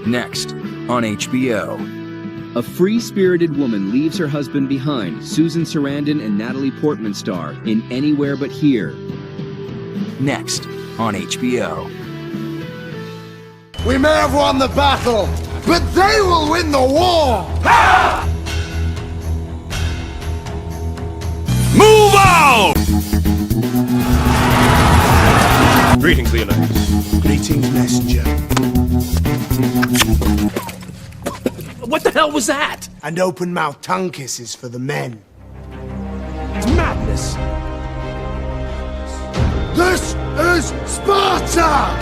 Next on HBO. A free-spirited woman leaves her husband behind. Susan Sarandon and Natalie Portman star in Anywhere But Here. Next on HBO. We may have won the battle, but they will win the war! Ha! Move out! Greetings, Leonidas. Greetings, messenger. What the hell was that? And open-mouth tongue kisses for the men. It's madness. This is Sparta!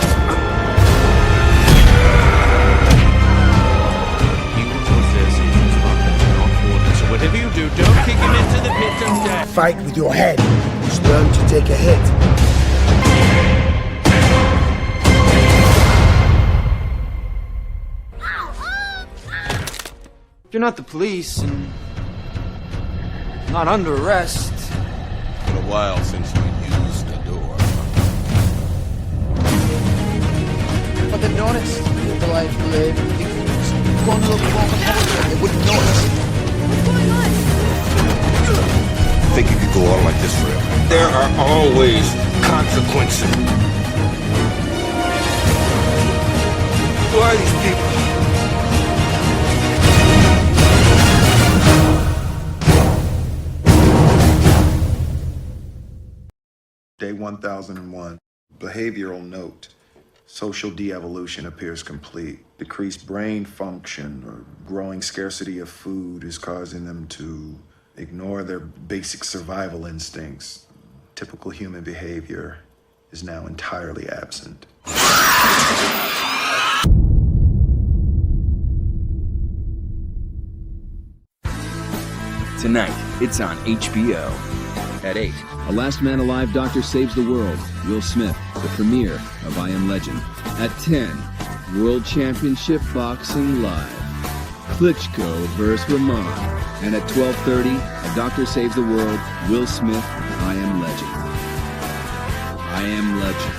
So whatever you do, don't kick him into the pit of death. Fight with your head. Just learn to take a hit. If you're not the police and not under arrest. It's been a while since we used the door. But they've noticed the life we live. Just go on a little walk and they wouldn't notice. What's going on? I think you could go on like this forever. There are always consequences. Who are these people? Day 1001. Behavioral note. Social de-evolution appears complete. Decreased brain function or growing scarcity of food is causing them to ignore their basic survival instincts. Typical human behavior is now entirely absent. Tonight, it's on HBO. At 8. A Last Man Alive Doctor Saves the World. Will Smith, the premiere of I Am Legend. At 10. World Championship Boxing Live. Klitschko vs. Rahman. And at 12:30, A Doctor Saves the World. Will Smith, I Am Legend. I Am Legend.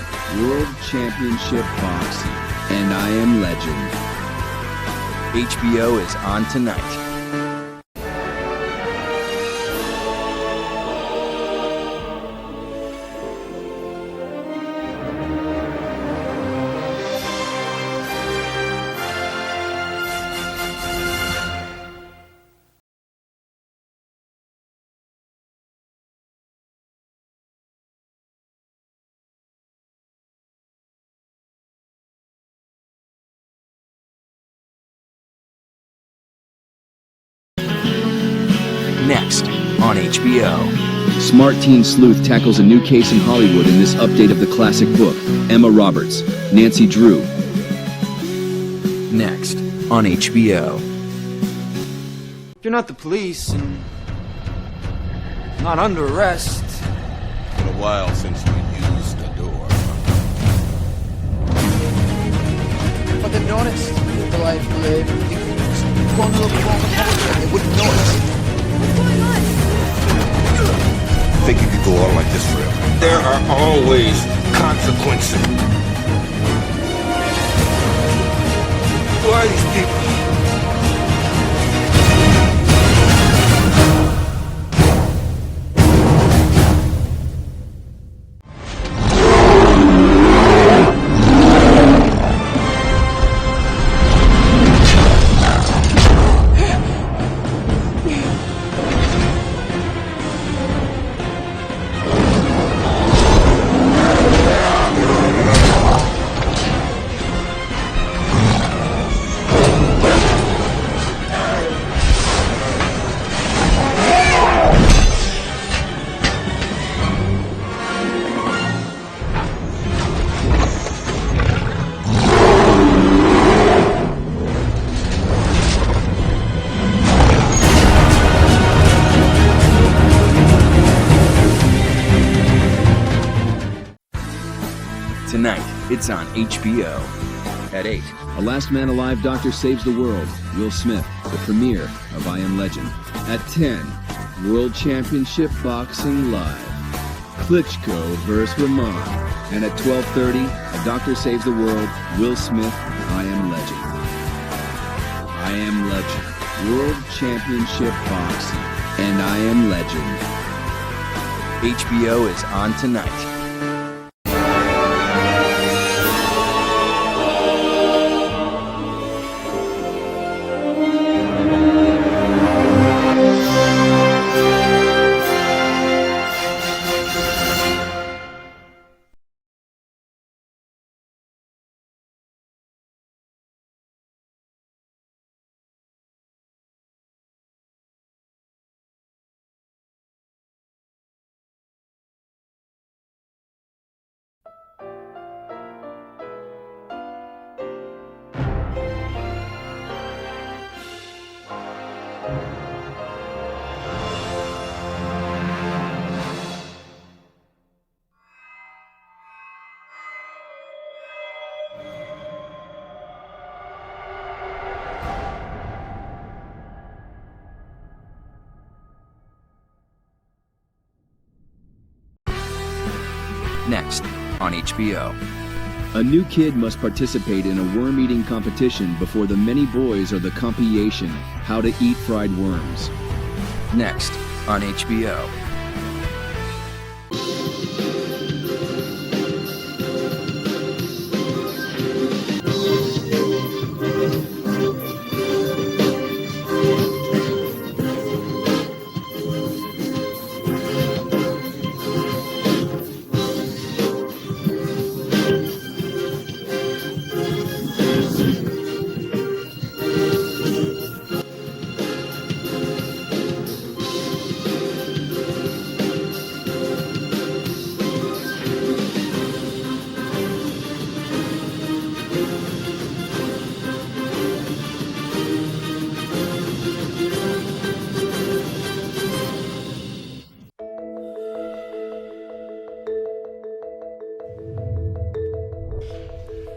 World Championship Boxing. And I Am Legend. HBO is on tonight. Next on HBO. Smart teen sleuth tackles a new case in Hollywood in this update of the classic book. Emma Roberts, Nancy Drew. Next on HBO. If you're not the police and not under arrest. It's been a while since we used the door. But they've noticed the life we live. Just go on a little walk and they wouldn't notice. What's going on? I think you could go on like this forever. There are always consequences. Who are these people? Tonight, it's on HBO. At 8. A Last Man Alive Doctor Saves the World. Will Smith, the premiere of I Am Legend. At 10. World Championship Boxing Live. Klitschko vs. Rahman. And at 12:30, A Doctor Saves the World. Will Smith, I Am Legend. I Am Legend, World Championship Boxing, and I Am Legend. HBO is on tonight. Next on HBO. A new kid must participate in a worm-eating competition before the many boys are the competition, How to Eat Fried Worms. Next on HBO.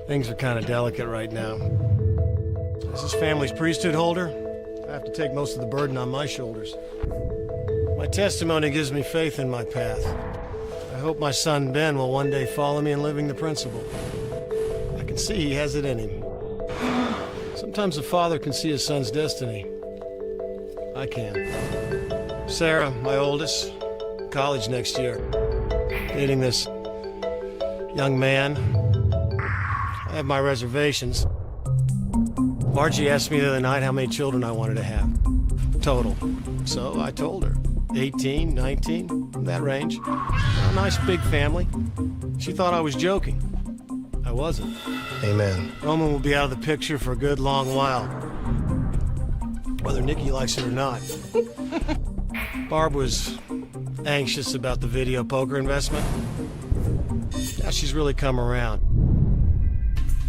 Things are kind of delicate right now. As his family's priesthood holder, I have to take most of the burden on my shoulders. My testimony gives me faith in my path. I hope my son Ben will one day follow me in living the principle. I can see he has it in him. Sometimes a father can see his son's destiny. I can. Sarah, my oldest, college next year. Dating this young man. I have my reservations. Margie asked me the other night how many children I wanted to have. Total. So I told her. 18, 19, that range. A nice big family. She thought I was joking. I wasn't. Amen. Roman will be out of the picture for a good long while. Whether Nikki likes it or not. Barb was anxious about the video poker investment. Now she's really come around.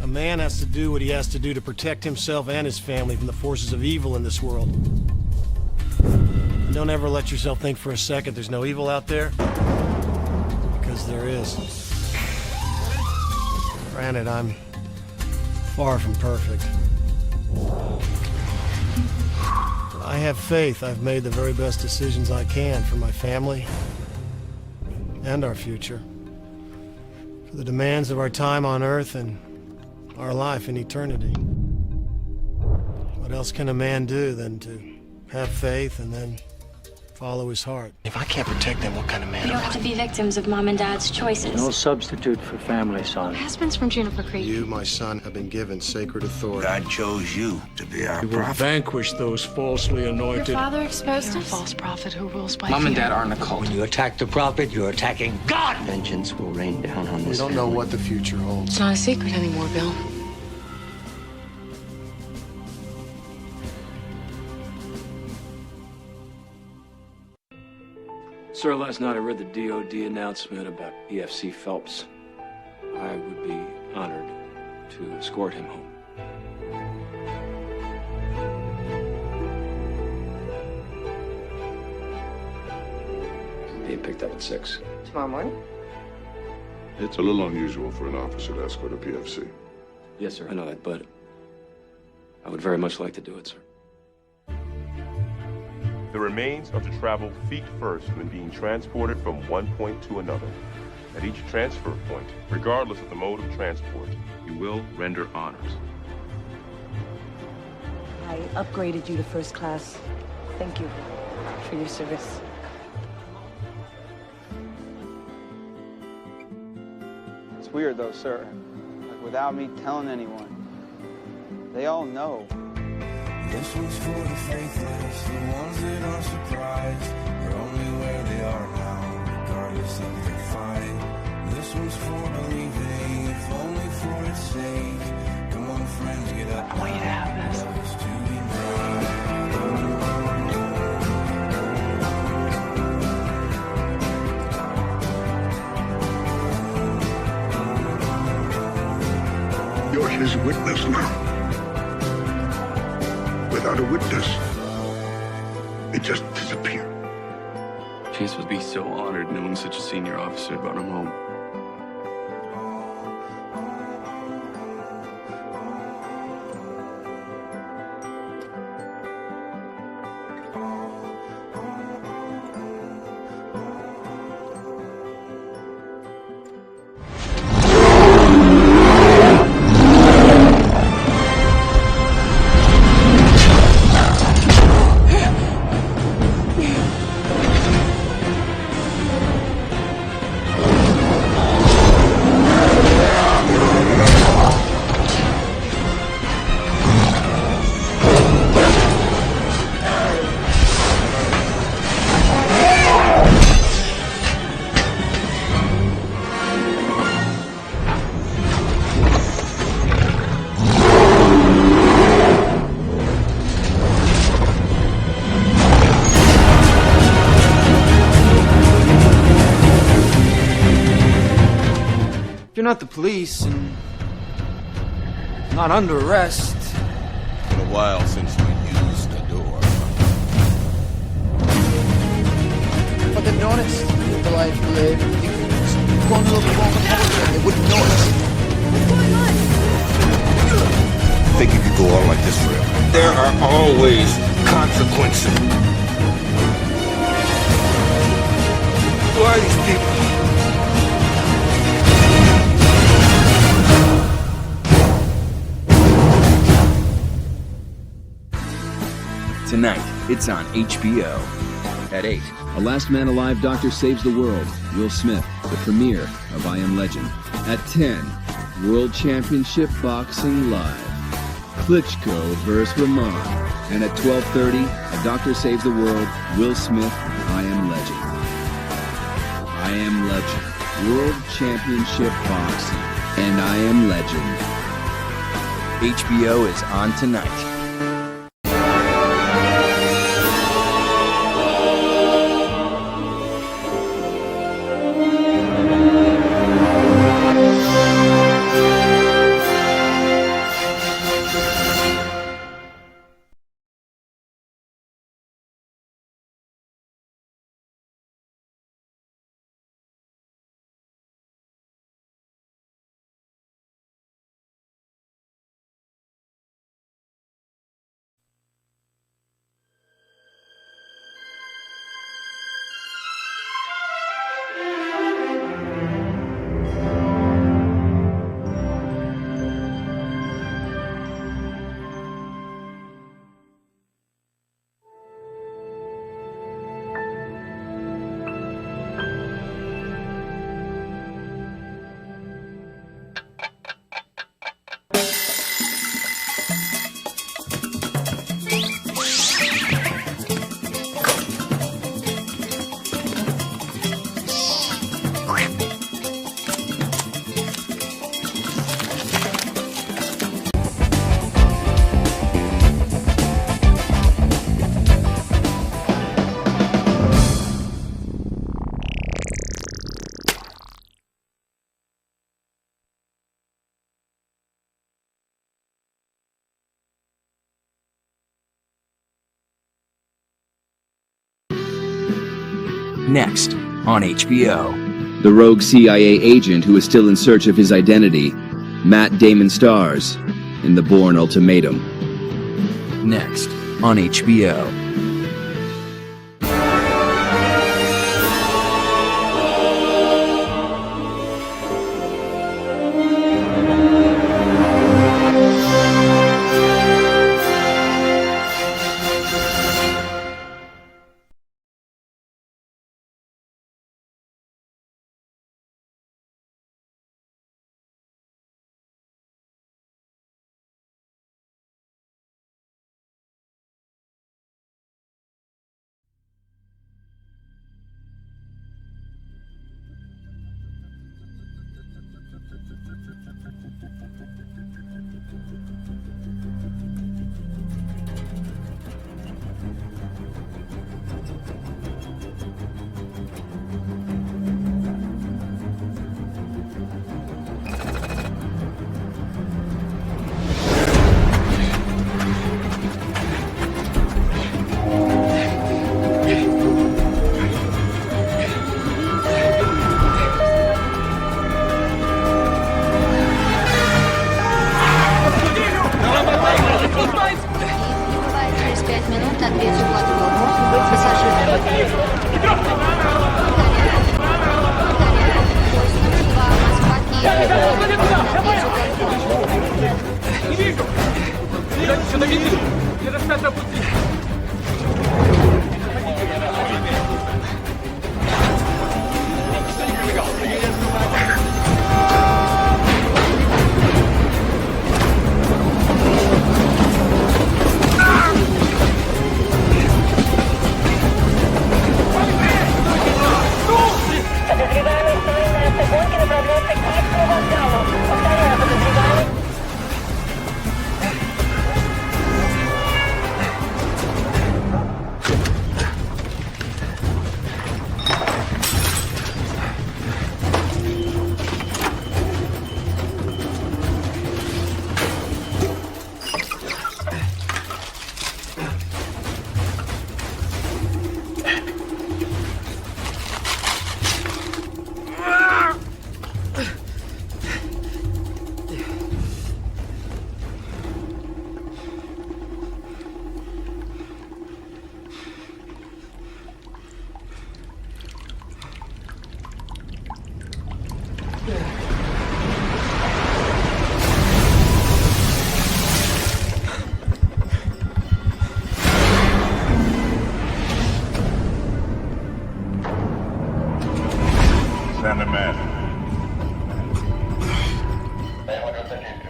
A man has to do what he has to do to protect himself and his family from the forces of evil in this world. Don't ever let yourself think for a second there's no evil out there, because there is. Granted, I'm far from perfect. But I have faith I've made the very best decisions I can for my family and our future, for the demands of our time on Earth and our life in eternity. What else can a man do than to have faith and then follow his heart? If I can't protect them, what kind of man We don't am have I? to be victims of Mom and Dad's choices. No substitute for family, son. Husband's from Juniper Creek. You, my son, have been given sacred authority. God chose you to be our You will prophet. vanquish those falsely Your anointed. father exposed You're a us. false prophet who rules by Mom and fear. Dad aren't a cult. When you attack the prophet, you're attacking God. Vengeance will rain down on We this don't know family. what the future holds. It's not a secret anymore, Bill. Sir, last night I read the DOD announcement about EFC Phelps. I would be honored to escort him home. Being picked up at 6. Tomorrow morning? It's a little unusual for an officer to escort a PFC. Yes, sir, I know that, but I would very much like to do it, sir. The remains are to travel feet first when being transported from one point to another. At each transfer point, regardless of the mode of transport, you will render honors. I upgraded you to first class. Thank you for your service. It's weird though, sir. Like without me telling anyone. They all know. This one's for the faithless, the ones that are surprised. They're only where they are now, regardless of their fight. This one's for believing, if only for its sake. Come on, friends, get up. I want you to have this. You're his witness now. Without a witness, it just disappeared. Chase would be so honored knowing such a senior officer brought him home. You're not the police and not under arrest. It's been a while since you used the door. But they've noticed the life we live. You can just go into the wrong and they wouldn't notice. What's going on? Think you could go on like this forever? There are always consequences. Who are these people? Tonight, it's on HBO at 8. A Last Man Alive Doctor Saves the World, Will Smith, the premiere of I Am Legend. At 10, World Championship Boxing Live, Klitschko vs. Rahman. And at 12:30, A Doctor Saves the World, Will Smith, I Am Legend. I Am Legend, World Championship Boxing, and I Am Legend. HBO is on tonight. Next on HBO. The rogue CIA agent who is still in search of his identity, Matt Damon stars in the Bourne Ultimatum. Next on HBO. Через 5 минут ответью платформу. Пассажиры. Поезд номер 2, Москва-Киев. Не вижу! Я сюда не вижу! Не распятся пути! Подозреваемый стоит на автогонке, направляется к Киевскому вокзалу. Повторяю, подозреваемый...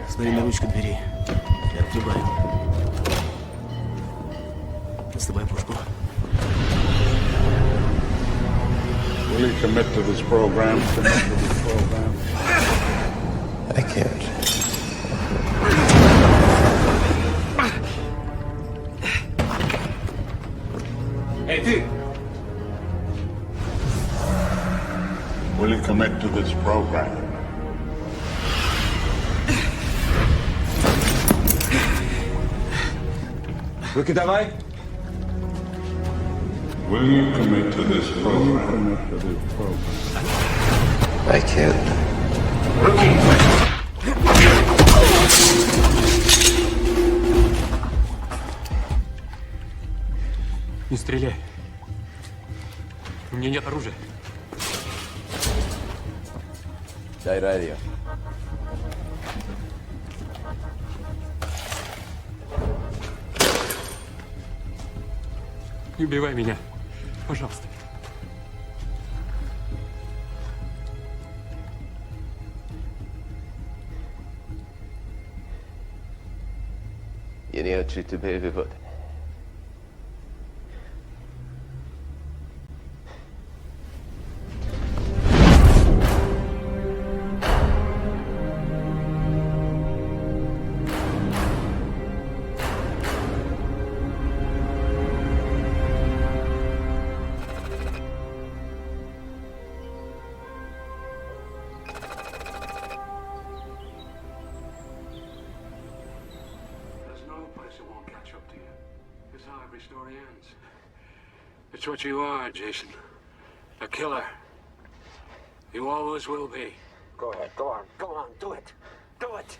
Смотри на ручку двери. Я открываю. Доставай пушку. Will you commit to this program? Commit to this program? I can't. Эй, ты! Will you commit to this program? Руки давай! Will you commit to this program? I can't. Не стреляй. У меня нет оружия. Дай радио. Не убивай меня. Пожалуйста. Я не хочу тебя убивать. It's what you are, Jason. A killer. You always will be. Go ahead, go on, do it. Do it.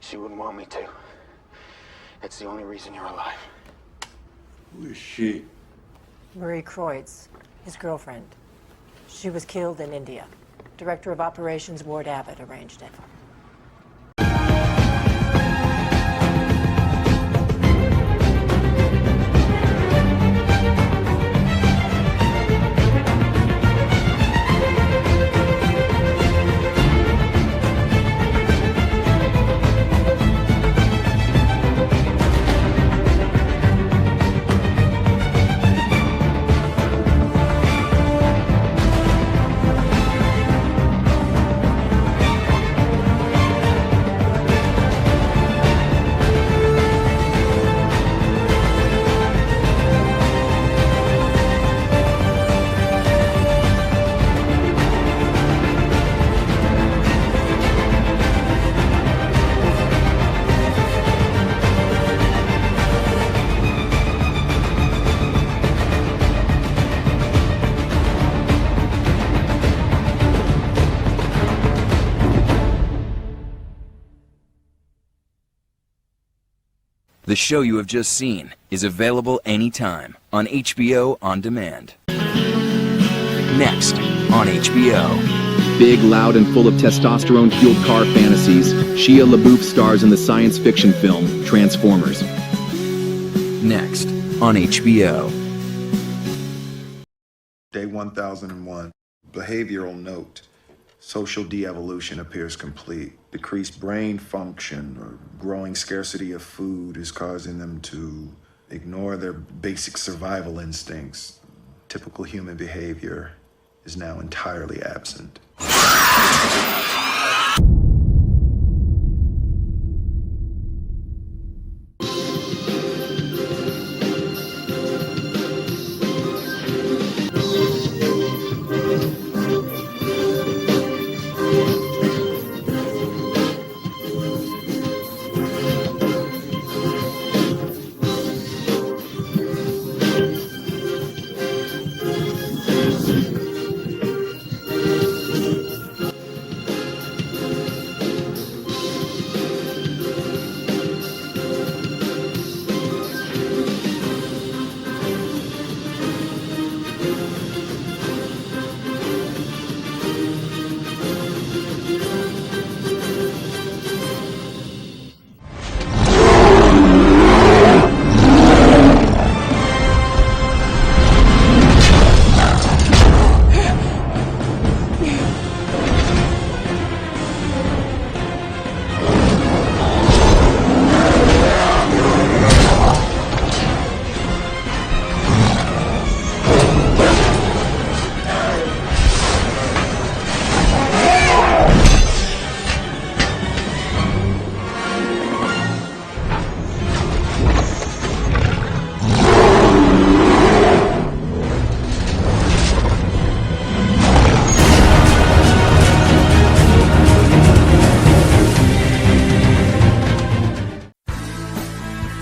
She wouldn't want me to. It's the only reason you're alive. Who is she? Marie Kreutz, his girlfriend. She was killed in India. Director of Operations Ward Abbott arranged it. The show you have just seen is available anytime on HBO On Demand. Next on HBO. Big, loud, and full of testosterone-fueled car fantasies, Shia LaBeouf stars in the science fiction film Transformers. Next on HBO. Day 1001. Behavioral note. Social de-evolution appears complete. Decreased brain function or growing scarcity of food is causing them to ignore their basic survival instincts. Typical human behavior is now entirely absent.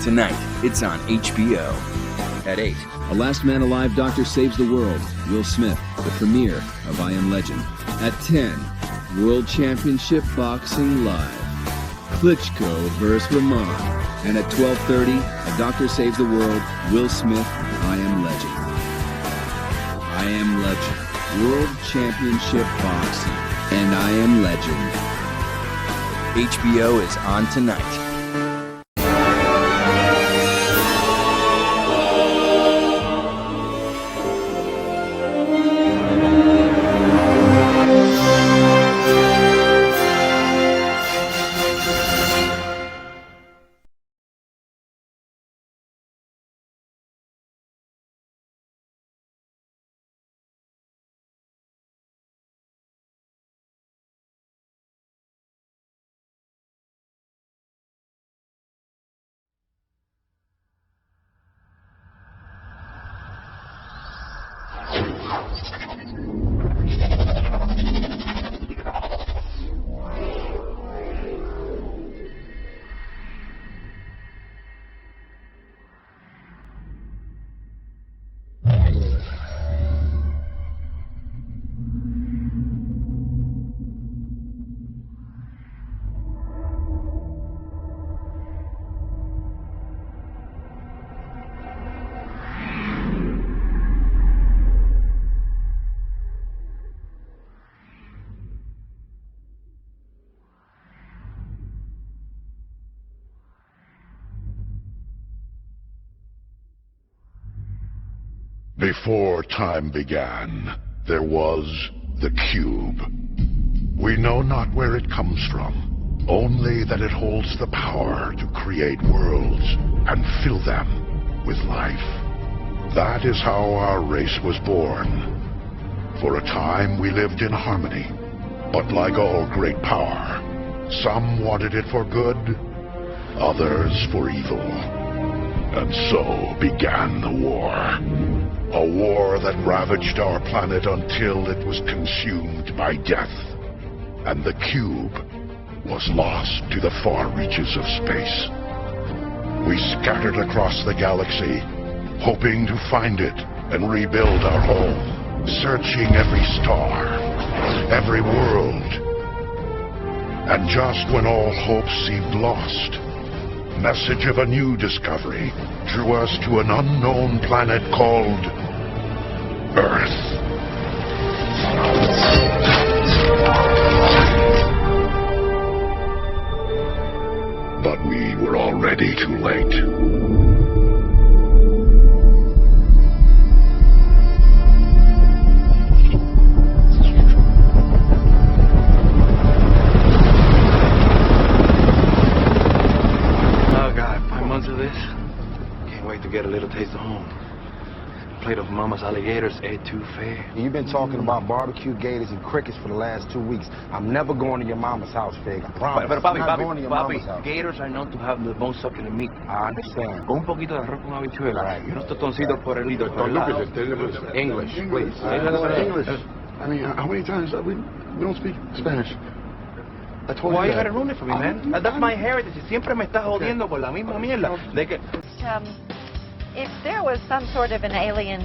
Tonight, it's on HBO at 8. A Last Man Alive Doctor Saves the World, Will Smith, the premiere of I Am Legend. At 10, World Championship Boxing Live, Klitschko vs. Rahman. And at 12:30, A Doctor Saves the World, Will Smith, I Am Legend. I Am Legend, World Championship Boxing, and I Am Legend. HBO is on tonight. Before time began, there was the cube. We know not where it comes from, only that it holds the power to create worlds and fill them with life. That is how our race was born. For a time we lived in harmony, but like all great power, some wanted it for good, others for evil. And so began the war. A war that ravaged our planet until it was consumed by death. And the cube was lost to the far reaches of space. We scattered across the galaxy, hoping to find it and rebuild our home, searching every star, every world. And just when all hope seemed lost, message of a new discovery drew us to an unknown planet called Earth. But we were already too late. To get a little taste of home. A plate of mama's alligators etouffee. You've been talking about barbecue gators and crickets for the last 2 weeks. I'm never going to your mama's house, Fig. I promise. Pero papi, I'm not going to your mama's house. Gators are known to have the most succulent meat. I understand. Con un poquito de arroz con habichuela. Right. Y unos tostoncitos por el English, please. English. I mean, how many times we don't speak Spanish? I told Why you you gotta ruin it for me, man? That's my heritage. Y siempre me estás jodiendo por la misma mierda. De que... If there was some sort of an alien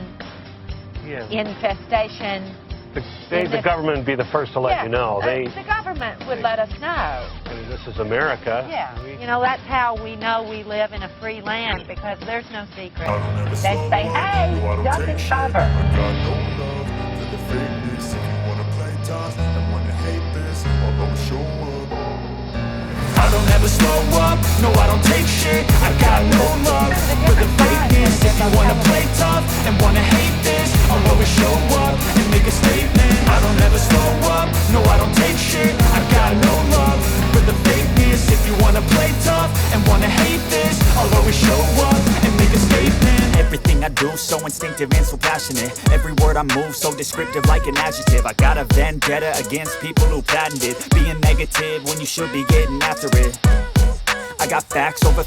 infestation, the government would be the first to let you know. The government would let us know. I mean, this is America. Yeah, you know, that's how we know we live in a free land, because there's no secret. They say, hey, duck and cover. I don't ever slow up, no I don't take shit. I got no love for the fakeness. If you wanna play tough and wanna hate this, I'll always show up and make a statement. I don't ever slow up, no I don't take shit. I got no love for the fakeness. If you wanna play tough and wanna hate this, I'll always show up and make a statement. Everything I do so instinctive and so passionate. Every word I move so descriptive like an adjective. I got a vendetta against people who patented being negative when you should be getting after it. I got facts over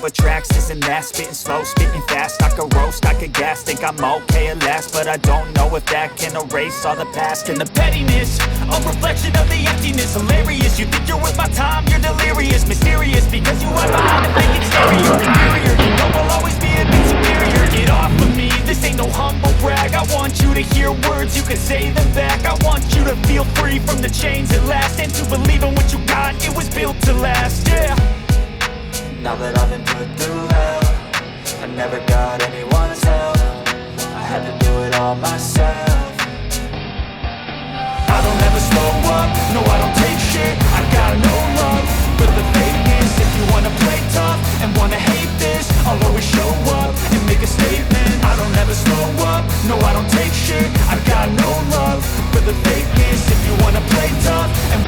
tracks, this and that. Spitting slow, spitting fast. I could roast, I could gas. Think I'm okay at last, but I don't know if that can erase all the past. And the pettiness, a reflection of the emptiness. Hilarious, you think you're with my time, you're delirious. Mysterious, because you are behind the fake exterior. Inferior, you know I'll always be a bit superior. Get off of me, this ain't no humble brag. I want you to hear words, you can say them back. I want you to feel free from the chains at last, and to believe in what you got, it was built to last, yeah. Now that I've been put through hell, I never got anyone's help. I had to do it all myself. I don't ever slow up, no I don't take shit. I got no love for the fakeness. If you wanna play tough and wanna hate this, I'll always show up and make a statement. I don't ever slow up, no I don't take shit. I got no love for the fakeness. If you wanna play tough and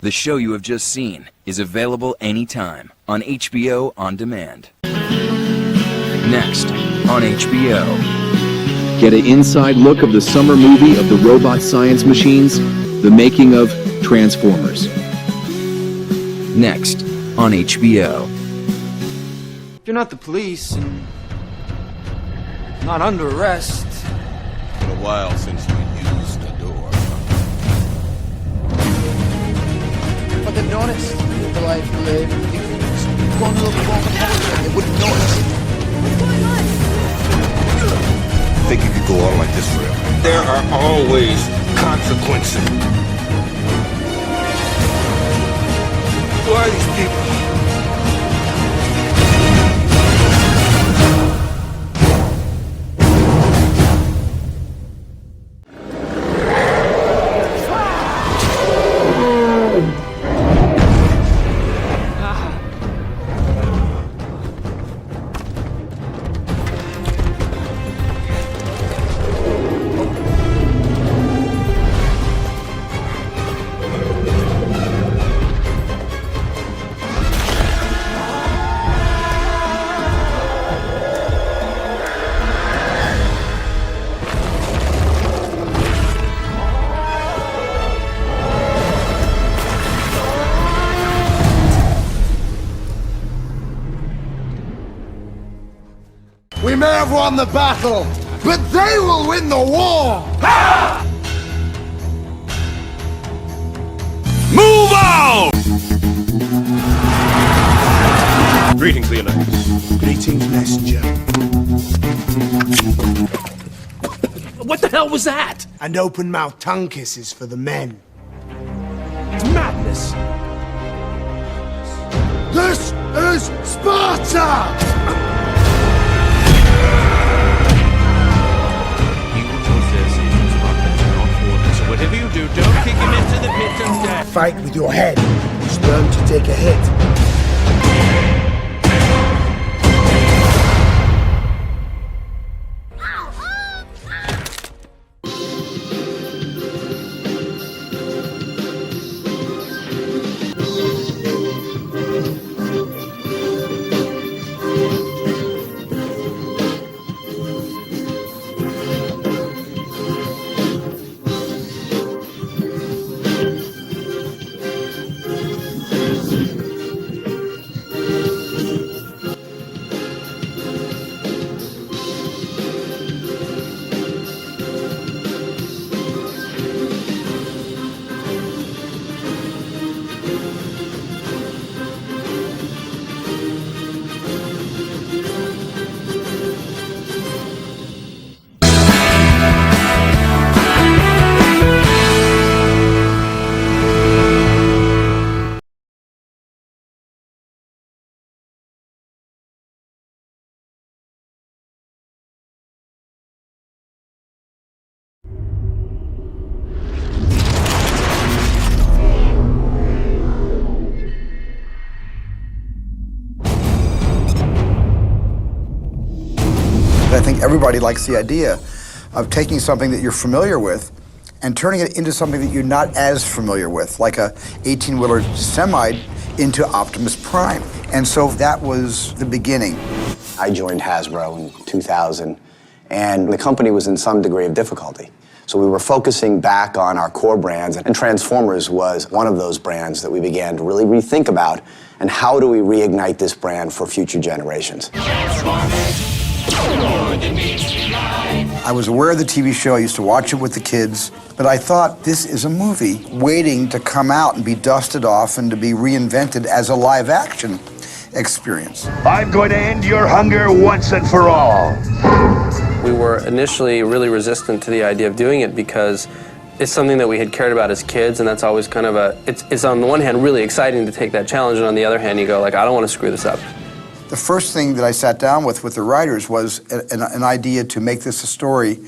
The show you have just seen is available anytime on HBO On Demand. Next on HBO. Get an inside look of the summer movie of the robot science machines, the making of Transformers. Next on HBO. If you're not the police and not under arrest. It's been a while since you used the door. But they've noticed the life we live. You can just go on a little form of culture, they wouldn't notice. What's going on? Think you could go on like this forever? There are always consequences. Who are these people? We may have won the battle, but they will win the war! Move on! Greetings, Leonidas. Greetings, messenger. What the hell was that? And open-mouthed tongue kisses for the men. It's madness. This is Sparta! Whatever you do, don't kick him into the pit of death. Fight with your head. Just learn to take a hit. I think everybody likes the idea of taking something that you're familiar with and turning it into something that you're not as familiar with, like a 18-wheeler semi into Optimus Prime. And so that was the beginning. I joined Hasbro in 2000, and the company was in some degree of difficulty. So we were focusing back on our core brands, and Transformers was one of those brands that we began to really rethink about, and how do we reignite this brand for future generations. I was aware of the TV show, I used to watch it with the kids, but I thought this is a movie waiting to come out and be dusted off and to be reinvented as a live-action experience. I'm going to end your hunger once and for all. We were initially really resistant to the idea of doing it because it's something that we had cared about as kids, and that's always kind of it's on the one hand really exciting to take that challenge, and on the other hand you go like, I don't want to screw this up. The first thing that I sat down with the writers was an idea to make this a story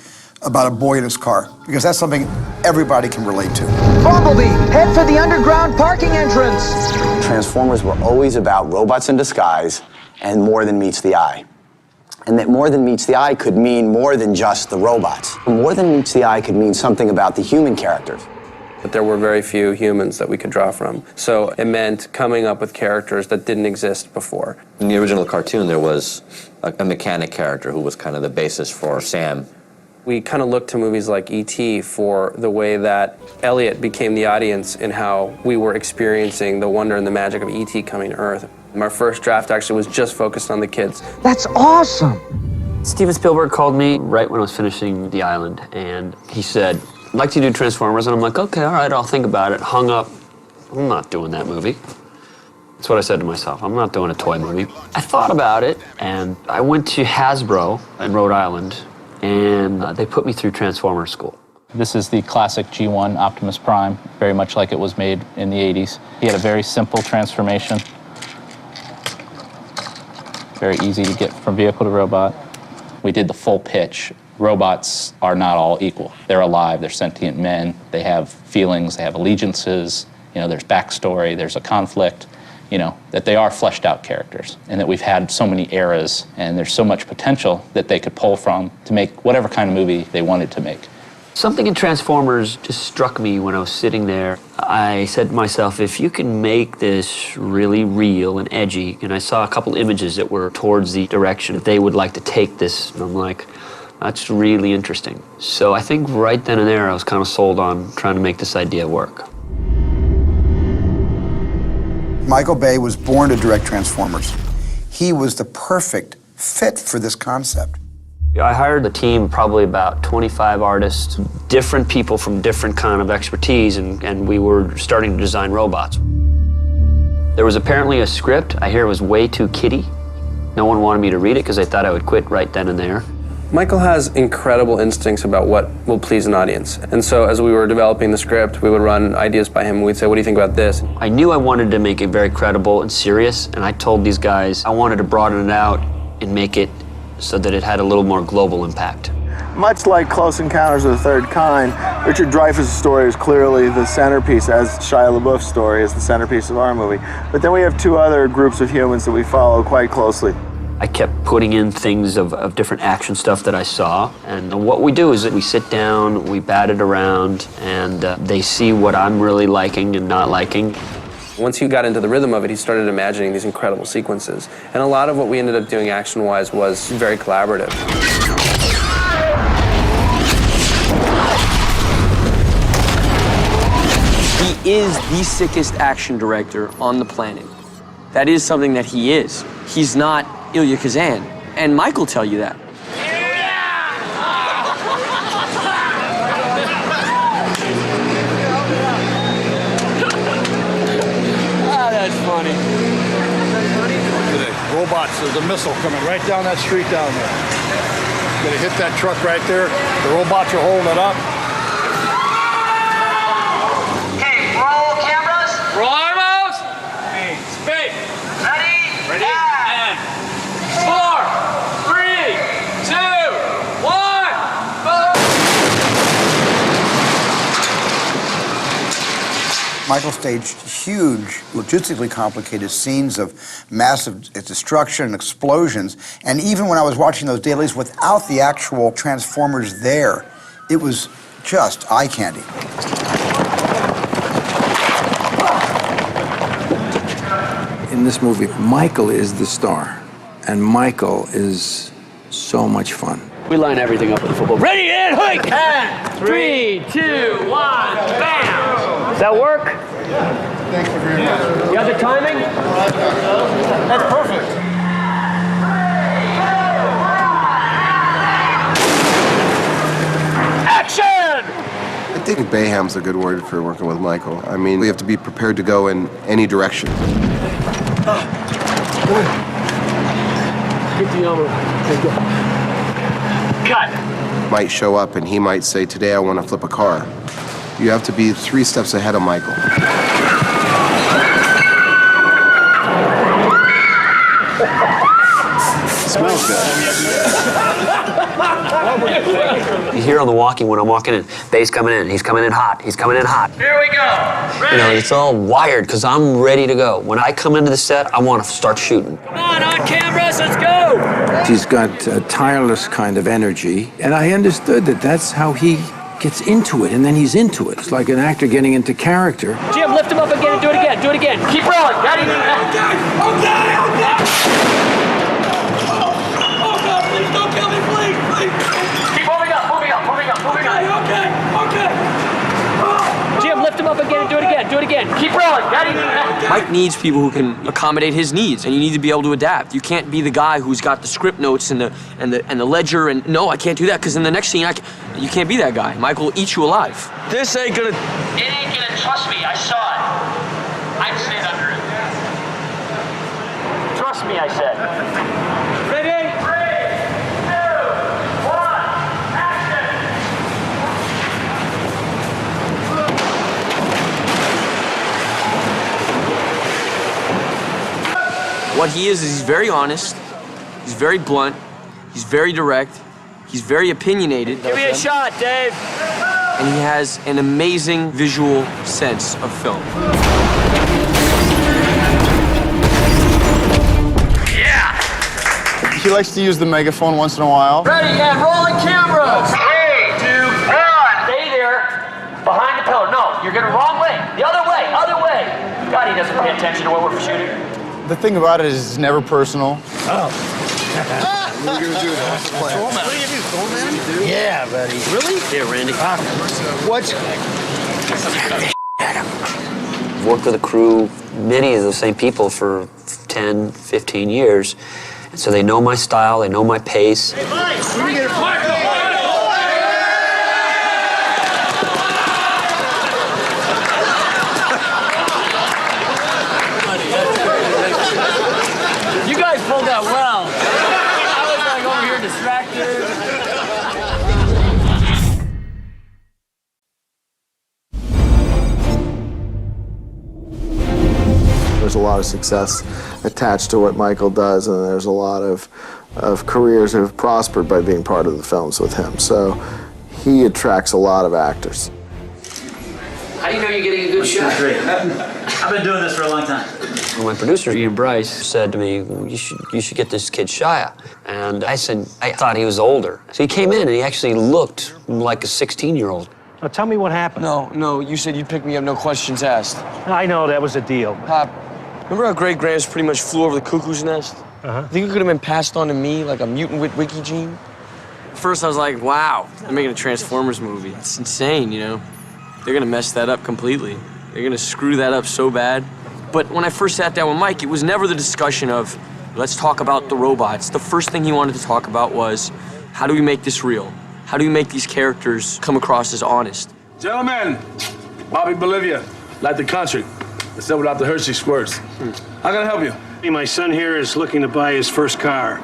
about a boy in his car, because that's something everybody can relate to. Bumblebee, head for the underground parking entrance. Transformers were always about robots in disguise and more than meets the eye. And that more than meets the eye could mean more than just the robots. More than meets the eye could mean something about the human characters. But there were very few humans that we could draw from. So it meant coming up with characters that didn't exist before. In the original cartoon, there was a mechanic character who was kind of the basis for Sam. We kind of looked to movies like E.T. for the way that Elliot became the audience in how we were experiencing the wonder and the magic of E.T. coming to Earth. Our first draft actually was just focused on the kids. That's awesome! Steven Spielberg called me right when I was finishing The Island, and he said, I'd like to do Transformers, and I'm like, okay, all right, I'll think about it. Hung up, I'm not doing that movie. That's what I said to myself, I'm not doing a toy movie. I thought about it, and I went to Hasbro in Rhode Island, and they put me through Transformers school. This is the classic G1 Optimus Prime, very much like it was made in the 80s. He had a very simple transformation. Very easy to get from vehicle to robot. We did the full pitch. Robots are not all equal. They're alive, they're sentient men, they have feelings, they have allegiances, there's backstory, there's a conflict, that they are fleshed out characters, and that we've had so many eras, and there's so much potential that they could pull from to make whatever kind of movie they wanted to make. Something in Transformers just struck me when I was sitting there. I said to myself, if you can make this really real and edgy, and I saw a couple images that were towards the direction that they would like to take this, and I'm like, that's really interesting. So I think right then and there I was kind of sold on trying to make this idea work. Michael Bay was born to direct Transformers. He was the perfect fit for this concept. I hired a team, probably about 25 artists, different people from different kind of expertise, and we were starting to design robots. There was apparently a script. I hear it was way too kiddie. No one wanted me to read it because they thought I would quit right then and there. Michael has incredible instincts about what will please an audience. And so as we were developing the script, we would run ideas by him and we'd say, what do you think about this? I knew I wanted to make it very credible and serious, and I told these guys I wanted to broaden it out and make it so that it had a little more global impact. Much like Close Encounters of the Third Kind, Richard Dreyfuss' story is clearly the centerpiece, as Shia LaBeouf's story is the centerpiece of our movie. But then we have two other groups of humans that we follow quite closely. I kept putting in things of different action stuff that I saw, and what we do is that we sit down, we bat it around, and they see what I'm really liking and not liking. Once he got into the rhythm of it, he started imagining these incredible sequences. And a lot of what we ended up doing action-wise was very collaborative. He is the sickest action director on the planet. That is something that he is. He's not Ilya Kazan, and Mike will tell you that. That's funny. Robots, there's a missile coming right down that street down there. Gonna hit that truck right there. The robots are holding it up. Okay, roll cameras. Roll armos. Speed. Ready? Ready. And 4, 3, 2, 1. Michael staged huge, logistically complicated scenes of massive destruction and explosions. And even when I was watching those dailies without the actual Transformers there, it was just eye candy. In this movie, Michael is the star, and Michael is so much fun. We line everything up with the football. Ready, and hike! And 3, 2, 1, bam! Does that work? Thank you very much. You got the timing? That's perfect. Action! I think Bayham's a good word for working with Michael. I mean, we have to be prepared to go in any direction. Get the armor. cut. Might show up and he might say, today I want to flip a car. You have to be 3 steps ahead of Michael. Smells good. You hear on the walking when I'm walking in, bass coming in, he's coming in hot, he's coming in hot. Here we go. Ready? You know, it's all wired because I'm ready to go. When I come into the set, I want to start shooting. Come on cameras, let's go. He's got a tireless kind of energy, and I understood that that's how he gets into it, and then he's into it. It's like an actor getting into character. Jim, lift him up again and do it again. Do it again. Keep rolling. Daddy. Okay. Oh, God, please don't kill me, please. Keep moving up. Okay. Jim, lift him up again and do it again. Do it again. Keep rolling. Daddy. Mike needs people who can accommodate his needs, and you need to be able to adapt. You can't be the guy who's got the script notes and the ledger, and no, I can't do that, because in the next scene, you can't be that guy. Mike will eat you alive. This ain't gonna... It ain't gonna, trust me, I saw it. I'd stand under it. Trust me, I said. Ready? 3, 2, 1, action! What he is he's very honest, he's very blunt, he's very direct, he's very opinionated. Give me a shot, Dave. And he has an amazing visual sense of film. Yeah! He likes to use the megaphone once in a while. Ready, and rolling cameras. 3, 2, 1. Stay there, behind the pillar. No, you're going wrong way. The other way. God, he doesn't pay attention to what we're shooting. The thing about it is it's never personal. Oh. What are you gonna do? What's the plan? What are you gonna do, Throw man? Yeah, buddy. Really? Here, Randy. What? I've worked with a crew, many of the same people for 10, 15 years. And so they know my style, they know my pace. Hey, Mike! We can get it. You guys pulled that well. I was like over here distracted. There's a lot of success attached to what Michael does, and there's a lot of careers that have prospered by being part of the films with him. So he attracts a lot of actors. How do you know you're getting a good shot? I've been doing this for a long time. Well, my producer, Ian Bryce, said to me, well, you should get this kid Shia. And I said, I thought he was older. So he came in and he actually looked like a 16-year-old. Now tell me what happened. No, you said you'd pick me up, no questions asked. I know, that was the deal. Pop, remember how Great Grams pretty much flew over the cuckoo's nest? Uh-huh. Think it could have been passed on to me like a mutant with wiki gene? First I was like, wow, they're making a Transformers movie. It's insane, you know? They're gonna mess that up completely. They're gonna screw that up so bad. But when I first sat down with Mike, it was never the discussion of, let's talk about the robots. The first thing he wanted to talk about was, how do we make this real? How do we make these characters come across as honest? Gentlemen, Bobby Bolivia, like the country, except without the Hershey squirts. How can I help you? My son here is looking to buy his first car.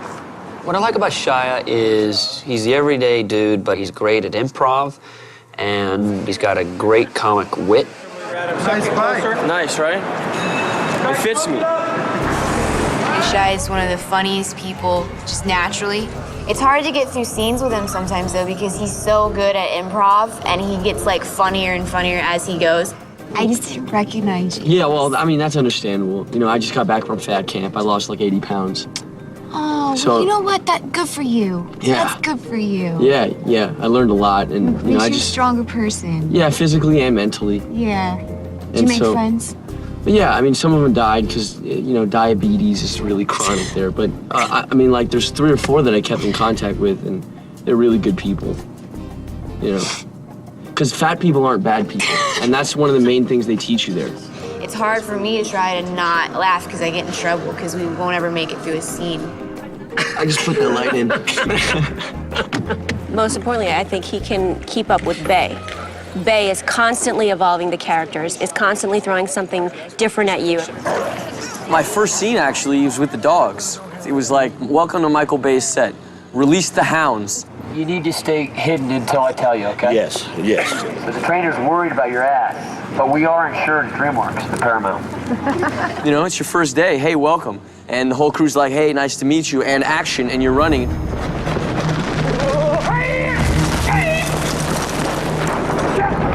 What I like about Shia is he's the everyday dude, but he's great at improv, and he's got a great comic wit. Nice bike. Nice, right? It fits me. Shia is one of the funniest people, just naturally. It's hard to get through scenes with him sometimes, though, because he's so good at improv, and he gets, like, funnier and funnier as he goes. I just didn't recognize you. Yeah, well, I mean, that's understandable. You know, I just got back from fat camp. I lost like 80 pounds. Oh, So- well, you know what? Good for you. Yeah. That's good for you. Yeah, I learned a lot, and you know, Makes I you a just stronger person. yeah, physically and mentally. Yeah. Did you And make so- friends? But yeah, I mean, some of them died because you know diabetes is really chronic there. But I mean, like, there's 3 or 4 that I kept in contact with, and they're really good people. You know, because fat people aren't bad people, and that's one of the main things they teach you there. It's hard for me to try to not laugh because I get in trouble because we won't ever make it through a scene. I just put the light in. Most importantly, I think he can keep up with Bay. Bay is constantly evolving the characters, is constantly throwing something different at you. My first scene actually was with the dogs. It was like, welcome to Michael Bay's set. Release the hounds. You need to stay hidden until I tell you, okay? Yes, yes. The trainer's worried about your ass, but we are insured at DreamWorks, the Paramount. You know, it's your first day. Hey, welcome. And the whole crew's like, hey, nice to meet you, and action, and you're running.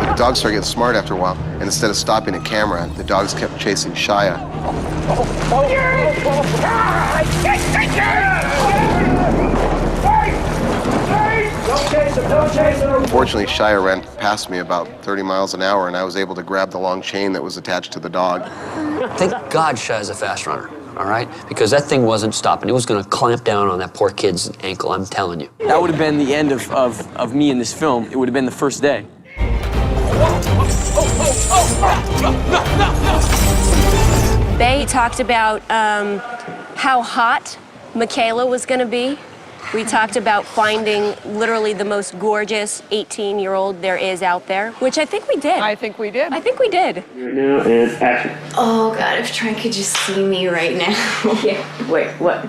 The dogs started getting smart after a while, and instead of stopping a camera, the dogs kept chasing Shia. Fortunately, Shia ran past me about 30 miles an hour, and I was able to grab the long chain that was attached to the dog. Thank God Shia's a fast runner, all right? Because that thing wasn't stopping. It was going to clamp down on that poor kid's ankle, I'm telling you. That would have been the end of me in this film. It would have been the first day. They talked about how hot Michaela was going to be. We talked about finding literally the most gorgeous 18-year-old there is out there, which I think we did. I think we did. I think we did. Now and action. Oh God, if Trent could just see me right now. Yeah. Wait, what?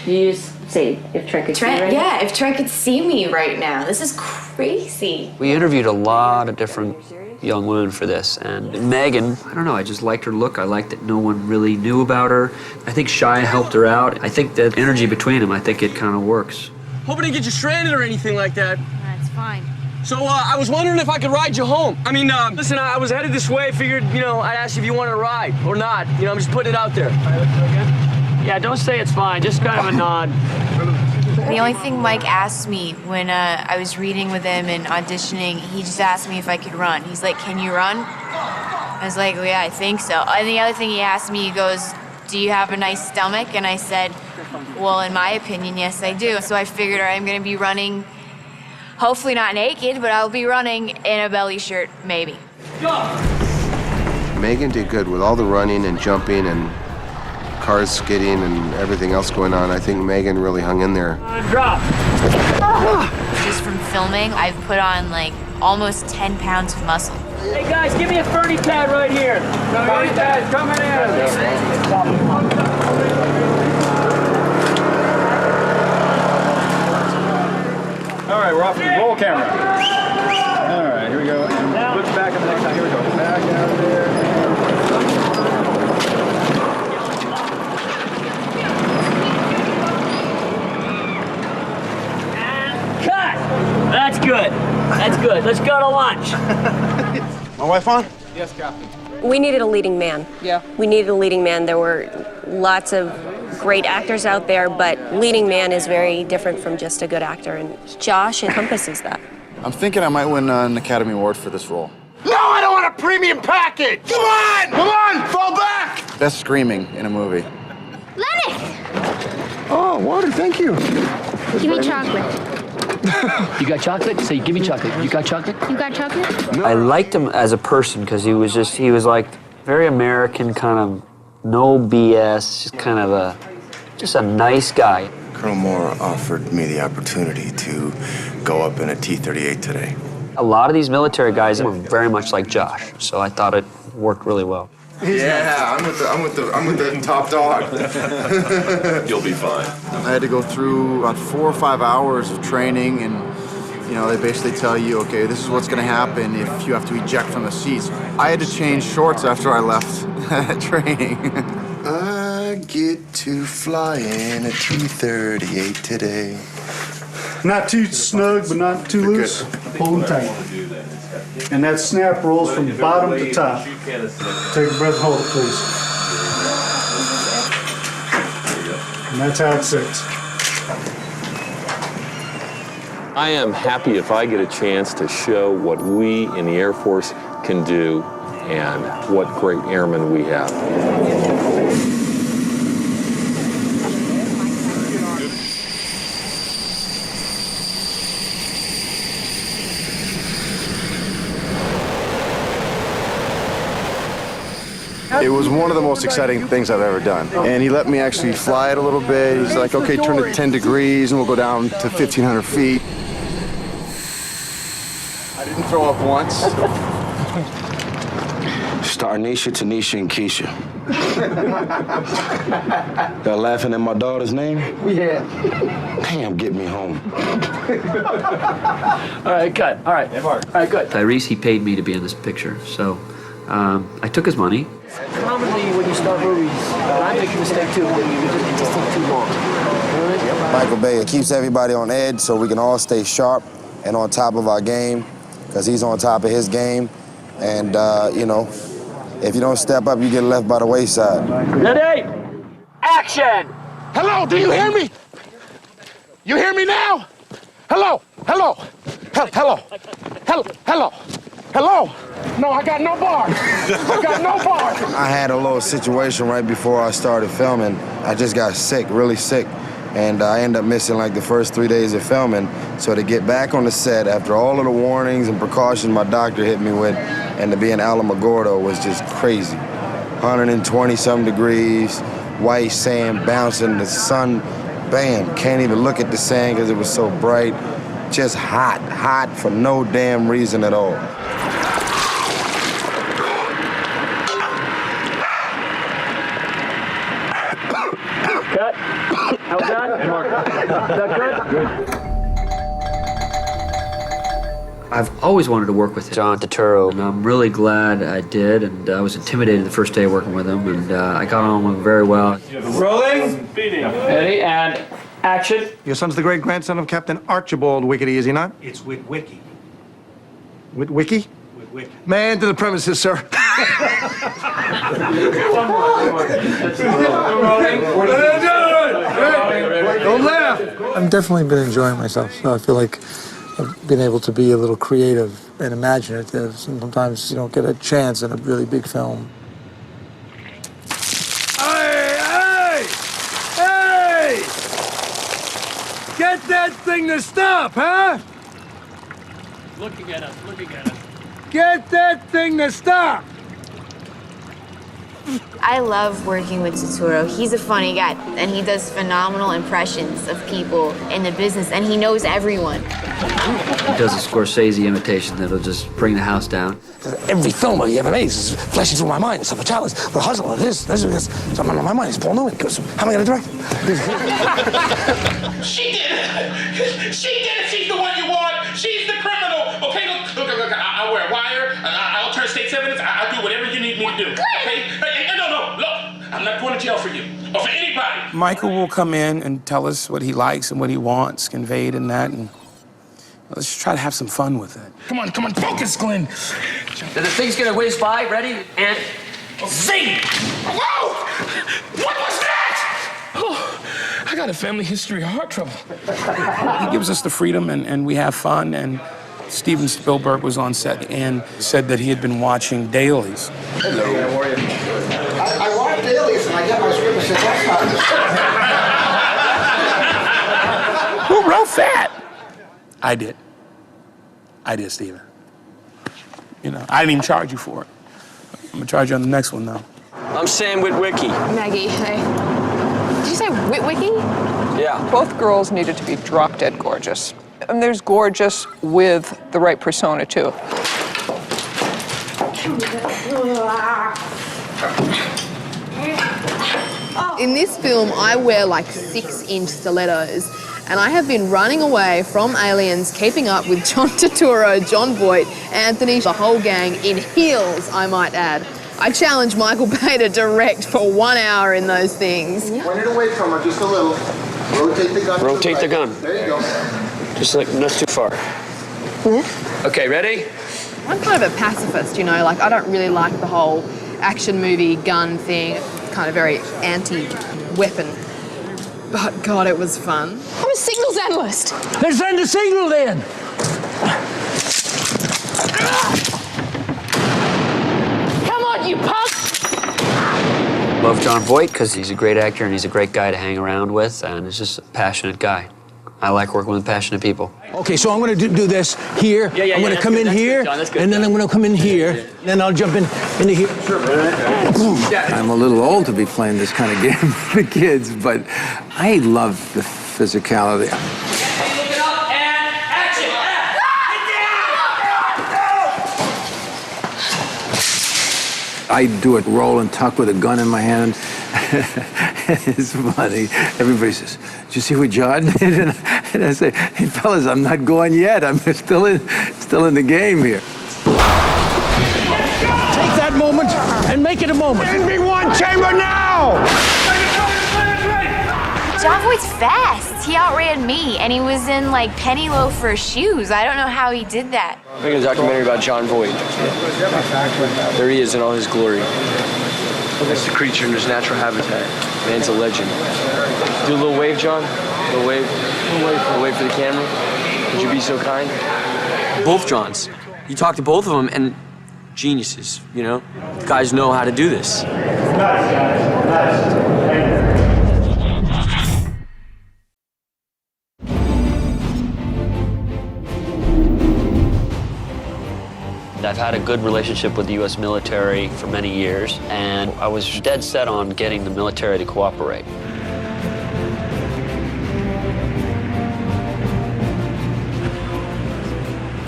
You just say if Trent could see me right now? Yeah, if Trent could see me right now. This is crazy. We interviewed a lot of different young women for this, and Megan, I don't know, I just liked her look. I liked that no one really knew about her. I think Shia helped her out. I think that energy between them, I think it kind of works. Hope I didn't get you stranded or anything like that. That's fine. So, I was wondering if I could ride you home. I mean, listen, I was headed this way, figured, you know, I'd ask you if you wanted to ride or not. You know, I'm just putting it out there. Yeah, don't say it's fine, just kind of a nod. The only thing Mike asked me when I was reading with him and auditioning, he just asked me if I could run. He's like, can you run? I was like, well, yeah, I think so. And the other thing he asked me, he goes, do you have a nice stomach? And I said, well, in my opinion, yes, I do. So I figured I'm going to be running, hopefully not naked, but I'll be running in a belly shirt, maybe. Megan did good with all the running and jumping and cars skidding and everything else going on. I think Megan really hung in there. Drop. Just from filming, I've put on like almost 10 pounds of muscle. Hey guys, give me a 30 pad right here. 30 pad coming in. All right, we're off to the roll camera. All right, here we go. And look back at the next time. Here we go. Back out there. That's good. That's good. Let's go to lunch. My wife on? Yes, Captain. We needed a leading man. Yeah. We needed a leading man. There were lots of great actors out there, but leading man is very different from just a good actor, and Josh encompasses that. I'm thinking I might win an Academy Award for this role. No, I don't want a premium package! Come on! Come on! Fall back! Best screaming in a movie. Lennox! Oh, water, thank you. Give me chocolate. You got chocolate? Say, give me chocolate. You got chocolate? You got chocolate? I liked him as a person because he was like very American, kind of no BS, just kind of just a nice guy. Colonel Moore offered me the opportunity to go up in a T-38 today. A lot of these military guys were very much like Josh, so I thought it worked really well. Yeah, I'm with the top dog. You'll be fine. I had to go through about 4 or 5 hours of training, and you know, they basically tell you, okay, this is what's going to happen if you have to eject from the seats. I had to change shorts after I left training. I get to fly in a T-38 today. Not too snug, but not too loose. Hold tight. And that snap rolls from bottom to top. Take a breath, hold it, please. And that's how it sits. I am happy if I get a chance to show what we in the Air Force can do and what great airmen we have. It was one of the most exciting things I've ever done. And he let me actually fly it a little bit. He's like, okay, turn it 10 degrees and we'll go down to 1,500 feet. I didn't throw up once. to Arnisha, Tanisha, and Keisha. Y'all laughing at my daughter's name? Yeah. Damn, get me home. All right, cut. All right. All right, good. Tyrese, he paid me to be in this picture, so I took his money. Commonly, when you start movies, and I make a mistake too, it just takes too long. Michael Bay keeps everybody on edge so we can all stay sharp and on top of our game, because he's on top of his game. And, you know, if you don't step up, you get left by the wayside. Ready? Action! Hello, do you hear me? You hear me now? Hello, hello, hello, hello, hello, hello. No, I got no bar. I got no bar. I had a little situation right before I started filming. I just got sick, really sick. And I ended up missing like the first 3 days of filming. So to get back on the set after all of the warnings and precautions my doctor hit me with, and to be in Alamogordo was just crazy. 120-some degrees, white sand bouncing, the sun, bam, can't even look at the sand because it was so bright. Just hot for no damn reason at all. Cut. How was that? Is that good? I've always wanted to work with John Turturro, and I'm really glad I did, and I was intimidated the first day working with him, and I got on with him very well. Rolling. Ready, and action. Your son's the great-grandson of Captain Archibald Wickety, is he not? It's Witwicky. Witwicky? Witwicky. Man to the premises, sir. Don't laugh. I've definitely been enjoying myself, so I feel like I've been able to be a little creative and imaginative. Sometimes you don't get a chance in a really big film. Hey! Get that thing to stop, huh? Looking at us. Get that thing to stop! I love working with Turturro. He's a funny guy, and he does phenomenal impressions of people in the business, and he knows everyone. He does a Scorsese imitation that'll just bring the house down. Every film he ever made is flashing through my mind. It's a challenge. The hustle, this, something on my mind. It's Paul Newman. How am I going to direct? She did it! She did it! She's the one you want! She's the criminal! Okay, look, I'll wear a wire, I'll turn state's evidence, I'll do whatever you need me to do. Okay? No, look, I'm not going to jail for you, or for anybody. Michael will come in and tell us what he likes and what he wants conveyed in that, and let's just try to have some fun with it. Come on, focus, Glenn. The thing's gonna whiz by. Ready? And zing! Whoa! What was that? Oh, I got a family history of heart trouble. He gives us the freedom, and we have fun, and Steven Spielberg was on set and said that he had been watching dailies. Hello. How are you? I watched dailies and I got my script and said, that's not Who wrote that? I did, Steven. You know, I didn't even charge you for it. I'm gonna charge you on the next one, though. I'm Sam Witwicky. Maggie, hey. Did you say Witwicky? Yeah. Both girls needed to be drop dead gorgeous. And there's gorgeous with the right persona, too. In this film, I wear like 6-inch stilettos, and I have been running away from aliens, keeping up with John Turturro, John Voight, Anthony, the whole gang, in heels, I might add. I challenge Michael Bay to direct for 1 hour in those things. Point it away from her just a little. Rotate the gun. Rotate the gun. There you go. Just like not too far. Yeah. Okay, ready? I'm kind of a pacifist, you know, like I don't really like the whole action movie gun thing. It's kind of very anti-weapon. But God, it was fun. I'm a signals analyst. Then send a signal then. Come on, you punk! Love John Voight because he's a great actor and he's a great guy to hang around with, and he's just a passionate guy. I like working with passionate people. Okay, so I'm going to do this here. I'm going to come in here, and then I'm going to come in here. Then I'll jump into here. I'm a little old to be playing this kind of game with the kids, but I love the physicality. Look it up and action! I do a roll and tuck with a gun in my hand. It's funny. Everybody says, "Did you see what John did?" And I say, "Hey, fellas, I'm not going yet. I'm still in the game here." Take that moment and make it a moment. Give me one chamber now! John Voight's fast. He outran me, and he was in like penny loafer shoes. I don't know how he did that. I'm making a documentary about John Voight. There he is in all his glory. That's the creature in his natural habitat. Man's a legend. Do a little wave, John. A little wave. A little wave for the camera. Would you be so kind? Both Johns. You talk to both of them, and geniuses, you know? Guys know how to do this. I've had a good relationship with the U.S. military for many years, and I was dead set on getting the military to cooperate.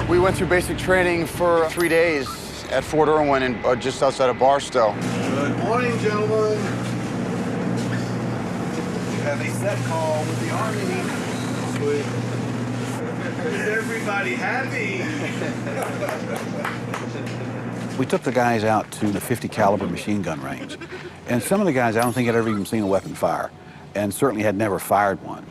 We went through basic training for 3 days at Fort Irwin and just outside of Barstow. Good morning, gentlemen. We have a set call with the Army. Is everybody happy? We took the guys out to the 50 caliber machine gun range. And some of the guys, I don't think had ever even seen a weapon fire, and certainly had never fired one.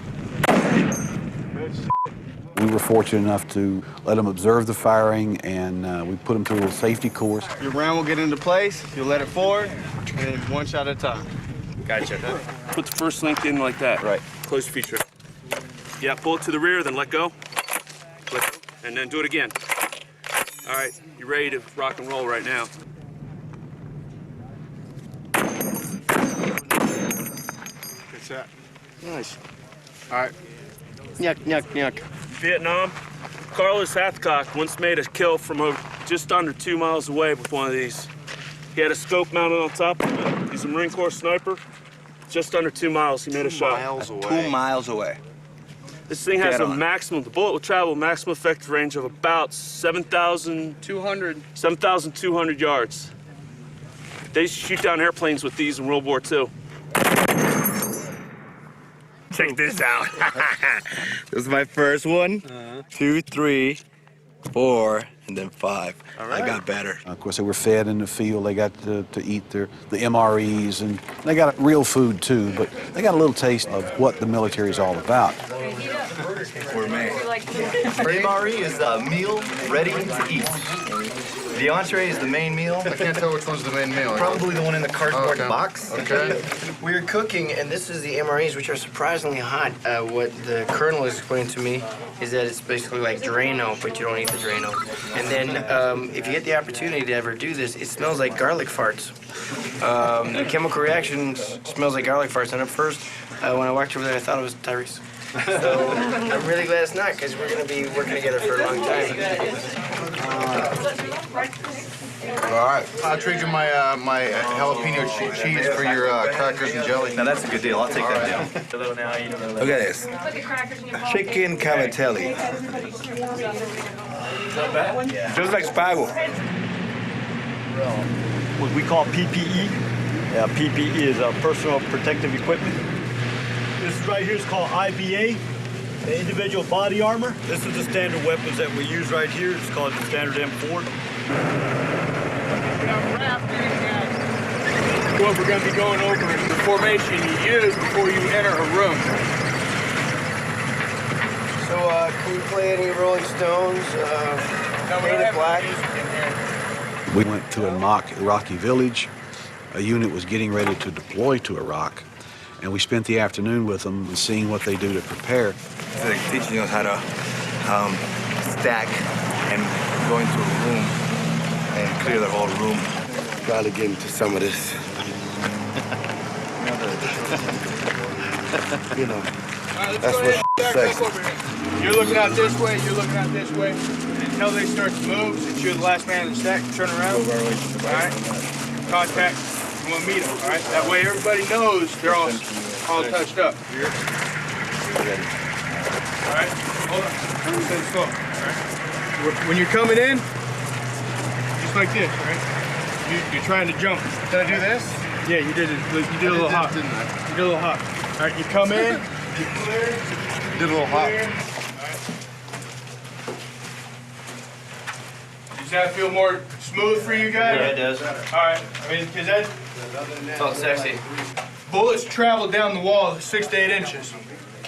We were fortunate enough to let them observe the firing, and we put them through a little safety course. Your round will get into place, you'll let it forward, and one shot at a time. Gotcha. Put the first link in like that. Right. Close feature. Yeah, pull it to the rear, then let go. Let go. And then do it again. All right, you ready to rock and roll right now. Good shot. Nice. All right. Nyuk, nyuk, nyuk. Vietnam, Carlos Hathcock once made a kill from just under 2 miles away with one of these. He had a scope mounted on top of it. He's a Marine Corps sniper. Just under 2 miles, he made a shot. 2 miles away. This thing has a maximum, the bullet will travel a maximum effective range of about 7,200 yards. They used to shoot down airplanes with these in World War II. Check this out. This is my first one. 2, 3, 4, and then 5. All right. I got better. Of course, they were fed in the field. They got to eat the MREs, and they got real food too, but they got a little taste of what the military is all about. We're made. MRE is a meal ready to eat. The entree is the main meal. I can't tell which one's the main meal. Probably the one in the cardboard box. Okay. We're cooking, and this is the MREs, which are surprisingly hot. What the colonel explained to me is that it's basically like Drano, but you don't eat the Drano. And then if you get the opportunity to ever do this, it smells like garlic farts. The chemical reaction smells like garlic farts. And at first, when I walked over there, I thought it was Tyrese. So I'm really glad it's not, because we're going to be working together for a long time. All right. I'll trade you my my jalapeno cheese for your crackers and jelly. Now that's a good deal. I'll take that deal. Look at this. Chicken cavatelli. Just like spago. What we call PPE. Yeah, PPE is personal protective equipment. This right here is called IBA, the individual body armor. This is the standard weapons that we use right here. It's called the standard M4. What we're going to be going over is the formation you use before you enter a room. So, can we play any Rolling Stones? Painted Black? We went to a mock Iraqi village. A unit was getting ready to deploy to Iraq, and we spent the afternoon with them and seeing what they do to prepare. It's like teaching us how to stack and go into a room and clear the whole room. Try to get into some of this. You know, that's what sexy. You're looking out this way, you're looking out this way. Until they start to move, since you're the last man in the stack, turn around. All right? Contact. You want to meet them, all right? That way everybody knows they're all touched up. All right? Hold on. Everything's slow. All right? When you're coming in, just like this, all right? You're trying to jump. Did I do this? Yeah, you did it. You did a little hop. Didn't I? You did a little hop. All right, you come in. You clear. Did a little hop. Does that feel more smooth for you guys? Yeah, it does. All right. I mean, because that Felt sexy. bullets travel down the wall 6 to 8 inches.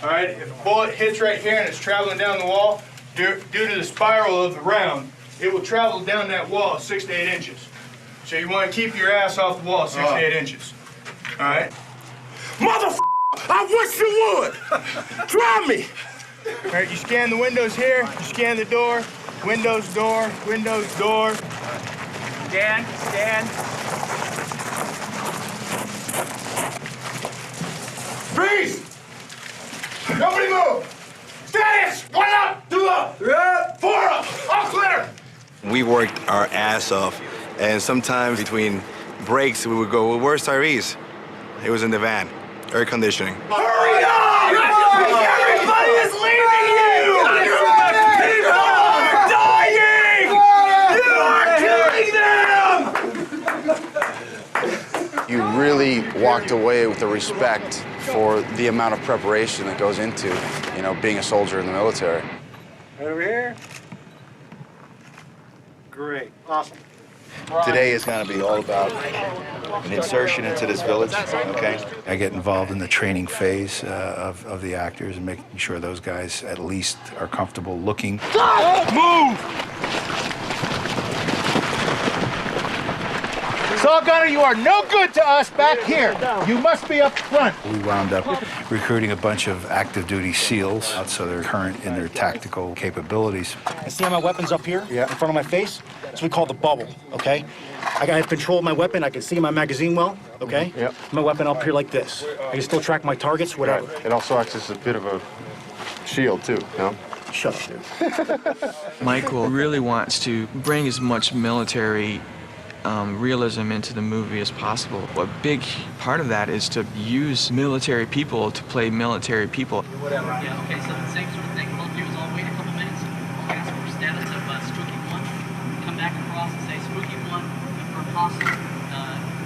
All right. If a bullet hits right here and it's traveling down the wall, due to the spiral of the round, it will travel down that wall 6 to 8 inches. So you want to keep your ass off the wall 6 to 8 inches. All right. Motherfucker! I wish you would! Try me! All right, you scan the windows here, you scan the door, windows, door, windows, door. Scan, scan. Freeze! Nobody move! Status! 1 up, 2 up, 3 up, 4 up! All clear! We worked our ass off, and sometimes between breaks we would go, well, where's Tyrese? He was in the van, air conditioning. Hurry up! Everybody is leaving you! People are dying! You are killing them! You really walked away with the respect for the amount of preparation that goes into, you know, being a soldier in the military. Right over here. Great. Awesome. Today is going to be all about an insertion into this village, okay? I get involved in the training phase of the actors and making sure those guys at least are comfortable looking. Move! Saw Gunner, you are no good to us back here. You must be up front. We wound up recruiting a bunch of active duty SEALs, so they're current in their tactical capabilities. I see how my weapon's up here in front of my face? That's what we call the bubble, okay? I have control of my weapon. I can see my magazine well, okay? Yep. My weapon up here like this. I can still track my targets, whatever. Right. It also acts as a bit of a shield, too, you know? Shut up, dude. Michael really wants to bring as much military realism into the movie as possible. A big part of that is to use military people to play military people. Whatever. Yeah, okay, so the same sort of thing we'll do is I'll wait a couple minutes. Okay, so we're standing up Spooky 1. Come back across and say Spooky 1, confirm hostile,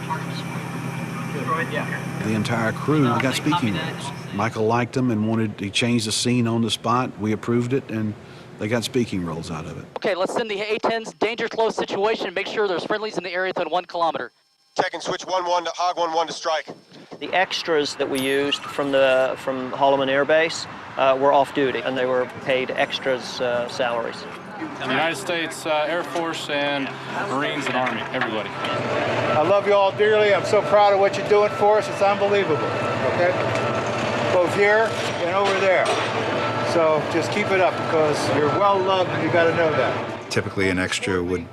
target destroyed. Yeah. The entire crew got speaking roles. Michael liked them and he changed the scene on the spot. We approved it, and they got speaking roles out of it. Okay, let's send the A-10s, danger close situation, make sure there's friendlies in the area within 1 kilometer. Check and switch 1-1 to Hog 1-1 to strike. The extras that we used from Holloman Air Base were off duty, and they were paid extras salaries. The United States Air Force and Marines and Army, everybody. I love you all dearly. I'm so proud of what you're doing for us. It's unbelievable, okay? Both here and over there. So just keep it up because you're well loved and you got to know that. Typically, an extra would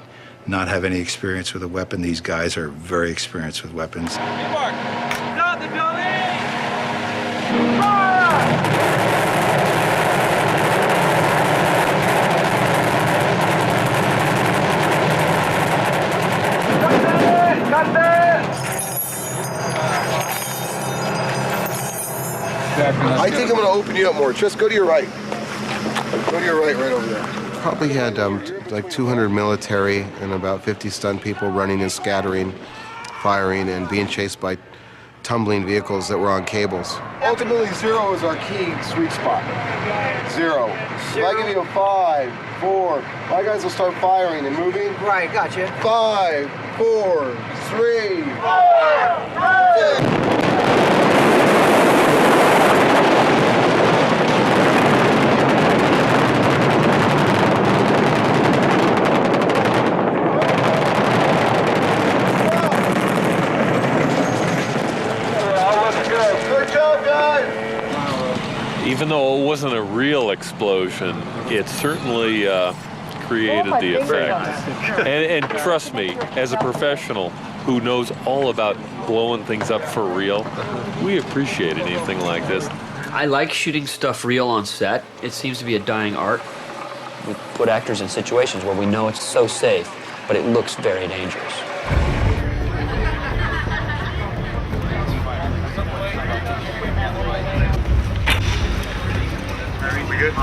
not have any experience with a weapon. These guys are very experienced with weapons. Stop the building! I think I'm going to open you up more. Just go to your right. Go to your right over there. Probably had like 200 military and about 50 stunt people running and scattering, firing, and being chased by tumbling vehicles that were on cables. Ultimately, 0 is our key sweet spot. 0. If I give you a 5, 4, my guys will start firing and moving. Right, gotcha. 5, 4, 3, 4. Even though it wasn't a real explosion, it certainly created the effect. And trust me, as a professional who knows all about blowing things up for real, we appreciate anything like this. I like shooting stuff real on set. It seems to be a dying art. We put actors in situations where we know it's so safe, but it looks very dangerous. We good?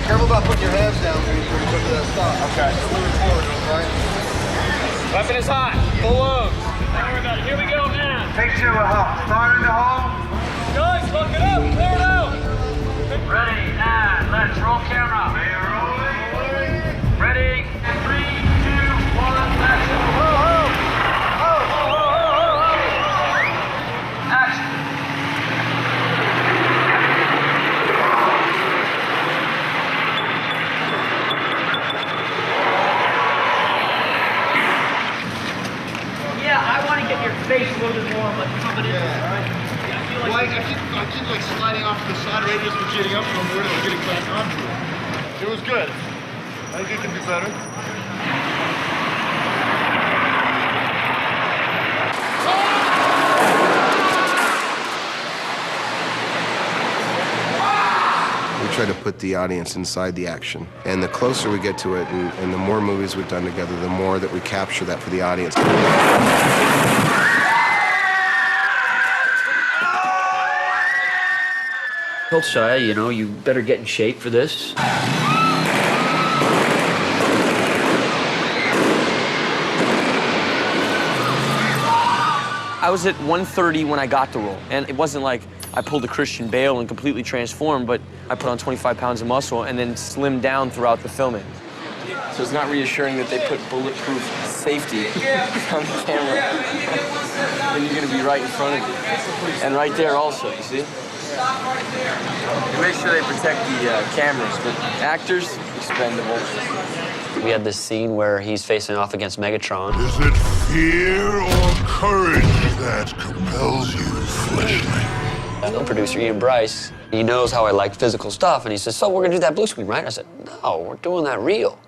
Careful about putting your hands down when you come to that stop. Okay. Moving forward, all right? Weapon is hot. Full load. Here we go, man. Take 2 a hole. Start in the hole. Guys, look it up. Clear it out. Ready, and let's roll camera. Ready, 3, 2, 1, action. Action. Yeah, I want to get your face a little bit more like coming in. Well, I keep like sliding off to the side right as we're getting up from where we're getting back onto it. It was good. I think it can be better. We try to put the audience inside the action. And the closer we get to it, and the more movies we've done together, the more that we capture that for the audience. Told Shia, you know, you better get in shape for this. I was at 130 when I got the role, and it wasn't like I pulled a Christian Bale and completely transformed, but I put on 25 pounds of muscle and then slimmed down throughout the filming. So it's not reassuring that they put bulletproof safety on the camera, and you're gonna be right in front of you. And right there also, you see? They make sure they protect the cameras, but actors, expendable. We had this scene where he's facing off against Megatron. Is it fear or courage that compels you, fleshling? The producer, Ian Bryce, he knows how I like physical stuff, and he says, so we're gonna do that blue screen, right? I said, no, we're doing that real.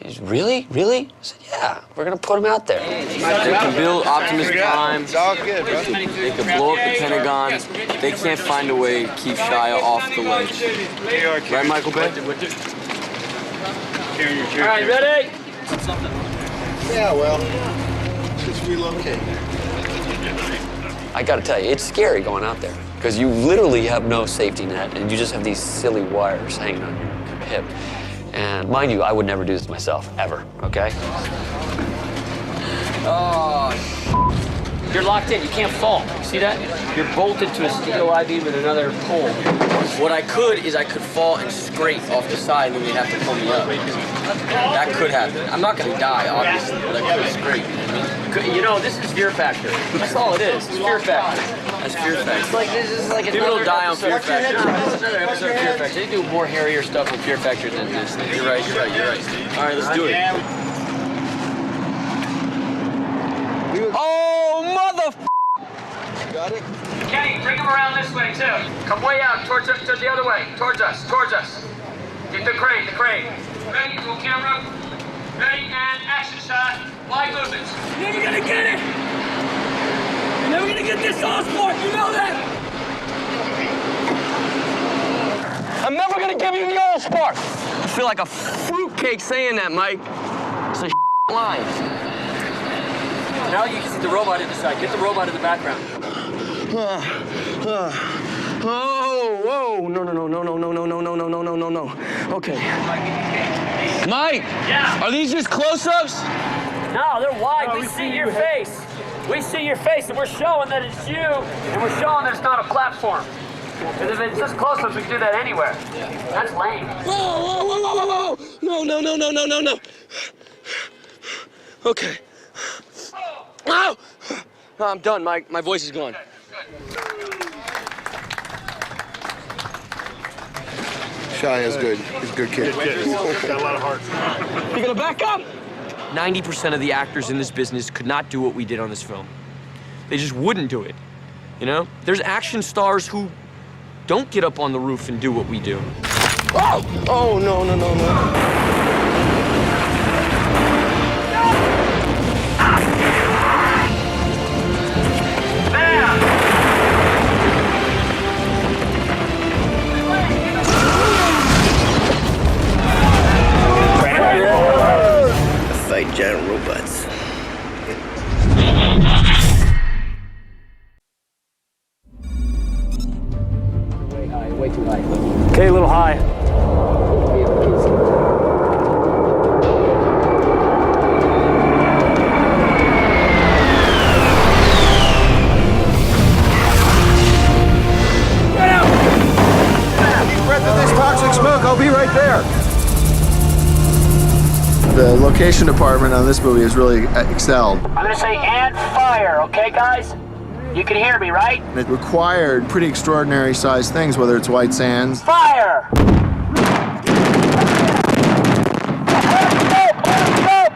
He's, really? Really? I said, yeah, we're gonna put him out there. They can build Optimus Prime. It's all good, bro. They can blow up the Pentagon. They can't find a way to keep Shia off the ledge. Right, Michael Bay? All right, ready? Yeah, well, just relocate. I gotta tell you, it's scary going out there, because you literally have no safety net, and you just have these silly wires hanging on your hip. And mind you, I would never do this myself, ever, okay? Oh, You're locked in. You can't fall. See that? You're bolted to a steel I-beam with another pole. what I could is I could fall and scrape off the side and then they'd have to pull me up. That could happen. I'm not gonna die, obviously, but I could scrape. You know, this is fear factor. That's all it is. It's fear factor. That's fear factor. It's like this is like people don't die on fear factor. It's another episode of Fear Factor. They do more hairier stuff with Fear Factor than this. You're right. All right, let's do it. Oh, mother! Got it? Kenny, take him around this way, too. Come way out, towards us, to the other way. Towards us. Get the crane. Ready, roll camera. Ready, and action shot. Wide movements. You're never gonna get it! You're never gonna get this Osborne, you know that! I'm never gonna give you the All-Spark! I feel like a fruitcake saying that, Mike. It's a line. Now you can see the robot in the side. Get the robot in the background. Oh, no. Okay. Mike! Yeah? Are these just close-ups? No, they're wide. We see your face. We see your face, and we're showing that it's you, and we're showing that it's not a platform. Because if it's just close-ups, we can do that anywhere. That's lame. Whoa. No. Okay. Oh! I'm done, Mike. My voice is gone. Shia is good. He's a good kid. Got a lot of heart. You gonna back up? 90% of the actors in this business could not do what we did on this film. They just wouldn't do it, you know? There's action stars who don't get up on the roof and do what we do. Oh, no. Fight giant robots. Way too high. Okay, a little high. location department on this movie has really excelled. I'm gonna say and fire, okay, guys? You can hear me, right? It required pretty extraordinary sized things, whether it's White Sands. Fire!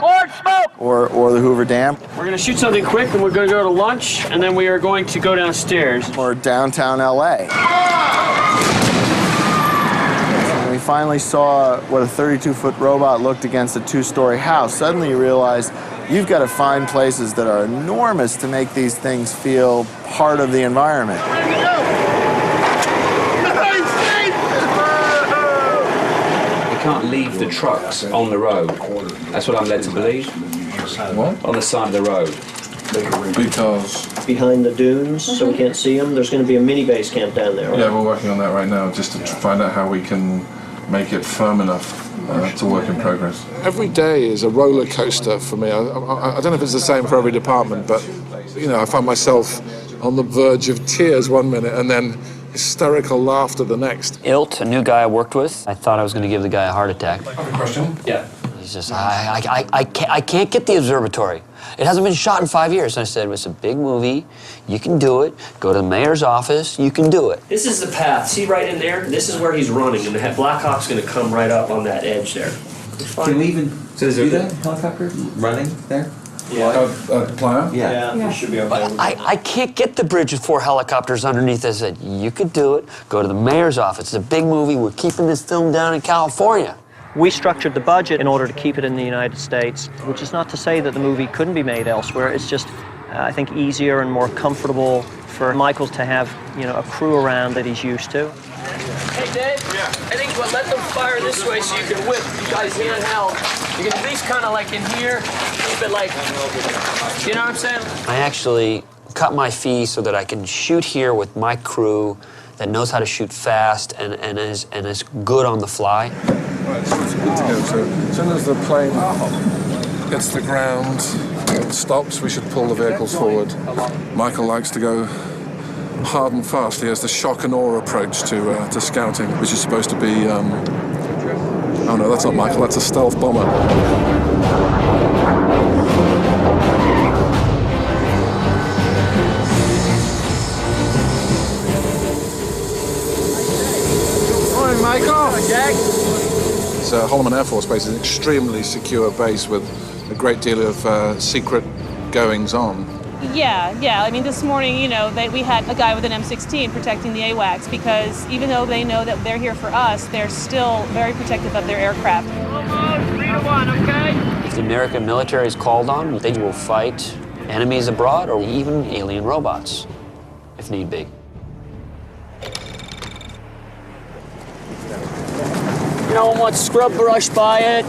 Orange smoke! Or the Hoover Dam. We're gonna shoot something quick, and we're gonna go to lunch, and then we are going to go downstairs. Or downtown LA. When we finally saw what a 32-foot robot looked against a 2-story house, suddenly you realize you've got to find places that are enormous to make these things feel part of the environment. You can't leave the trucks on the road. That's what I'm led to believe. What? On the side of the road. Because? Behind the dunes, so we can't see them. There's going to be a mini base camp down there. Right? Yeah, we're working on that right now, just to find out how we can make it firm enough to work in progress. Every day is a roller coaster for me. I don't know if it's the same for every department, but you know, I find myself on the verge of tears one minute and then hysterical laughter the next. Ilt, a new guy I worked with, I thought I was going to give the guy a heart attack. I have a question. Yeah. He's just, I can't get the observatory. It hasn't been shot in 5 years. And I said, it's a big movie. You can do it. Go to the mayor's office. You can do it. This is the path. See right in there? This is where he's running. And the Black Hawk's going to come right up on that edge there. Can we even see that helicopter running there? Yeah. Playa? Yeah, it should be okay. But I can't get the bridge with 4 helicopters underneath. I said, you could do it. Go to the mayor's office. It's a big movie. We're keeping this film down in California. We structured the budget in order to keep it in the United States, which is not to say that the movie couldn't be made elsewhere. It's just, I think, easier and more comfortable for Michael to have, a crew around that he's used to. Hey, Dave. Yeah. I think we'll let them fire this way so you can whip. You guys handheld. You can at least kind of like in here, keep it like, you know what I'm saying? I actually cut my fee so that I can shoot here with my crew that knows how to shoot fast and is good on the fly. Right, so it's good to go. So as soon as the plane hits the ground and stops, we should pull the vehicles forward. Michael likes to go hard and fast. He has the shock and awe approach to scouting, which is supposed to be... Oh no, that's not Michael, that's a stealth bomber. Morning, Michael. Jack. Holloman Air Force Base is an extremely secure base with a great deal of secret goings-on. Yeah. I mean, this morning, we had a guy with an M16 protecting the AWACS because even though they know that they're here for us, they're still very protective of their aircraft. 3 to 1, okay? If the American military is called on, they will fight enemies abroad or even alien robots, if need be. You don't want scrub brush by it,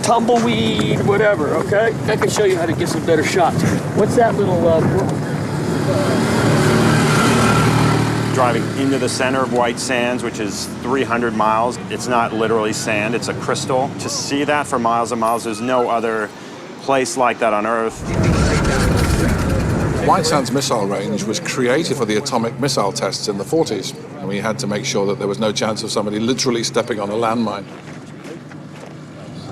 tumbleweed, whatever, okay? I can show you how to get some better shots. What's that little... Driving into the center of White Sands, which is 300 miles. It's not literally sand, it's a crystal. To see that for miles and miles, there's no other place like that on Earth. White Sands missile range was created for the atomic missile tests in the 40s, and we had to make sure that there was no chance of somebody literally stepping on a landmine.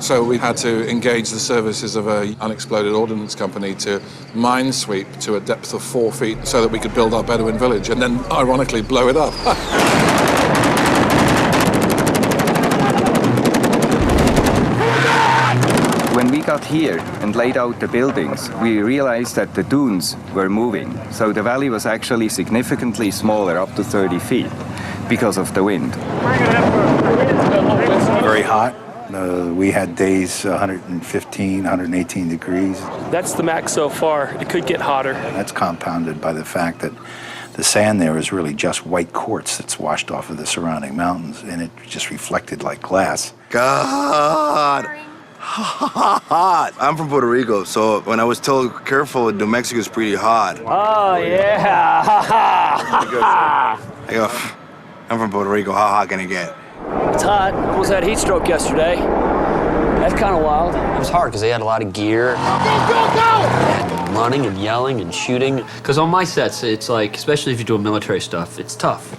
So we had to engage the services of an unexploded ordnance company to mine sweep to a depth of 4 feet so that we could build our Bedouin village and then, ironically, blow it up. When we got here and laid out the buildings, we realized that the dunes were moving. So the valley was actually significantly smaller, up to 30 feet, because of the wind. Very hot. We had days 115, 118 degrees. That's the max so far. It could get hotter. That's compounded by the fact that the sand there is really just white quartz that's washed off of the surrounding mountains, and it just reflected like glass. God! Hot! I'm from Puerto Rico, so when I was told careful, New Mexico is pretty hot. Oh, yeah! I go, I'm from Puerto Rico, how hot can it get? It's hot. Almost had a heat stroke yesterday. That's kind of wild. It was hard because they had a lot of gear. And running and yelling and shooting. Because on my sets, it's like, especially if you do military stuff, it's tough.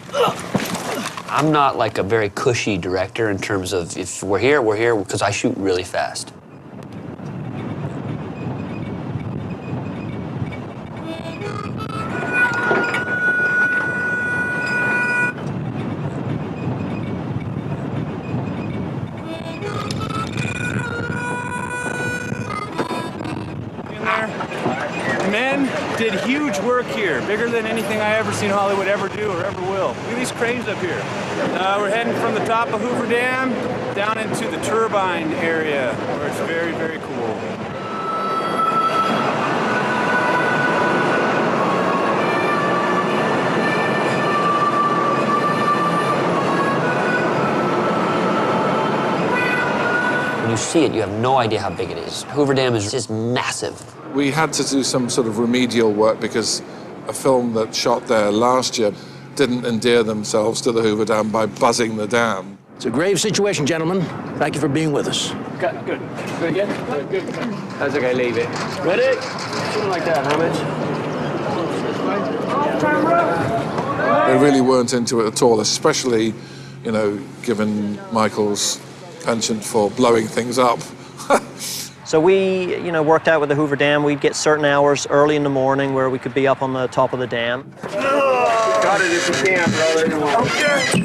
I'm not like a very cushy director in terms of if we're here, because I shoot really fast. work here. Bigger than anything I ever seen Hollywood ever do or ever will. Look at these cranes up here. We're heading from the top of Hoover Dam down into the turbine area, where it's very, very cool. When you see it, you have no idea how big it is. Hoover Dam is just massive. We had to do some sort of remedial work because a film that shot there last year didn't endear themselves to the Hoover Dam by buzzing the dam. It's a grave situation, gentlemen. Thank you for being with us. Good. Good again? Good. How's the guy leave it? Ready? Something like that, how much? They really weren't into it at all, especially, you know, given Michael's penchant for blowing things up. So we, worked out with the Hoover Dam. We'd get certain hours early in the morning where we could be up on the top of the dam. Got it if you can, brother. Okay.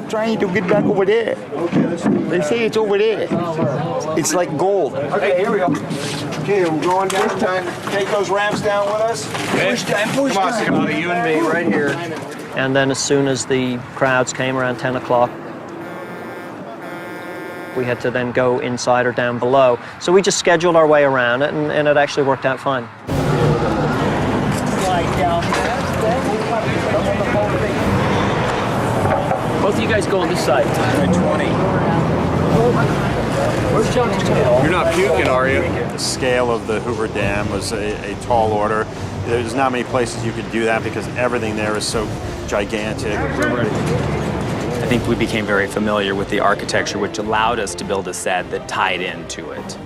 Trying to get back over there. They say it's over there. It's like gold. Okay, here we go. Okay, we're going down. Take those ramps down with us. Push down, push down. Come on, you and me right here. And then as soon as the crowds came around 10 o'clock, we had to then go inside or down below. So we just scheduled our way around it, and it actually worked out fine. Both of you guys go on this side. 20. Where's Johnny's tail? You're not puking, are you? The scale of the Hoover Dam was a tall order. There's not many places you could do that because everything there is so gigantic. I think we became very familiar with the architecture, which allowed us to build a set that tied into it.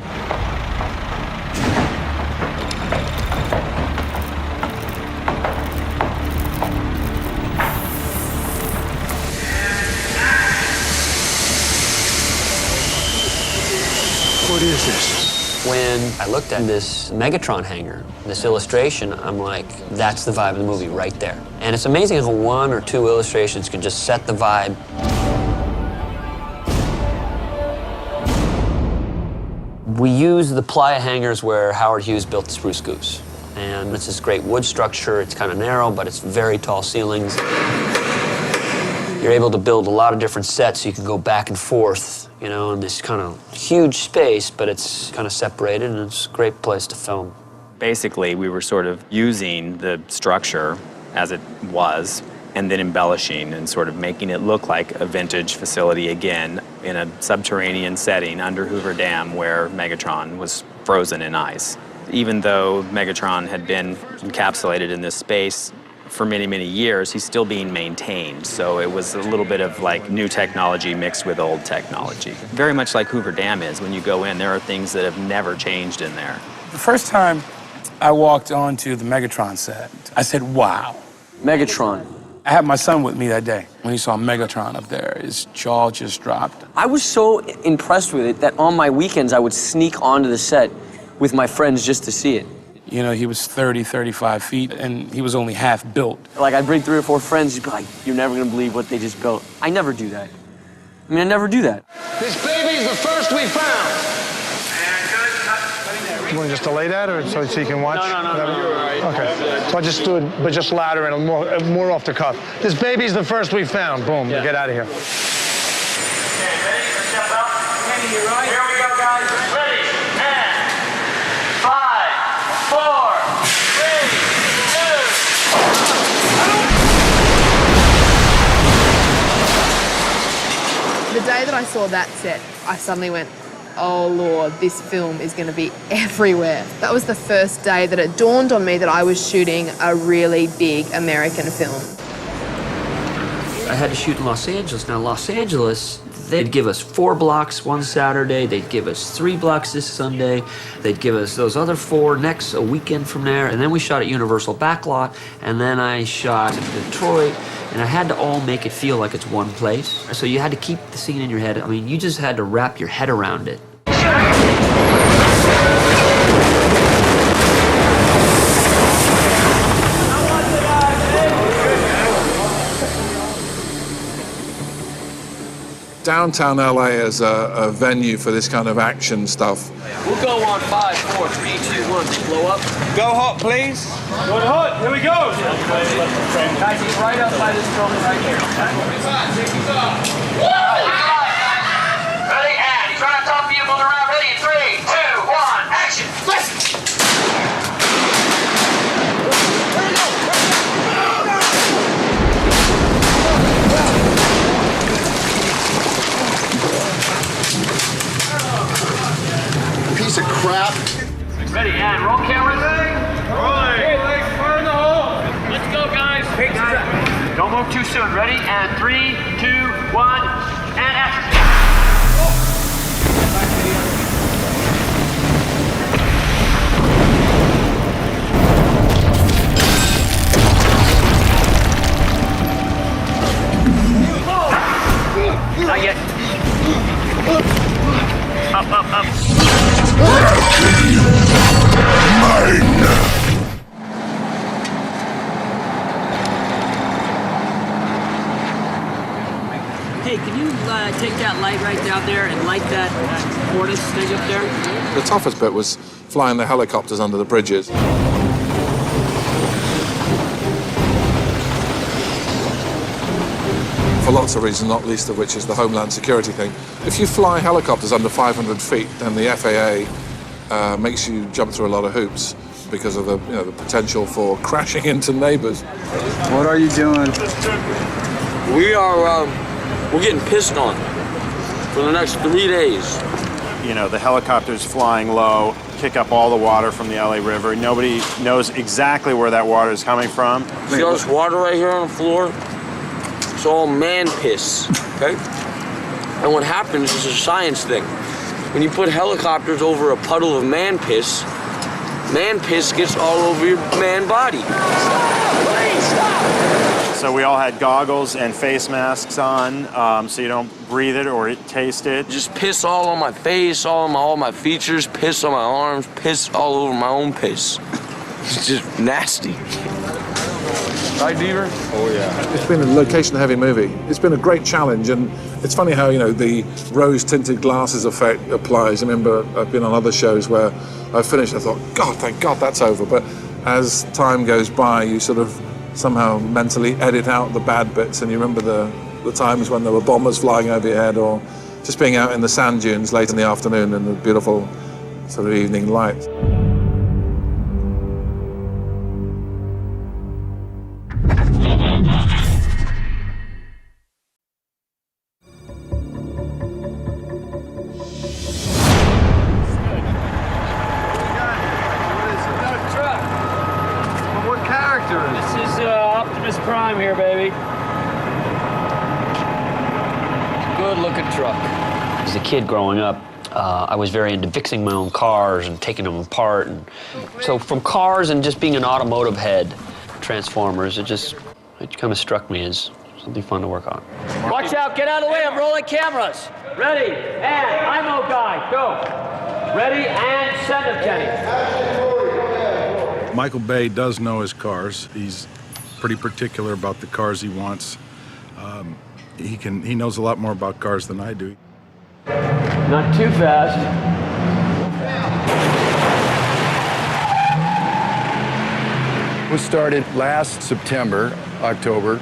What is this? When I looked at this Megatron hangar, this illustration, I'm like, that's the vibe of the movie right there. And it's amazing how one or two illustrations can just set the vibe. We use the playa hangars where Howard Hughes built the Spruce Goose. And it's this great wood structure. It's kind of narrow, but it's very tall ceilings. You're able to build a lot of different sets so you can go back and forth, in this kind of huge space, but it's kind of separated, and it's a great place to film. Basically, we were sort of using the structure as it was and then embellishing and sort of making it look like a vintage facility again in a subterranean setting under Hoover Dam where Megatron was frozen in ice. Even though Megatron had been encapsulated in this space for many, many years, he's still being maintained. So it was a little bit of like new technology mixed with old technology. Very much like Hoover Dam is. When you go in, there are things that have never changed in there. The first time I walked onto the Megatron set, I said, wow. Megatron. I had my son with me that day. When he saw Megatron up there, his jaw just dropped. I was so impressed with it that on my weekends I would sneak onto the set with my friends just to see it. He was 30, 35 feet, and he was only half built. Like, I'd bring 3 or 4 friends, you'd be like, you're never gonna believe what they just built. I never do that. I never do that. This baby's the first we found. You want to just delay that, or so you can watch? No, you're all right. Okay. So I just do it, but just louder and more off the cuff. This baby's the first we found. Boom. Yeah. Get out of here. Okay, ready? Step out. Kenny, you right? Here we go, guys. Ready? And 5, 4, 3, 2. The day that I saw that set, I suddenly went, oh Lord, this film is going to be everywhere. That was the first day that it dawned on me that I was shooting a really big American film. I had to shoot in Los Angeles. Now, Los Angeles, they'd give us 4 blocks one Saturday, they'd give us 3 blocks this Sunday, they'd give us those other 4 next a weekend from there, and then we shot at Universal Backlot, and then I shot in Detroit, and I had to all make it feel like it's one place. So you had to keep the scene in your head. I mean, you just had to wrap your head around it. downtown LA as a venue for this kind of action stuff. We'll go on 5, 4, 3, 2, 1. Blow up. Go hot, please. Go hot. Here we go. Guys, he's right outside this building right here. Ready, and he's right on top of you, moving around. Ready, 3, 2, 1, action. Let's. Piece of crap. Ready, and roll cameras. Rolling. Hey, legs, fire in the hole. Let's go, guys. Don't move too soon. Ready, and 3, 2, 1, and action. Not yet. Up, up, up. Hey, can you take that light right down there and light that Fortis thing up there? The toughest bit was flying the helicopters under the bridges. For lots of reasons, not least of which is the Homeland Security thing. If you fly helicopters under 500 feet, then the FAA makes you jump through a lot of hoops because of the potential for crashing into neighbors. What are you doing? We're getting pissed on for the next 3 days. You know, the helicopters flying low, kick up all the water from the LA River. Nobody knows exactly where that water is coming from. See all this water right here on the floor? It's all man piss, okay? And what happens is a science thing. When you put helicopters over a puddle of man piss gets all over your man body. Please stop! So we all had goggles and face masks on, so you don't breathe it or taste it. Just piss all on my face, all my features, piss on my arms, piss all over my own piss. It's just nasty. Right, Beaver? Oh, yeah. It's been a location-heavy movie. It's been a great challenge, and it's funny how, the rose-tinted glasses effect applies. I remember I've been on other shows where I finished, I thought, God, thank God that's over. But as time goes by, you sort of somehow mentally edit out the bad bits, and you remember the times when there were bombers flying over your head, or just being out in the sand dunes late in the afternoon in the beautiful sort of evening light. Prime here, baby. Good looking truck. As a kid growing up, I was very into fixing my own cars and taking them apart. And so from cars and just being an automotive head, Transformers, it kind of struck me as something fun to work on. Watch out, get out of the way, I'm rolling cameras. Ready, and IMO guy, go. Ready, and send him, Kenny. Michael Bay does know his cars. He's pretty particular about the cars he wants. He knows a lot more about cars than I do. Not too fast. We started last September, October,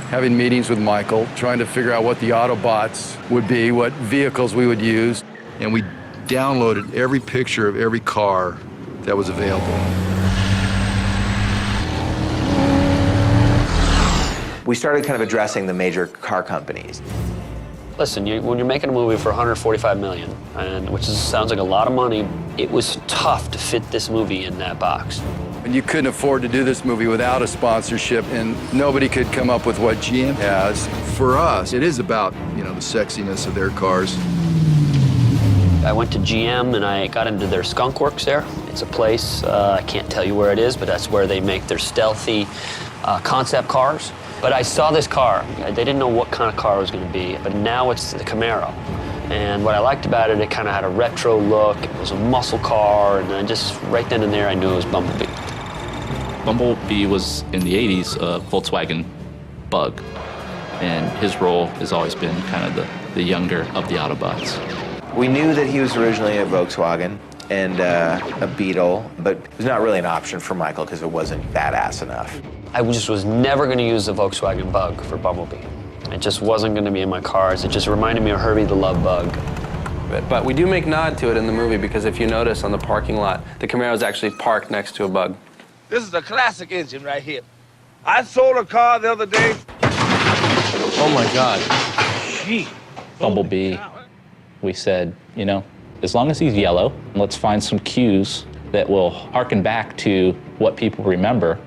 having meetings with Michael, trying to figure out what the Autobots would be, what vehicles we would use. And we downloaded every picture of every car that was available. We started kind of addressing the major car companies. Listen, when you're making a movie for $145 million, sounds like a lot of money, it was tough to fit this movie in that box. And you couldn't afford to do this movie without a sponsorship, and nobody could come up with what GM has. For us, it is about, the sexiness of their cars. I went to GM and I got into their skunk works there. It's a place, I can't tell you where it is, but that's where they make their stealthy concept cars. But I saw this car. They didn't know what kind of car it was going to be, but now it's the Camaro. And what I liked about it, it kind of had a retro look. It was a muscle car, and then just right then and there, I knew it was Bumblebee. Bumblebee was, in the 80s, a Volkswagen Bug. And his role has always been kind of the younger of the Autobots. We knew that he was originally a Volkswagen and a Beetle, but it was not really an option for Michael because it wasn't badass enough. I just was never going to use the Volkswagen Bug for Bumblebee. It just wasn't going to be in my cars. It just reminded me of Herbie the Love Bug. But we do make nod to it in the movie because if you notice on the parking lot, the Camaro is actually parked next to a Bug. This is a classic engine right here. I sold a car the other day. Oh my God. Gee. Bumblebee, we said, you know, as long as he's yellow, let's find some cues that will harken back to what people remember,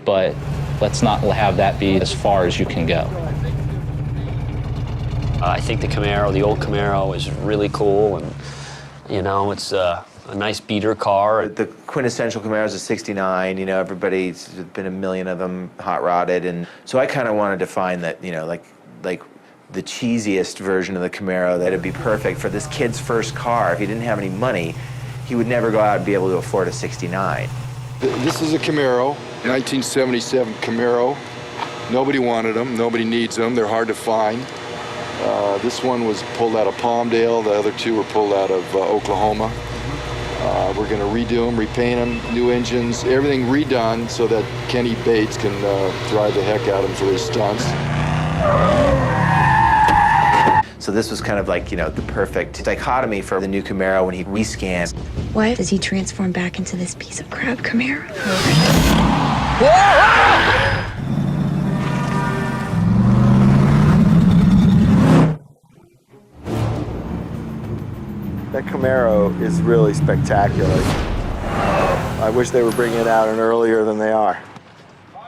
but let's not have that be as far as you can go. I think the Camaro, the old Camaro, is really cool, and you know, it's a nice beater car. The quintessential Camaro is a '69. You know, everybody's been a million of them hot rodded, and so I kind of wanted to find that, you know, like the cheesiest version of the Camaro that'd be perfect for this kid's first car. If he didn't have any money, he would never go out and be able to afford a '69. This is a Camaro, 1977 Camaro. Nobody wanted them, nobody needs them, they're hard to find. This one was pulled out of Palmdale, the other two were pulled out of Oklahoma. We're gonna redo them, repaint them, new engines, everything redone so that Kenny Bates can drive the heck out of them for his stunts. So this was kind of like, you know, the perfect dichotomy for the new Camaro when he rescans. Why does he transform back into this piece of crap Camaro? That Camaro is really spectacular. I wish they were bringing it out earlier than they are.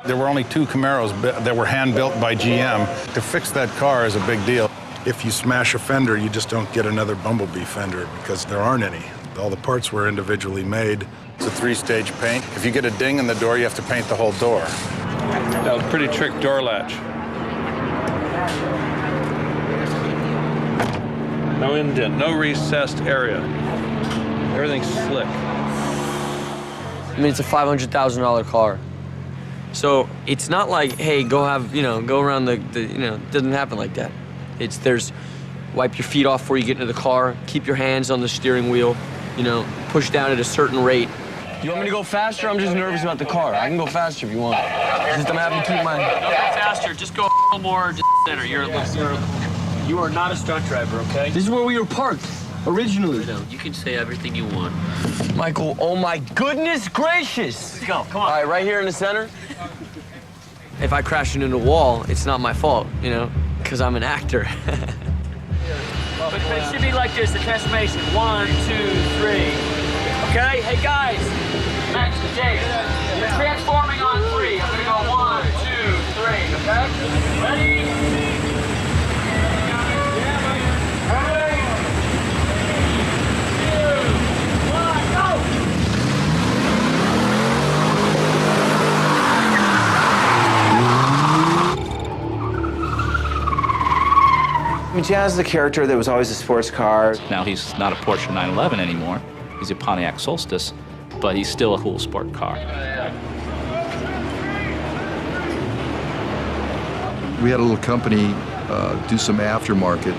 There were only 2 Camaros that were hand-built by GM. To fix that car is a big deal. If you smash a fender, you just don't get another Bumblebee fender because there aren't any. All the parts were individually made. It's a 3-stage paint. If you get a ding in the door, you have to paint the whole door. That was a pretty trick door latch. No indent, no recessed area. Everything's slick. I mean, it's a $500,000 car. So it's not like, hey, go have, you know, go around the you know, it doesn't happen like that. There's wipe your feet off before you get into the car, keep your hands on the steering wheel, you know, push down at a certain rate. You want me to go faster? I'm just nervous about the car. I can go faster if you want. Just I'm having to keep my... Don't go faster, just go a little more center. You are not a stunt driver, okay? This is where we were parked, originally. You can say everything you want. Michael, oh my goodness gracious! Let's go, come on. All right, right here in the center. If I crash into a wall, it's not my fault, you know, because I'm an actor. But it should be like this, the transformation. 1, 2, 3. Okay? Hey, guys. Max, Jake. You're transforming on 3. I'm going to go 1, 2, 3. Okay? Ready? I mean, Jazz is a character that was always a sports car. Now he's not a Porsche 911 anymore. He's a Pontiac Solstice, but he's still a cool sport car. We had a little company do some aftermarket.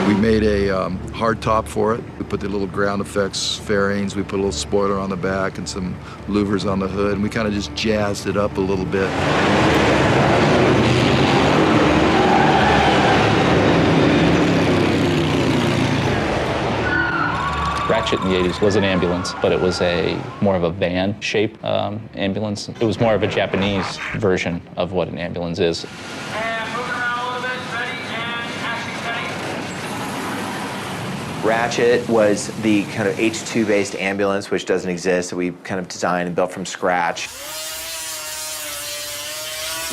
We made a hard top for it. We put the little ground effects fairings. We put a little spoiler on the back and some louvers on the hood, and we kind of just jazzed it up a little bit. Ratchet in the 80s was an ambulance, but it was more of a van-shaped ambulance. It was more of a Japanese version of what an ambulance is. And moving around a little bit. Ready, and action, steady. Ratchet was the kind of H2-based ambulance, which doesn't exist, that we kind of designed and built from scratch.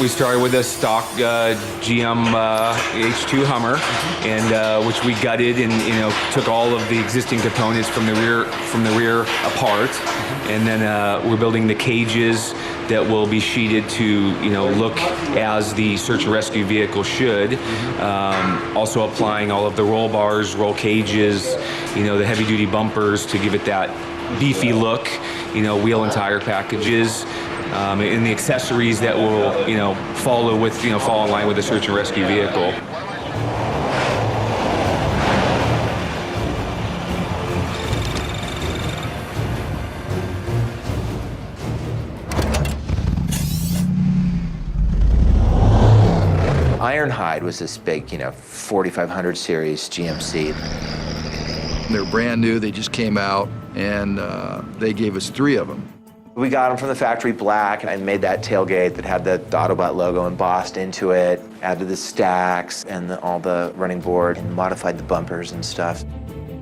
We started with a stock GM H2 Hummer, and which we gutted and took all of the existing components from the rear apart, and then we're building the cages that will be sheeted to look as the search and rescue vehicle should. Also applying all of the roll bars, roll cages, the heavy duty bumpers to give it that beefy look. Wheel and tire packages. and the accessories that will, fall in line with the search and rescue vehicle. Ironhide was this big, 4500 series GMC. They're brand new, they just came out, and they gave us 3 of them. We got them from the factory black, and I made that tailgate that had the Autobot logo embossed into it, added the stacks and all the running board, and modified the bumpers and stuff.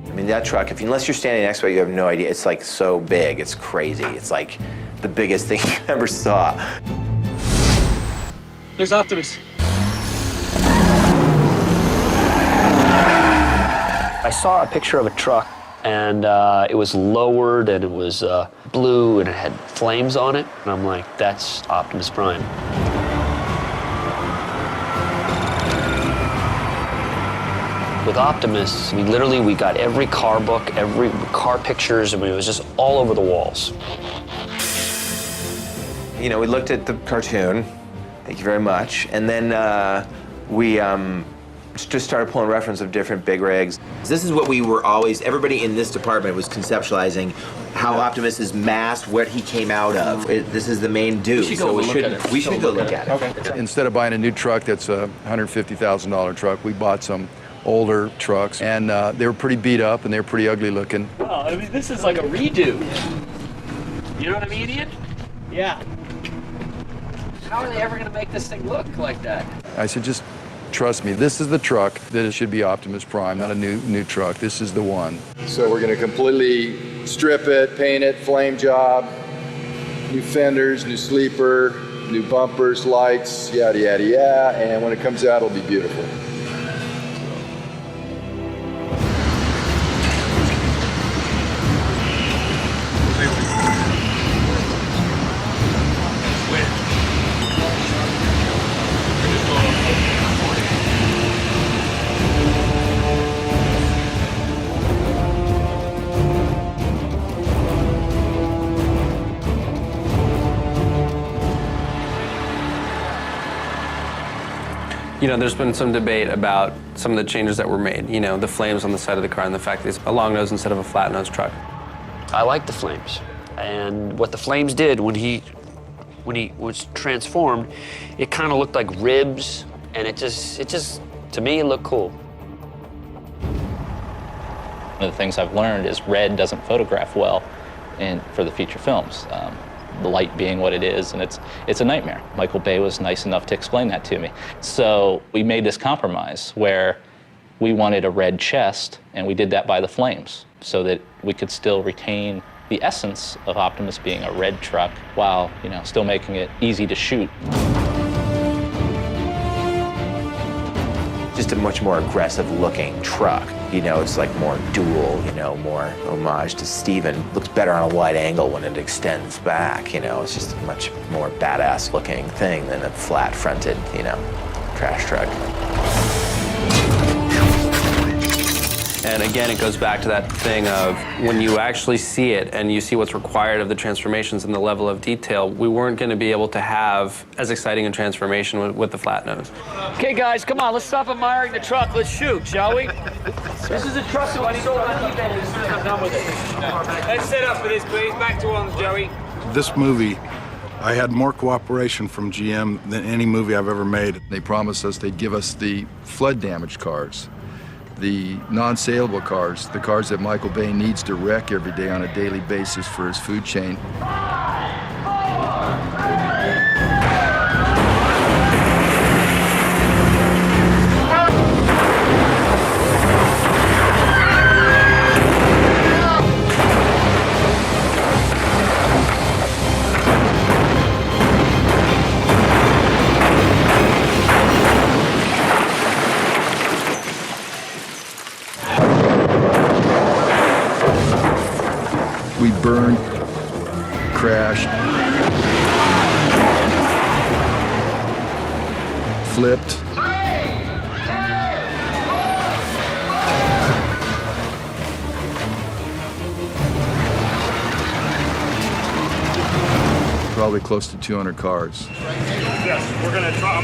I mean, that truck, unless you're standing next to it, you have no idea. It's like so big, it's crazy. It's like the biggest thing you ever saw. There's Optimus. I saw a picture of a truck, and it was lowered, and it was blue, and it had flames on it. And I'm like, that's Optimus Prime. With Optimus, we got every car book, every car pictures, it was just all over the walls. We looked at the cartoon, thank you very much, and then we just started pulling reference of different big rigs. This is what we were always, everybody in this department was conceptualizing how Optimus is masked, what he came out of. This is the main dude. We should go look at it. Okay. Instead of buying a new truck that's a $150,000 truck, we bought some older trucks, and they were pretty beat up and they were pretty ugly looking. Well, I mean, this is like a redo. You know what I mean, Ian? Yeah. How are they ever going to make this thing look like that? I said, just trust me, this is the truck that it should be Optimus Prime, not a new truck. This is the one. So we're going to completely strip it, paint it, flame job, new fenders, new sleeper, new bumpers, lights, yada, yada, yada. And when it comes out, it'll be beautiful. There's been some debate about some of the changes that were made. The flames on the side of the car and the fact that it's a long nose instead of a flat nose truck. I like the flames. And what the flames did when he was transformed, it kind of looked like ribs, and it just, to me, it looked cool. One of the things I've learned is red doesn't photograph well for the feature films. The light being what it is, and it's a nightmare. Michael Bay was nice enough to explain that to me. So we made this compromise where we wanted a red chest, and we did that by the flames so that we could still retain the essence of Optimus being a red truck while, still making it easy to shoot. Just a much more aggressive looking truck. It's like more dual, more homage to Steven. Looks better on a wide angle when it extends back, It's just a much more badass looking thing than a flat fronted, trash truck. And again, it goes back to that thing of when you actually see it and you see what's required of the transformations and the level of detail, we weren't going to be able to have as exciting a transformation with the flat nose. Okay, guys, come on, let's stop admiring the truck. Let's shoot, shall we? This is a truck that I sold on eBay as soon as I'm done with it. Let's set up for this, please. Back to one, Joey. This movie, I had more cooperation from GM than any movie I've ever made. They promised us they'd give us the flood damaged cars, the non-saleable cars, the cars that Michael Bay needs to wreck every day on a daily basis for his food chain. We burned, crashed, flipped. probably close to 200 cars. Yes, I'm gonna try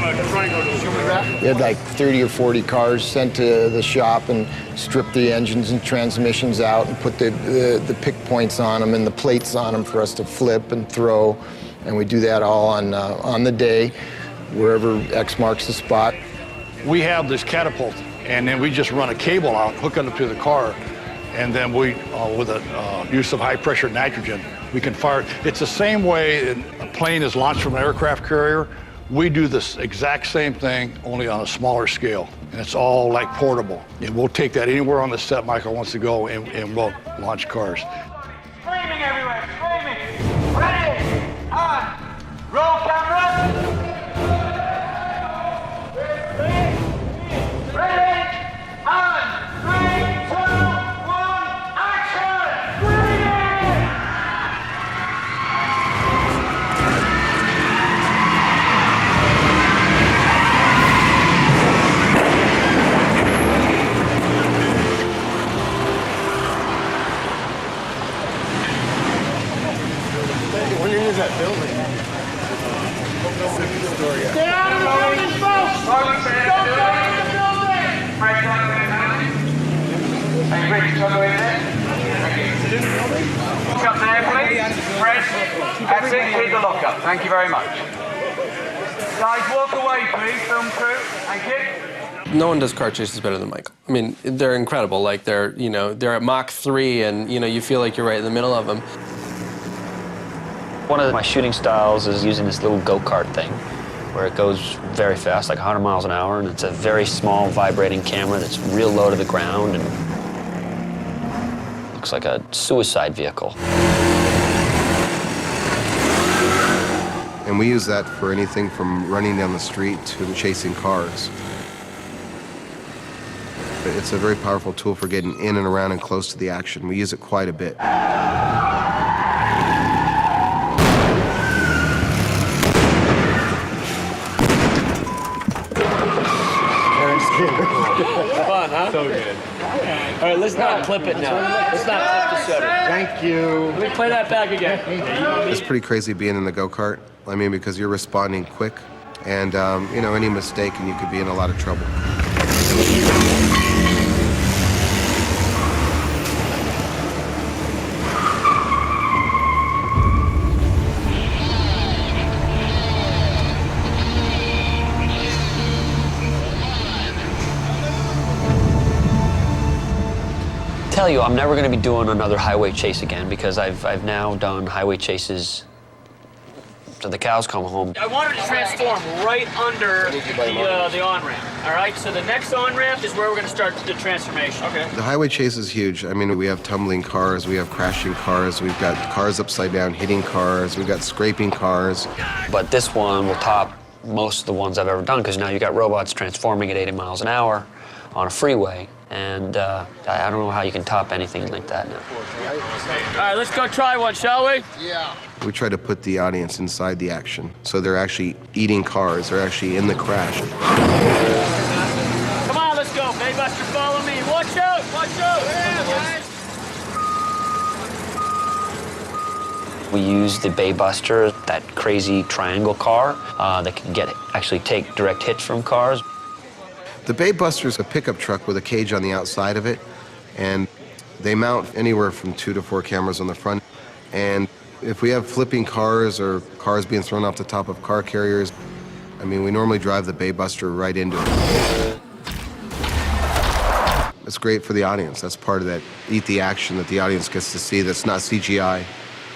and go to the We had like 30 or 40 cars sent to the shop and stripped the engines and transmissions out and put the pick points on them and the plates on them for us to flip and throw. And we do that all on the day, wherever X marks the spot. We have this catapult, and then we just run a cable out, hook it up to the car, and then we, with the use of high-pressure nitrogen, we can fire. It's the same way a plane is launched from an aircraft carrier. We do this exact same thing, only on a smaller scale, and it's all like portable. And we'll take that anywhere on the set Michael wants to go, and we'll launch cars. Screaming everywhere, screaming. Ready, on, roll camera. Ready, on, 3, 2, 1, action! When is that building? Stay out of the building, folks! Don't go in the building! Fred, talk to me, man. Hey, Rick, talk to me there. Look up there, please. Fred, that's it, keep the lock up. Thank you very much. Guys, walk away, please, film crew. Thank you. No one does car chases better than Michael. I mean, they're incredible. Like, they're at Mach 3, and, you feel like you're right in the middle of them. One of my shooting styles is using this little go-kart thing where it goes very fast, like 100 miles an hour, and it's a very small vibrating camera that's real low to the ground and looks like a suicide vehicle. And we use that for anything from running down the street to chasing cars. It's a very powerful tool for getting in and around and close to the action. We use it quite a bit. Fun, huh? So good. All right, let's not clip it now. Let's not clip the shutter. Thank you. Let me play that back again. It's pretty crazy being in the go-kart. I mean, because you're responding quick, and any mistake and you could be in a lot of trouble. Tell you, I'm never going to be doing another highway chase again because I've now done highway chases till the cows come home. I wanted to transform right under the on-ramp, all right? So the next on-ramp is where we're going to start the transformation. Okay. The highway chase is huge. I mean, we have tumbling cars, we have crashing cars, we've got cars upside down hitting cars, we've got scraping cars. But this one will top most of the ones I've ever done because now you got robots transforming at 80 miles an hour on a freeway. And I don't know how you can top anything like that now. All right, let's go try one, shall we? Yeah. We try to put the audience inside the action. So they're actually eating cars, they're actually in the crash. Come on, let's go. Baybuster, follow me. Watch out, watch out. Yeah, guys. We use the Baybuster, that crazy triangle car that can actually take direct hits from cars. The Baybuster is a pickup truck with a cage on the outside of it, and they mount anywhere from 2 to 4 cameras on the front. And if we have flipping cars or cars being thrown off the top of car carriers, I mean, we normally drive the Baybuster right into it. It's great for the audience. That's part of that eat the action that the audience gets to see that's not CGI.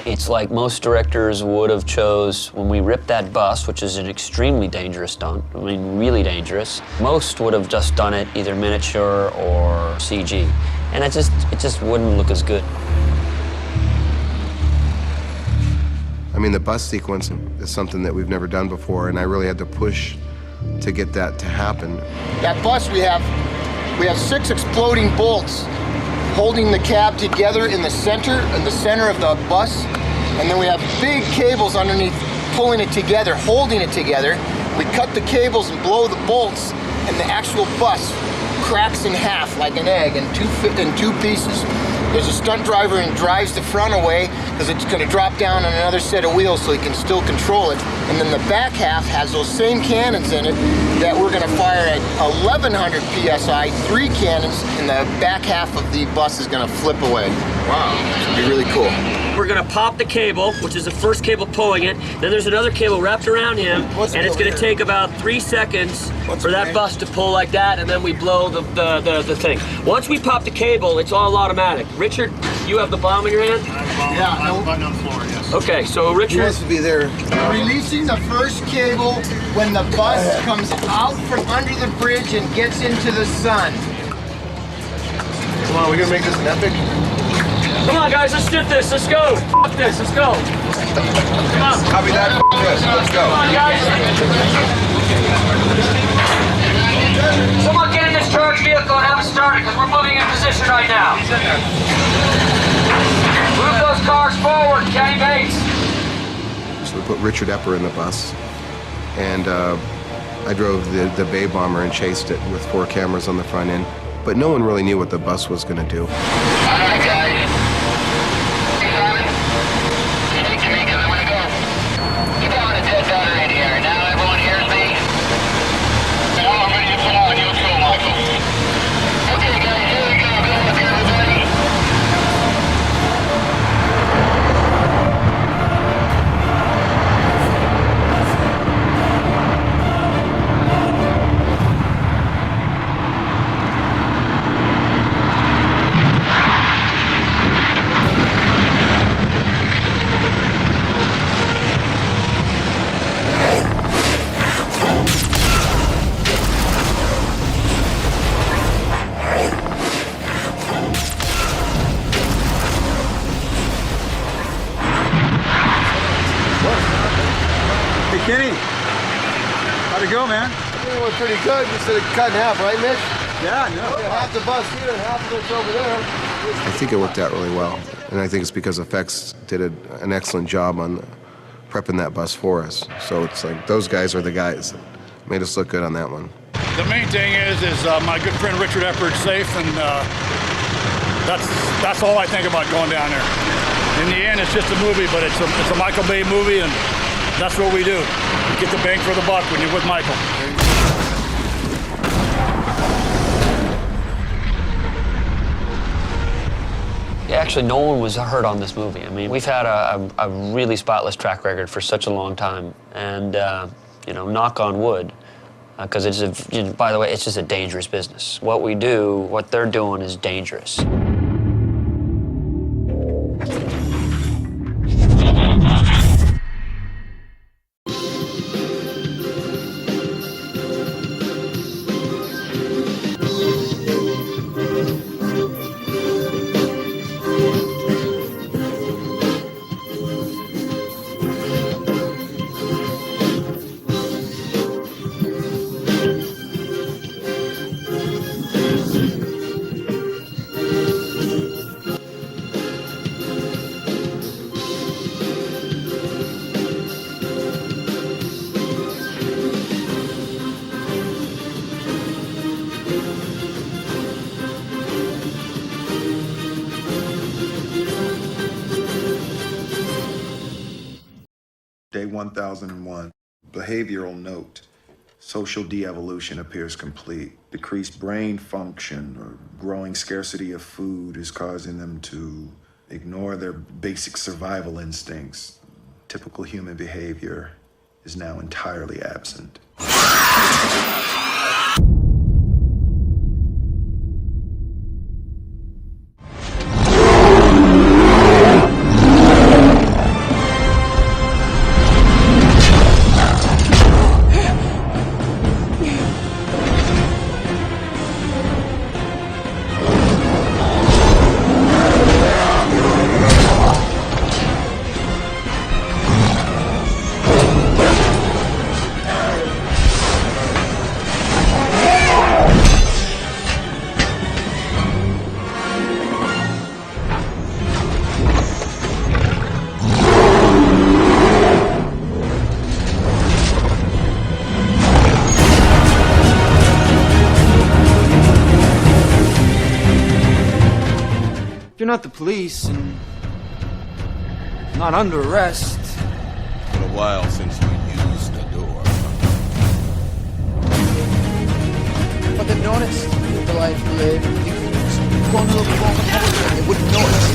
It's like most directors would have chose when we ripped that bus, which is an extremely dangerous stunt, I mean, really dangerous. Most would have just done it either miniature or CG. And it just wouldn't look as good. I mean, the bus sequence is something that we've never done before, and I really had to push to get that to happen. That bus we have 6 exploding bolts holding the cab together in the center of the bus, and then we have big cables underneath pulling it together, holding it together. We cut the cables and blow the bolts, and the actual bus cracks in half like an egg in two pieces. There's a stunt driver and drives the front away because it's going to drop down on another set of wheels so he can still control it. And then the back half has those same cannons in it that we're going to fire at 1100 PSI, 3 cannons, and the back half of the bus is going to flip away. Wow, it's going to be really cool. We're gonna pop the cable, which is the first cable pulling it. Then there's another cable wrapped around him, and it's gonna take about 3 seconds for that bus to pull like that, and then we blow the thing. Once we pop the cable, it's all automatic. Richard, you have the bomb in your hand? Yeah, I have a button on the floor, yes. Okay, so Richard. He wants to be there. Releasing the first cable when the bus comes out from under the bridge and gets into the sun. Come on, we're gonna make this an epic. Come on, guys, let's do this. Let's go. Fuck this. Let's go. Come on. Copy that. Let's go. Come on, guys. Someone get in this charge vehicle and have it started, because we're moving in position right now. Move those cars forward, Kenny Bates. So we put Richard Epper in the bus, and I drove the Bay Bomber and chased it with 4 cameras on the front end. But no one really knew what the bus was going to do. All right, guys. Hey, Simon. Speak to me, because I'm going to go. You got a dead battery in here. Now everyone hears me. Now I'm ready to put on. You'll go, Michael. Okay, guys, here we go. Good luck, everybody. Hey, Kenny. How'd it go, man? It went pretty good. Instead of cut in half, right, Mitch? Yeah, no. Half the bus here and half of it's over there. I think it worked out really well. And I think it's because effects did an excellent job on prepping that bus for us. So it's like those guys are the guys that made us look good on that one. The main thing is my good friend Richard Epper's safe, and that's all I think about going down there. In the end, it's just a movie, but it's a Michael Bay movie, and that's what we do. You get the bang for the buck when you're with Michael. Yeah, actually, no one was hurt on this movie. I mean, we've had a really spotless track record for such a long time, and you know, knock on wood, because by the way, it's just a dangerous business. What we do, what they're doing, is dangerous. Day 1001. Behavioral note. Social de-evolution appears complete. Decreased brain function or growing scarcity of food is causing them to ignore their basic survival instincts. Typical human behavior is now entirely absent. not the police, and not under arrest. It's been a while since you used the door. But they noticed the life we live. Go on a little walk on the road, they wouldn't notice.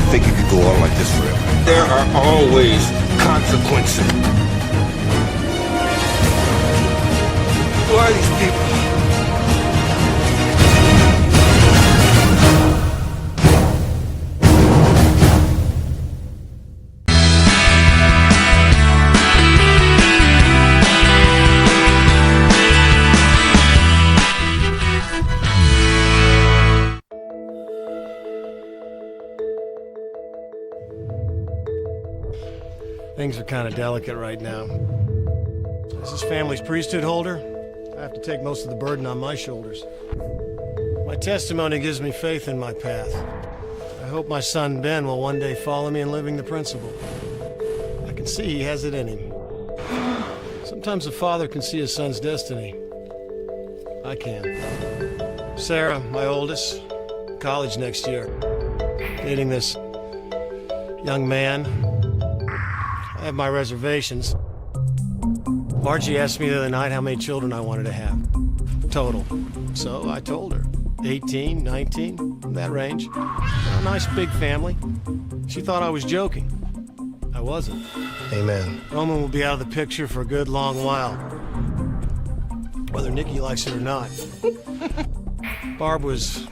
I think you could go on like this forever. There are always consequences. Who are these people? Things are kind of delicate right now. As his family's priesthood holder, I have to take most of the burden on my shoulders. My testimony gives me faith in my path. I hope my son Ben will one day follow me in living the principle. I can see he has it in him. Sometimes a father can see his son's destiny. I can. Sarah, my oldest, college next year. Dating this young man. I have my reservations. Margie asked me the other night how many children I wanted to have. Total. So I told her. 18, 19, that range. A nice big family. She thought I was joking. I wasn't. Amen. Roman will be out of the picture for a good long while. Whether Nikki likes it or not. Barb was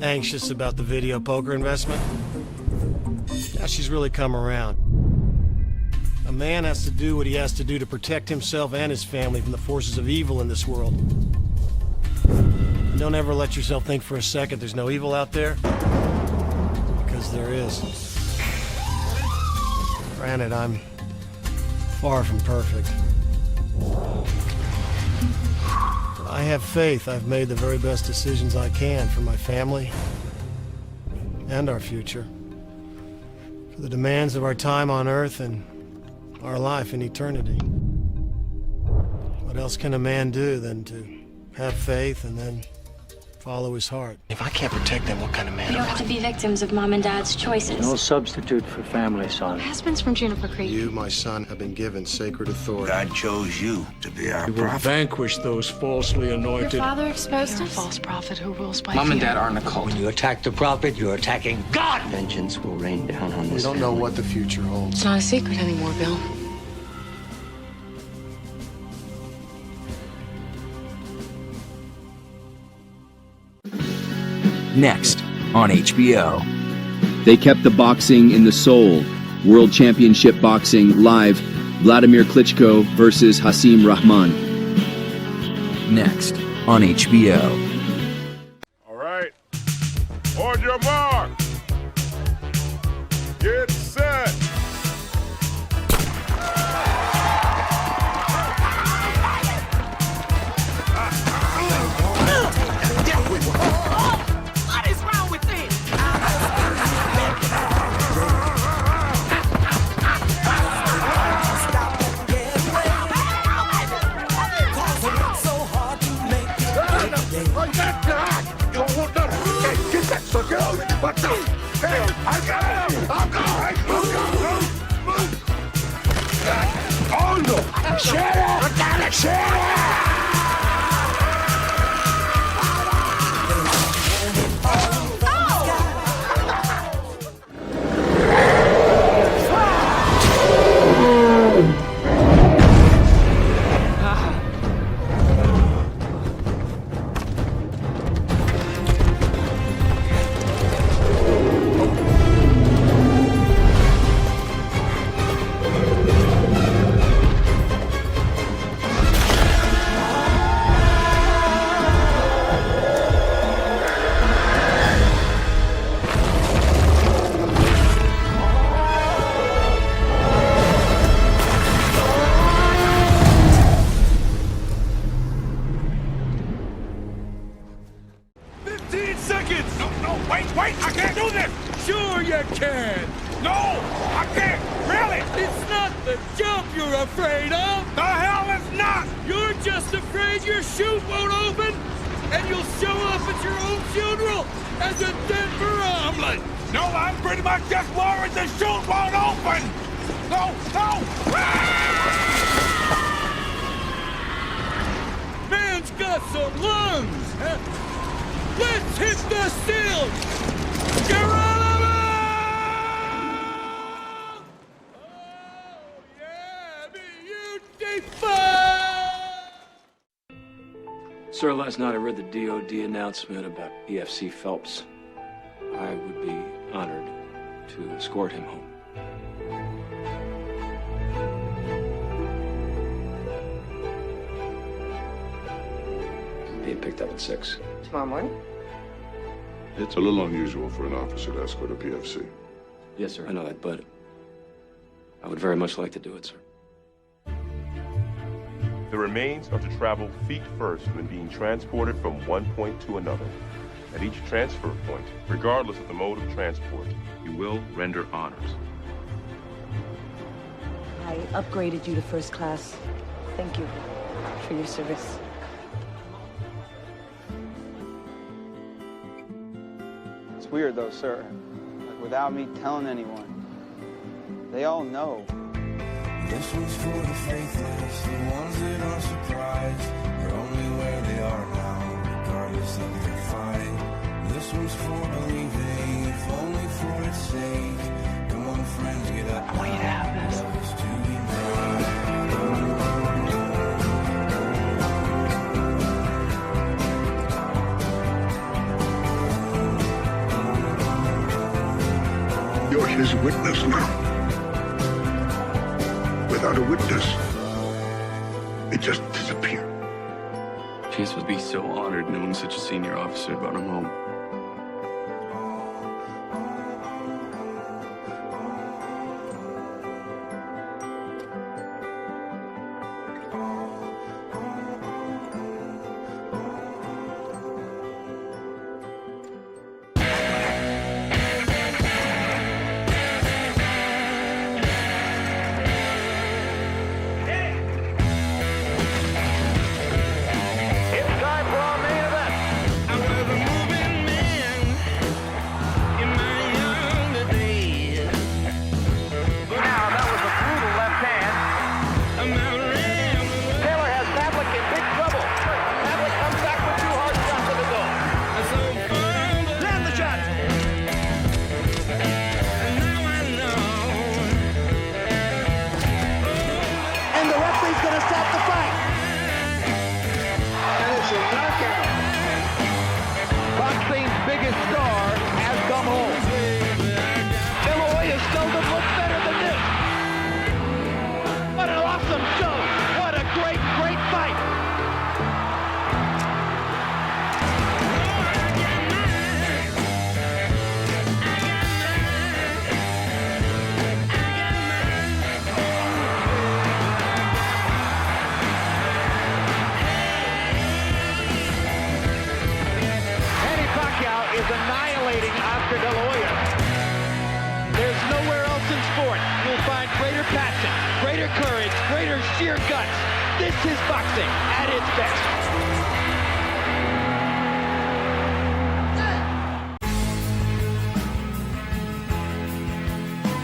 anxious about the video poker investment. Now she's really come around. A man has to do what he has to do to protect himself and his family from the forces of evil in this world. Don't ever let yourself think for a second there's no evil out there, because there is. Granted, I'm far from perfect. But I have faith I've made the very best decisions I can for my family and our future, for the demands of our time on Earth and our life in eternity. What else can a man do than to have faith and then follow his heart? If I can't protect them, what kind of man We don't have to be victims of Mom and Dad's choices. No substitute for family, son. Husband's from Juniper Creek. You, my son, have been given sacred authority. God chose you to be our You will prophet. vanquish those falsely anointed. Your father exposed us. False prophet who rules by Mom and fear. Dad aren't a cult. When you attack the prophet, you're attacking God. Vengeance will rain down on We this don't know family. what the future holds. It's not a secret anymore, Bill. Next on HBO. They kept the boxing in the soul. World Championship Boxing live. Vladimir Klitschko versus Hasim Rahman. Next on HBO. All right. On your mark. Get set. What is wrong with this? Get that sucker out! What the? Hey, I got him! I'm going! Oh no! Shut up! Shut up! Wait, I can't do this! Sure you can! No, I can't! Really? It's not the jump you're afraid of! The hell it's not! You're just afraid your chute won't open? and you'll show up at your own funeral as a Denver omelet. No, I'm pretty much just worried the chute won't open. No, no. Man's got some lungs. Huh? Let's hit the sill. Geronimo! Oh, yeah, beautiful! Sir, last night I read the DOD announcement about EFC Phelps. I would be honored to escort him home. Being picked up at 6. Tomorrow morning? It's a little unusual for an officer to escort a PFC. Yes, sir, I know that, but I would very much like to do it, sir. The remains are to travel feet first when being transported from one point to another. At each transfer point, regardless of the mode of transport, you will render honors. I upgraded you to first class. Thank you for your service. It's weird though, sir. Like without me telling anyone. They all know. This one's for the faithless, the ones that are surprised. They're only where they are now, regardless of their fight. This one's for believing, if only for its sake. Come on, friends, get up. I want you to have this. Love is to be bright. You're his witness now. Without a witness, it just disappeared. Chase would be so honored knowing such a senior officer brought him home.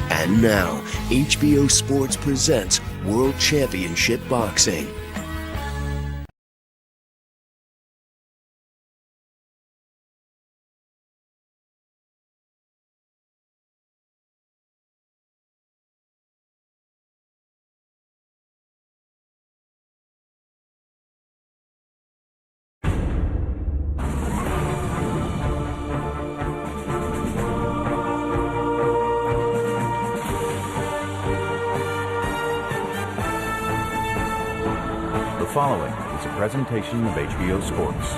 And now, HBO Sports presents World Championship Boxing. The following is a presentation of HBO Sports.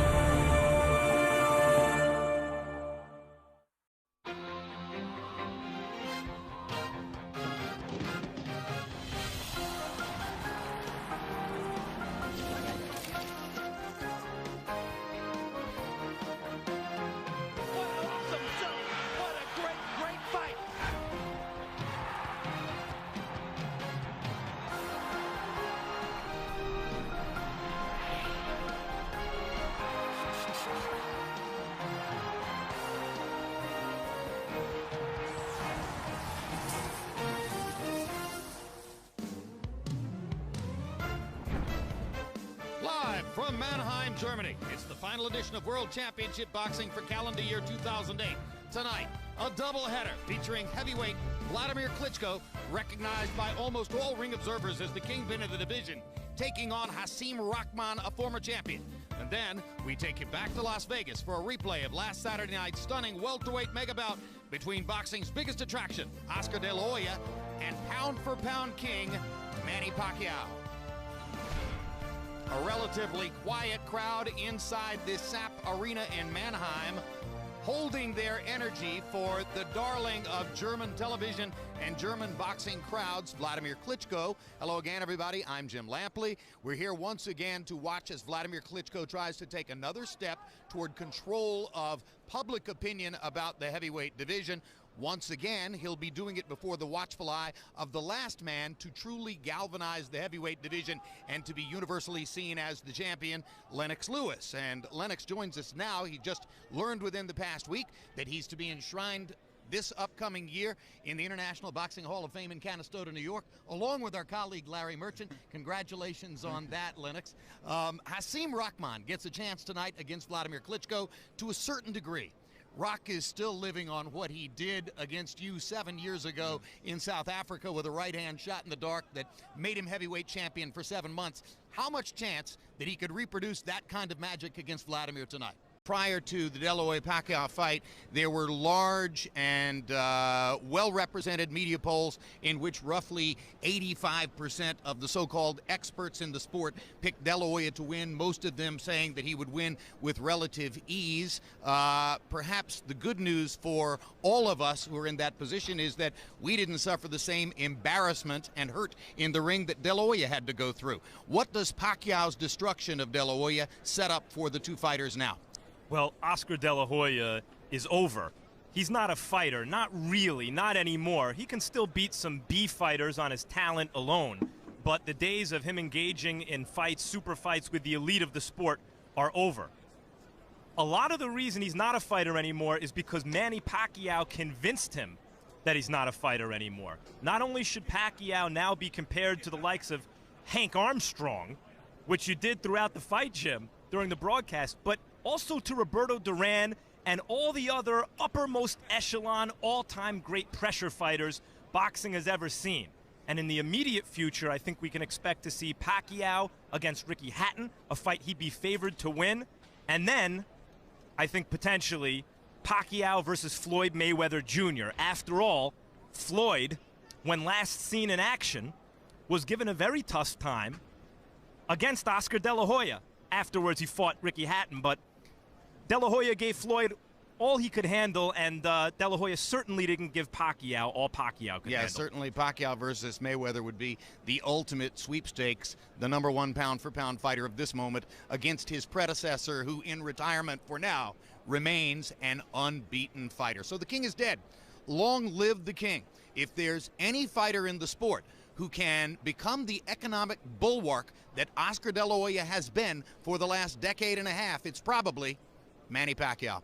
From Mannheim, Germany, it's the final edition of World Championship Boxing for calendar year 2008. Tonight, a doubleheader featuring heavyweight Vladimir Klitschko, recognized by almost all ring observers as the kingpin of the division, taking on Hasim Rahman, a former champion. And then we take you back to Las Vegas for a replay of last Saturday night's stunning welterweight mega bout between boxing's biggest attraction, Oscar De La Hoya, and pound-for-pound king, Manny Pacquiao. A relatively quiet crowd inside this SAP Arena in Mannheim, holding their energy for the darling of German television and German boxing crowds, Vladimir Klitschko. Hello again, everybody. I'm Jim Lampley. We're here once again to watch as Vladimir Klitschko tries to take another step toward control of public opinion about the heavyweight division. Once again, he'll be doing it before the watchful eye of the last man to truly galvanize the heavyweight division and to be universally seen as the champion, Lennox Lewis. And Lennox joins us now. He just learned within the past week that he's to be enshrined this upcoming year in the International Boxing Hall of Fame in Canastota, New York, along with our colleague Larry Merchant. Congratulations on that, Lennox. Hasim Rahman gets a chance tonight against Vladimir Klitschko to a certain degree. Rock is still living on what he did against you 7 years ago in South Africa with a right-hand shot in the dark that made him heavyweight champion for 7 months. How much chance that he could reproduce that kind of magic against Vladimir tonight? Prior to the De La Hoya-Pacquiao fight, there were large and well-represented media polls in which roughly 85% of the so-called experts in the sport picked De La Hoya to win, most of them saying that he would win with relative ease. Perhaps the good news for all of us who are in that position is that we didn't suffer the same embarrassment and hurt in the ring that De La Hoya had to go through. What does Pacquiao's destruction of De La Hoya set up for the two fighters now? Well, Oscar De La Hoya is over. He's not a fighter, not really, not anymore. He can still beat some B fighters on his talent alone, but the days of him engaging in fights, super fights with the elite of the sport are over. A lot of the reason he's not a fighter anymore is because Manny Pacquiao convinced him that he's not a fighter anymore. Not only should Pacquiao now be compared to the likes of Hank Armstrong, which you did throughout the fight, Jim, during the broadcast, but also to Roberto Duran and all the other uppermost echelon, all-time great pressure fighters boxing has ever seen. And in the immediate future, I think we can expect to see Pacquiao against Ricky Hatton, a fight he'd be favored to win. And then, I think potentially, Pacquiao versus Floyd Mayweather Jr. After all, Floyd, when last seen in action, was given a very tough time against Oscar De La Hoya. Afterwards, he fought Ricky Hatton, but De La Hoya gave Floyd all he could handle, and De La Hoya certainly didn't give Pacquiao all Pacquiao could handle. Yeah, certainly Pacquiao versus Mayweather would be the ultimate sweepstakes, the number one pound-for-pound fighter of this moment against his predecessor, who in retirement for now remains an unbeaten fighter. So the king is dead. Long live the king. If there's any fighter in the sport who can become the economic bulwark that Oscar De La Hoya has been for the last decade and a half, it's probably Manny Pacquiao.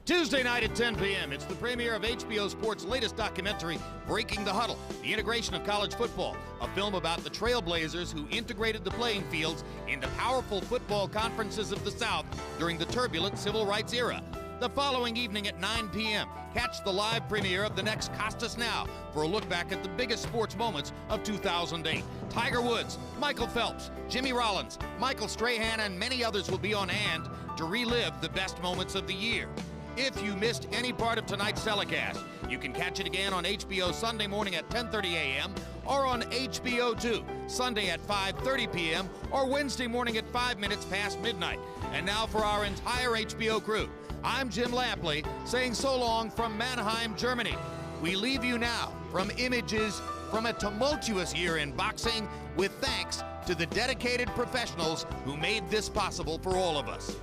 Tuesday night at 10 p.m., it's the premiere of HBO Sports' latest documentary, Breaking the Huddle, the integration of college football, a film about the Trailblazers who integrated the playing fields into powerful football conferences of the South during the turbulent civil rights era. The following evening at 9 p.m., catch the live premiere of the next Costas Now for a look back at the biggest sports moments of 2008. Tiger Woods, Michael Phelps, Jimmy Rollins, Michael Strahan, and many others will be on hand to relive the best moments of the year. If you missed any part of tonight's telecast, you can catch it again on HBO Sunday morning at 10:30 a.m. or on HBO 2, Sunday at 5:30 p.m. or Wednesday morning at 5 minutes past midnight. And now for our entire HBO crew, I'm Jim Lampley saying so long from Mannheim, Germany. We leave you now from images from a tumultuous year in boxing with thanks to the dedicated professionals who made this possible for all of us.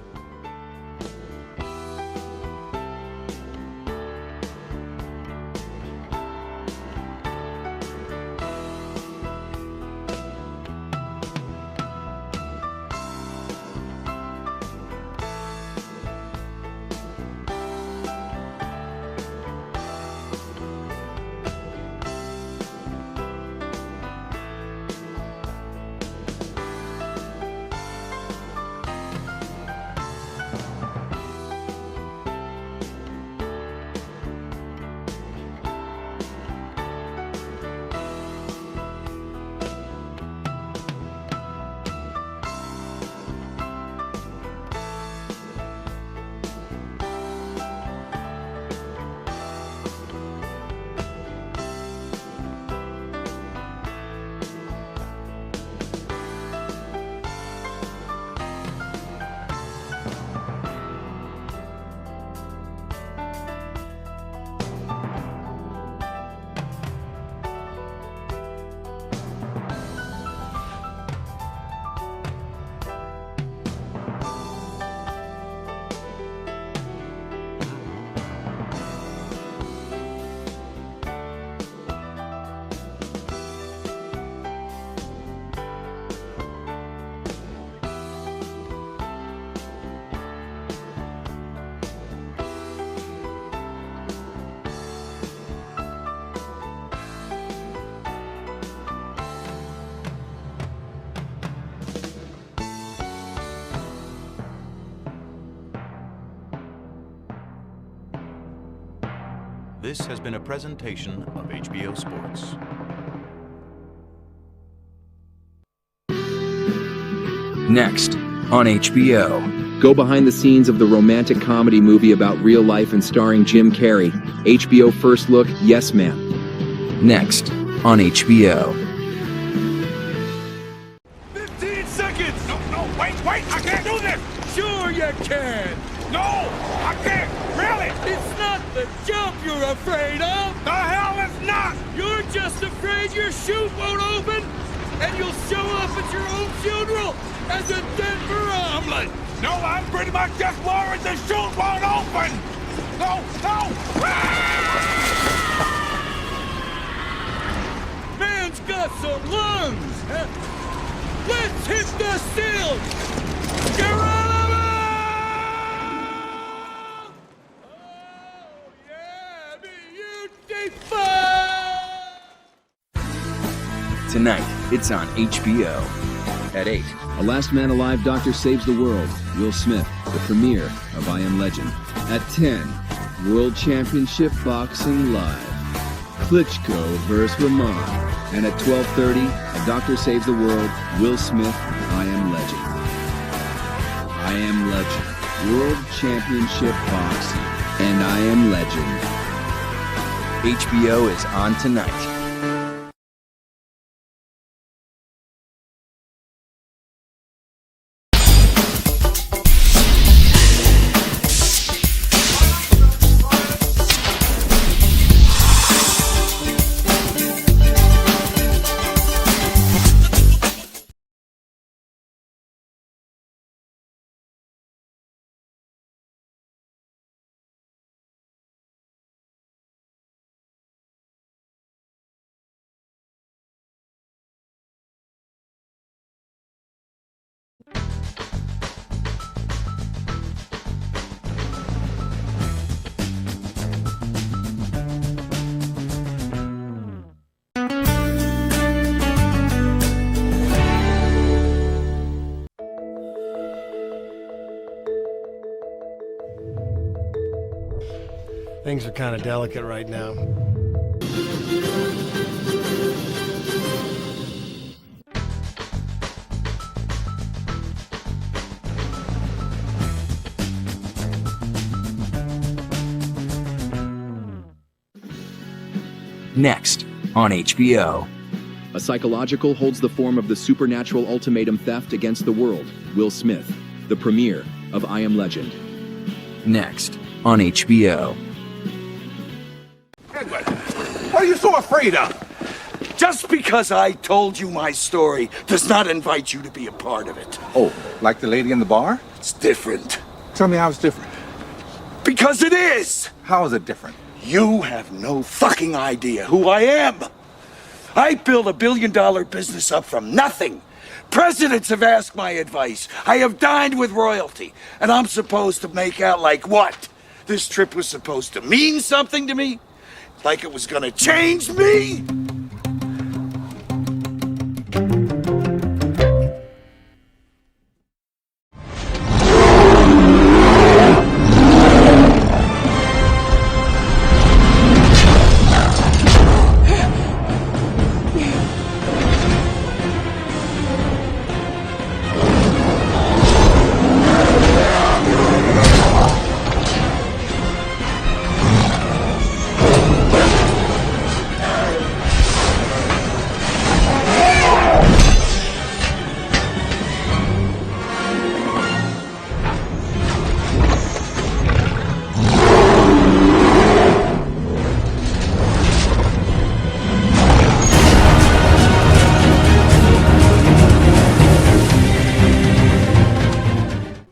This has been a presentation of HBO Sports. Next on HBO. Go behind the scenes of the romantic comedy movie about real life and starring Jim Carrey. HBO First Look, Yes Ma'am. Next on HBO. 15 seconds! No, wait, I can't do this! Sure you can! No, I can't, really! It's not the jump you're afraid of! The hell it's not! You're just afraid your chute won't open, and you'll show up at your own funeral as a Denver omelet! No, I'm pretty much just worried the chute won't open! No! Man's got some lungs! Let's hit the sill! Geronimo! Oh, yeah, beautiful! Tonight, it's on HBO. At 8, A Last Man Alive Doctor Saves the World, Will Smith, the premiere of I Am Legend. At 10, World Championship Boxing Live, Klitschko vs. Rahman. And at 12:30, A Doctor Saves the World, Will Smith, I Am Legend. I Am Legend, World Championship Boxing, and I Am Legend. HBO is on tonight. Things are kind of delicate right now. Next on HBO. A psychological holds the form of the supernatural ultimatum theft against the world. Will Smith, the premiere of I Am Legend. Next on HBO. Edward, what are you so afraid of? Just because I told you my story does not invite you to be a part of it. Oh, like the lady in the bar? It's different. Tell me how it's different. Because it is! How is it different? You have no fucking idea who I am. I built $1 billion business up from nothing. Presidents have asked my advice. I have dined with royalty. And I'm supposed to make out like what? This trip was supposed to mean something to me? Like it was gonna change me?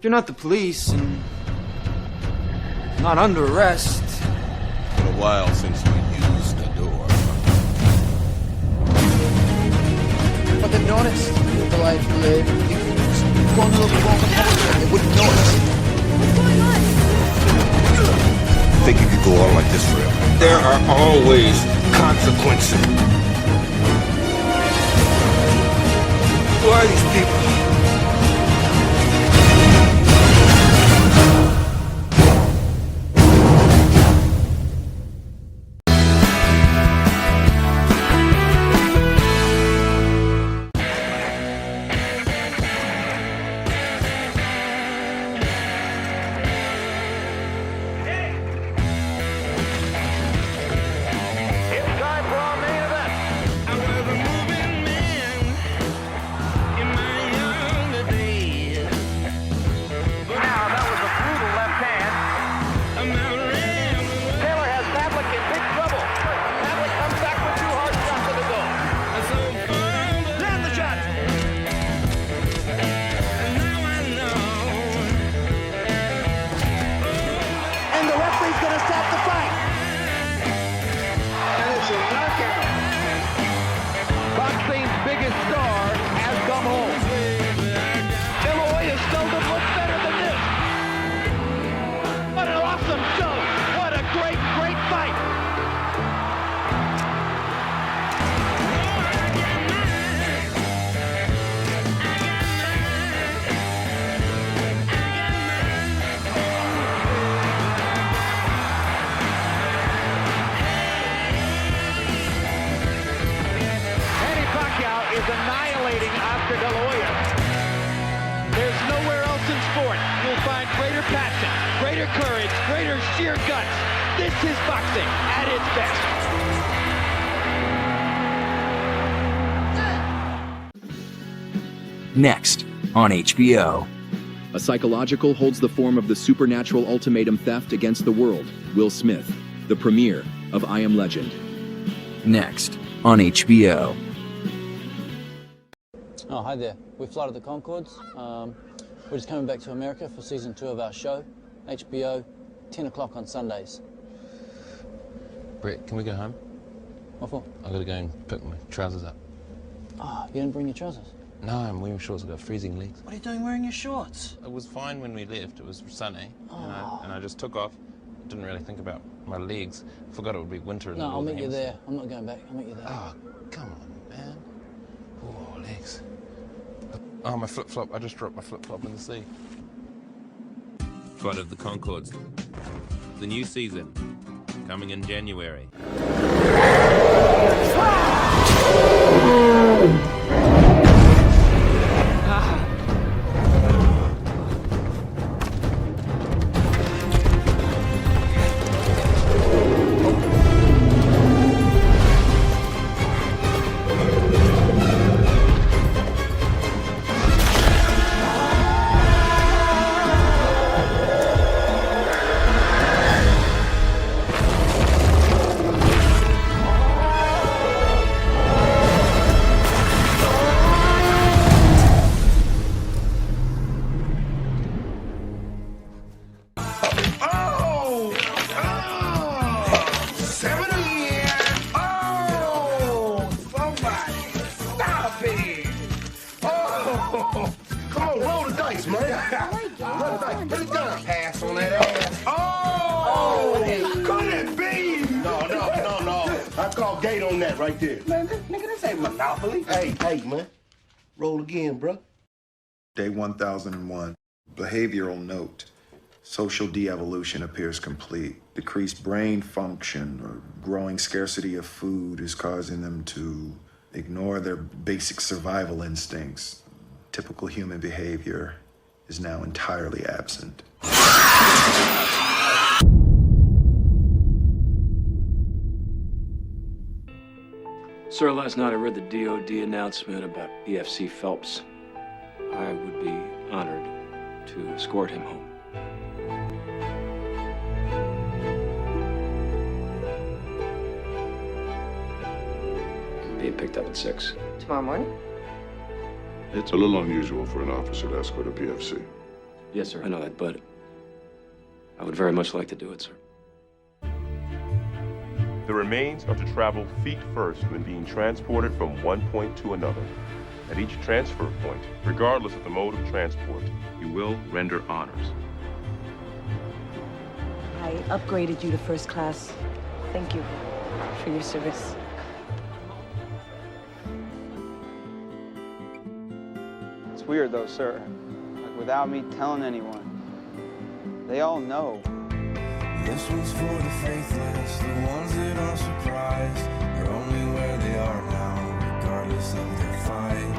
You're not the police, and not under arrest. It's been a while since you used the door. But they've noticed the life we live. You can just go on a little walk on the they wouldn't notice. What's going on? Think you could go on like this forever? There are always consequences. Who are these people? courage, greater sheer guts. This is boxing at its best. Next on HBO. A psychological holds the form of the supernatural ultimatum theft against the world, Will Smith, the premiere of I Am Legend. Next on HBO. Oh, hi there. We flight at the Concords. We're just coming back to America for season 2 of our show. HBO, 10 o'clock on Sundays. Brett, can we go home? What for? I've got to go and pick my trousers up. Oh, you didn't bring your trousers? No, I'm wearing shorts. I've got freezing legs. What are you doing wearing your shorts? It was fine when we left. It was sunny. And I just took off. Didn't really think about my legs. Forgot it would be winter in the No, I'll meet you hemisphere. there. I'm not going back. I'll meet you there. Oh, come on, man. Oh, legs. Oh, my flip-flop. I just dropped my flip-flop in the sea. Flight of the Concords. The new season. Coming in January. Right there. Man, nigga, this ain't Monopoly. Hey, man. Roll again, bro. Day 1001. Behavioral note. Social de-evolution appears complete. Decreased brain function or growing scarcity of food is causing them to ignore their basic survival instincts. Typical human behavior is now entirely absent. Sir, last night I read the DOD announcement about EFC Phelps. I would be honored to escort him home. Being picked up at 6. Tomorrow morning? It's a little unusual for an officer to escort a PFC. Yes, sir. I know that, but I would very much like to do it, sir. The remains are to travel feet first when being transported from one point to another. At each transfer point, regardless of the mode of transport, you will render honors. I upgraded you to first class. Thank you for your service. It's weird though, sir. Like without me telling anyone. They all know. This one's for the faithless, the ones that are surprised. They're only where they are now, regardless of their fight.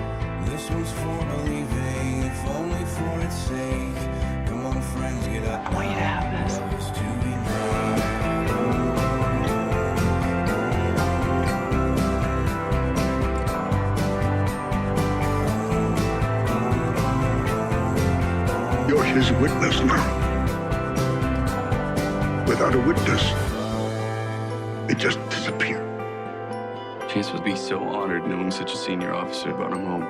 This one's for believing, if only for its sake. Come on, friends, get up. I want you to have this. It's to be You're his witness now. Without a witness, it just disappeared. Chance would be so honored knowing such a senior officer brought him home.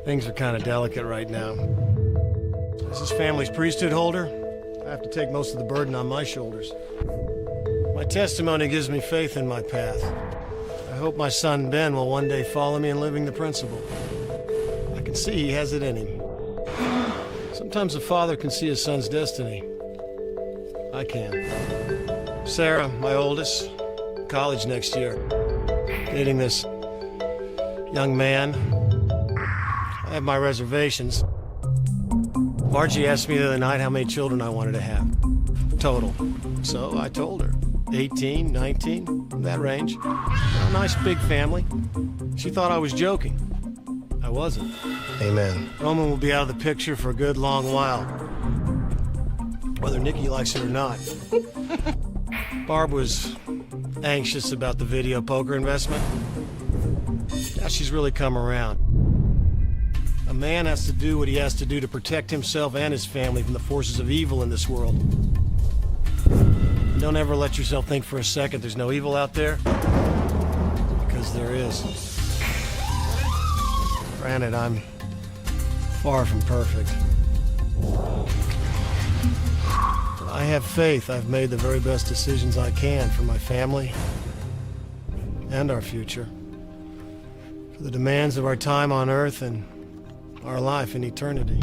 Things are kind of delicate right now. As his family's priesthood holder, I have to take most of the burden on my shoulders. My testimony gives me faith in my path. I hope my son Ben will one day follow me in living the principle. I can see he has it in him. Sometimes a father can see his son's destiny. I can. Sarah, my oldest, college next year. Dating this young man. I have my reservations. Margie asked me the other night how many children I wanted to have. Total. So I told her. 18, 19, that range. A nice big family. She thought I was joking. I wasn't. Amen. Roman will be out of the picture for a good long while. Whether Nikki likes it or not. Barb was anxious about the video poker investment. Now she's really come around. A man has to do what he has to do to protect himself and his family from the forces of evil in this world. Don't ever let yourself think for a second there's no evil out there, because there is. Granted, I'm far from perfect. But I have faith I've made the very best decisions I can for my family and our future, for the demands of our time on Earth and our life in eternity.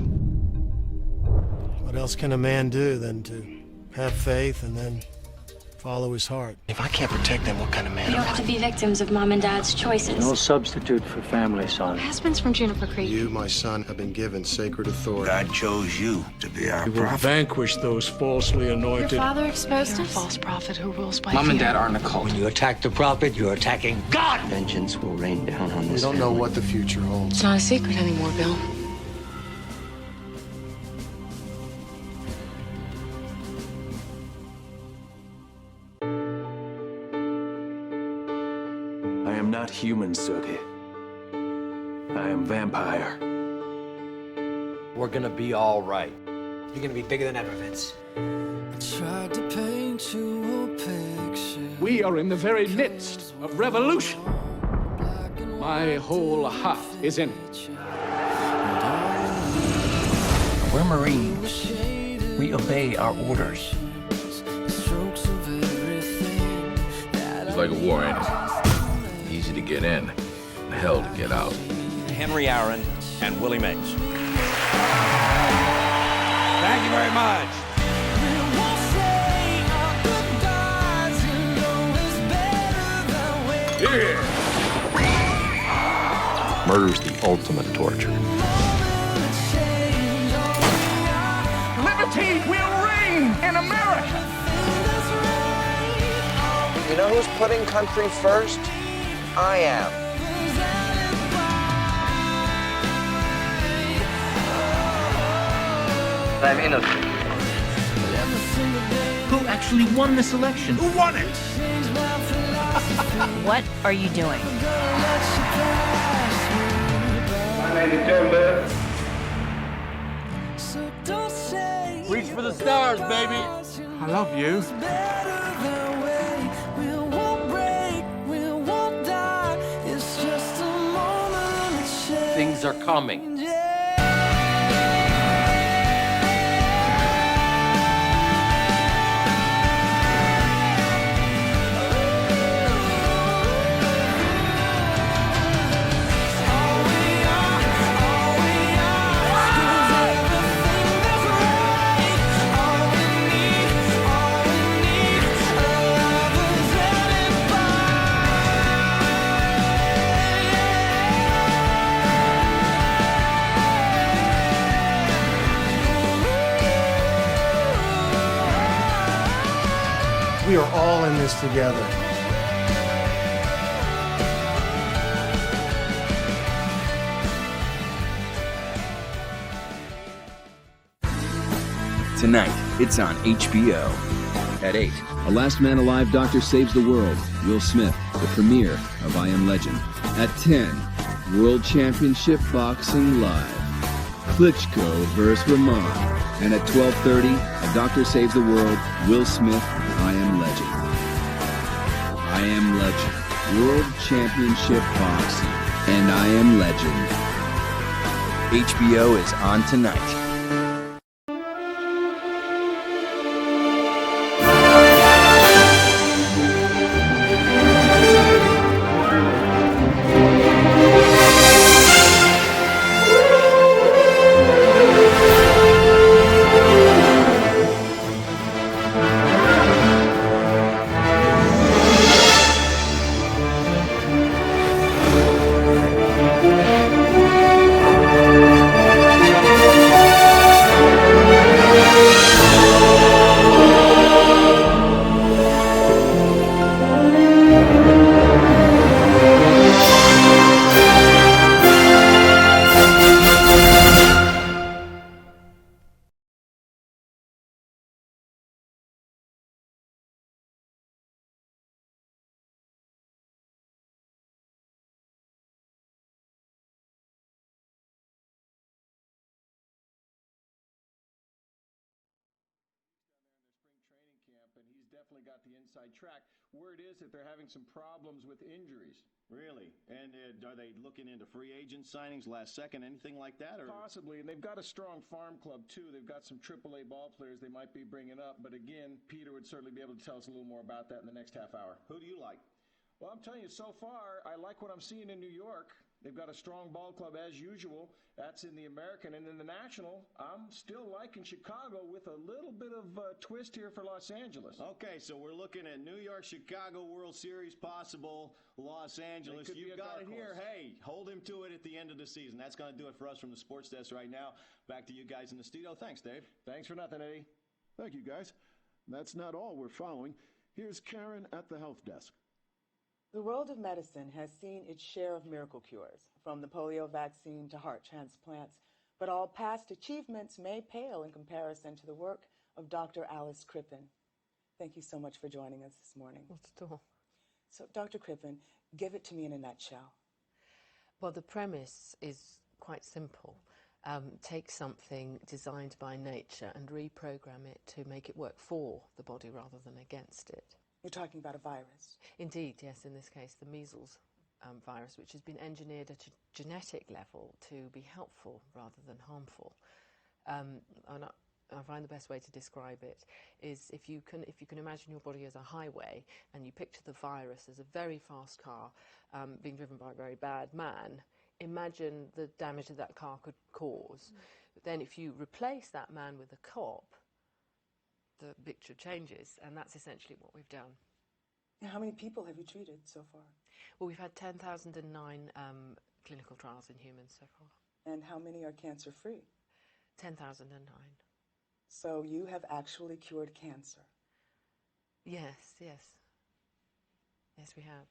What else can a man do than to have faith and then follow his heart? If I can't protect them, what kind of man You don't have to be victims of Mom and Dad's choices. No substitute for family, son. My husband's from Juniper Creek. You, my son, have been given sacred authority. God chose you to be our You will prophet. vanquish those falsely anointed. Your father exposed You're us? a false prophet who rules by Mom fear. and Dad aren't a cult. When you attack the prophet, you're attacking God. Vengeance will rain down on We this don't know what the future holds. It's not a secret anymore, Bill. I am not human, Suki. I am vampire. We're gonna be all right. You're gonna be bigger than ever, Vince. Tried to paint you a picture. We are in the very midst of revolution. My whole heart is in it. We're Marines. We obey our orders. It's like a war, ain't it? Easy to get in, hell to get out. Henry Aaron and Willie Mays. Thank you very much. Yeah. Murder's the ultimate torture. Liberty will reign in America. You know who's putting country first? I am. I'm innocent. Who actually won this election? Who won it? What are you doing? My name is Joe Lewis. Reach for the stars, baby. I love you. Things are coming. We are all in this together. Tonight, it's on HBO. At 8, A Last Man Alive Doctor Saves the World, Will Smith, the premiere of I Am Legend. At 10, World Championship Boxing Live, Klitschko vs. Rahman. And at 12:30, A Doctor Saves the World, Will Smith, I Am Legend. I Am Legend, World Championship Boxing, and I Am Legend. HBO is on tonight. and he's definitely got the inside track. Word is that they're having some problems with injuries. Really? And are they looking into free agent signings last second, anything like that? Or? Possibly, and they've got a strong farm club, too. They've got some AAA ball players they might be bringing up, but again, Peter would certainly be able to tell us a little more about that in the next half hour. Who do you like? Well, I'm telling you, so far, I like what I'm seeing in New York. They've got a strong ball club as usual. That's in the American. And in the National, I'm still liking Chicago with a little bit of a twist here for Los Angeles. Okay, so we're looking at New York, Chicago, World Series possible, Los Angeles. You've got it here. Hey, hold him to it at the end of the season. That's going to do it for us from the Sports Desk right now. Back to you guys in the studio. Thanks, Dave. Thanks for nothing, Eddie. Thank you, guys. That's not all we're following. Here's Karen at the Health Desk. The world of medicine has seen its share of miracle cures, from the polio vaccine to heart transplants, but all past achievements may pale in comparison to the work of Dr. Alice Crippen. Thank you so much for joining us this morning. Not at all. So, Dr. Crippen, give it to me in a nutshell. Well, the premise is quite simple. Take something designed by nature and reprogram it to make it work for the body rather than against it. You're talking about a virus? Indeed, yes, in this case the measles virus, which has been engineered at a genetic level to be helpful rather than harmful. And I find the best way to describe it is if you can imagine your body as a highway and you picture the virus as a very fast car being driven by a very bad man, imagine the damage that car could cause. But then if you replace that man with a cop, the picture changes, and that's essentially what we've done. How many people have you treated so far? Well, we've had 10,009 clinical trials in humans so far. And how many are cancer-free? 10,009. So you have actually cured cancer? Yes, yes. Yes, we have.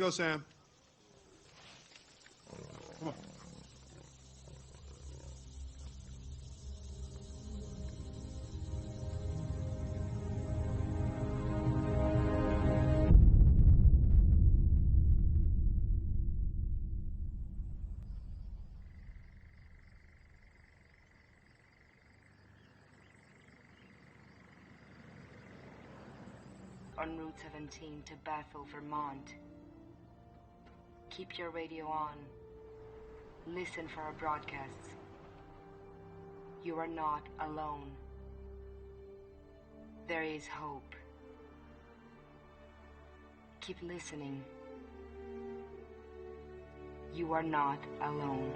Let's go, Sam. Come on. On Route 17 to Bethel, Vermont. Keep your radio on. Listen for our broadcasts. You are not alone. There is hope. Keep listening. You are not alone.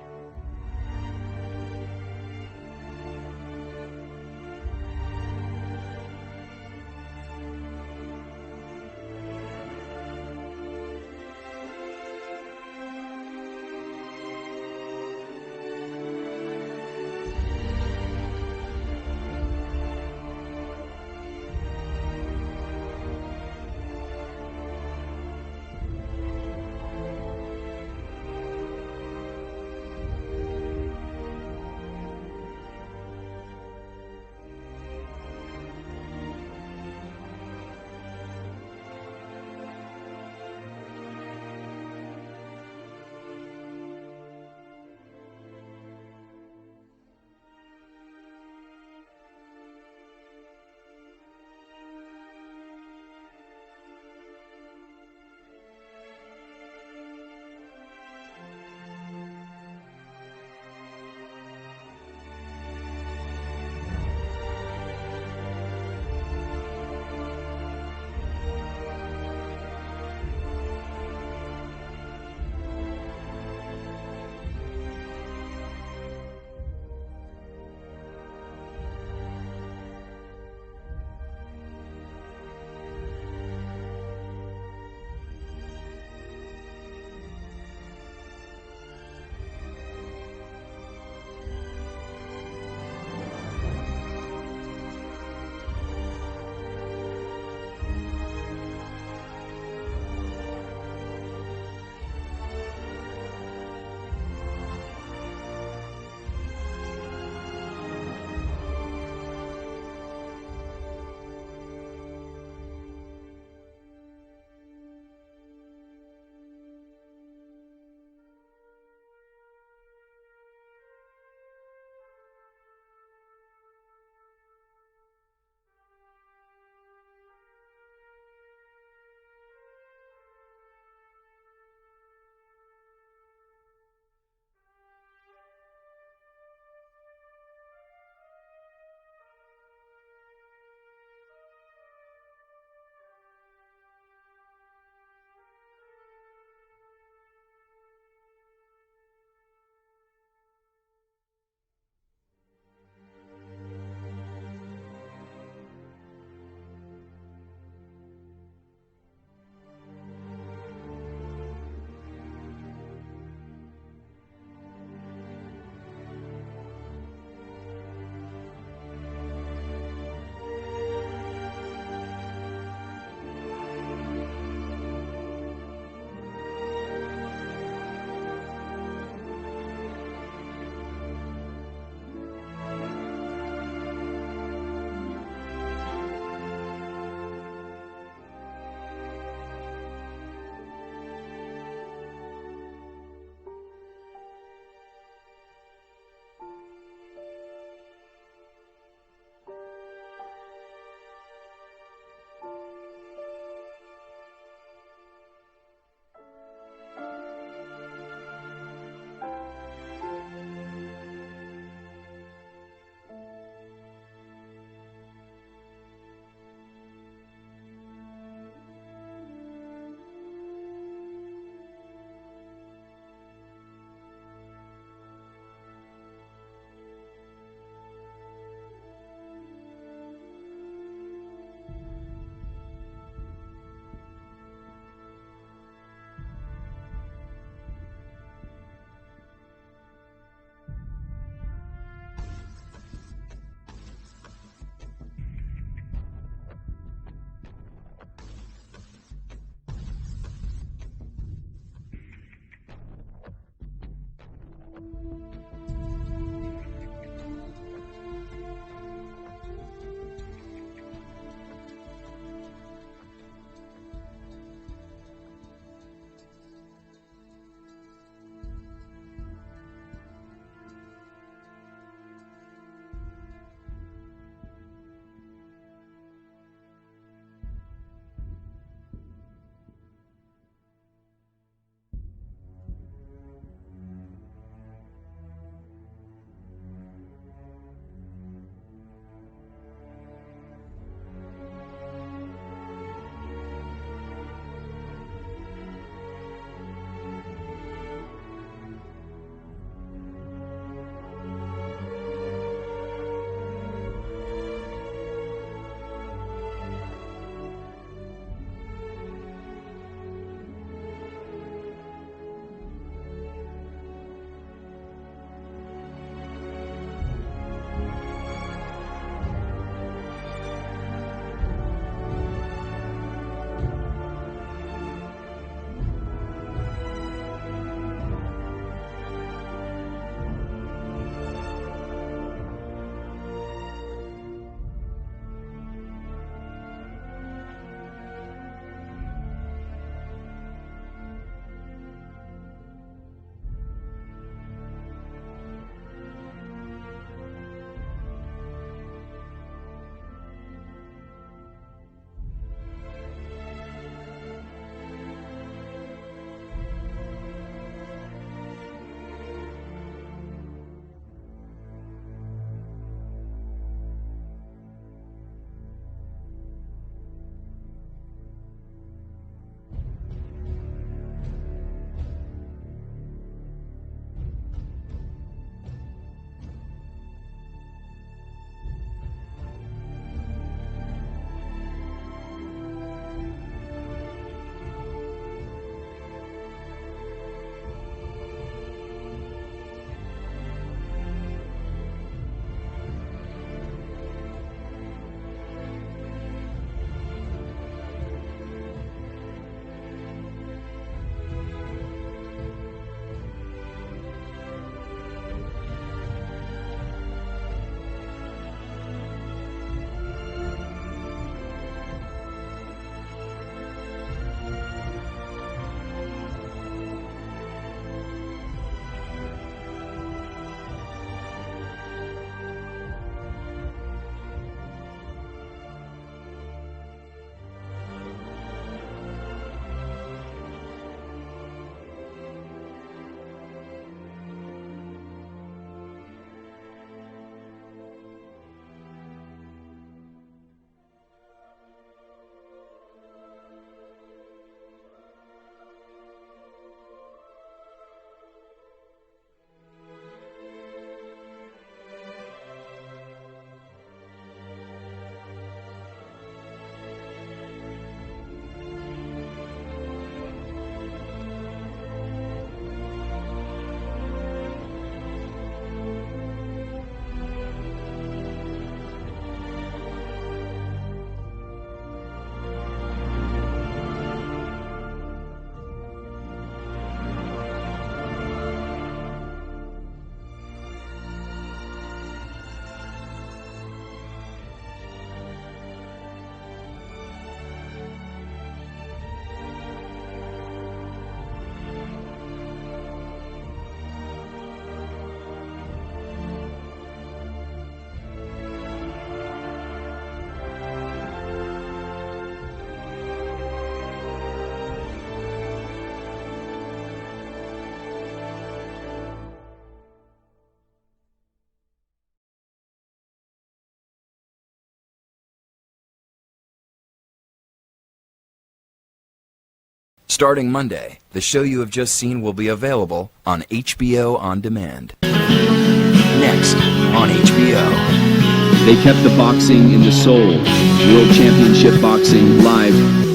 Starting Monday, the show you have just seen will be available on HBO On Demand. Next on HBO. They kept the boxing in the soul. World Championship Boxing live.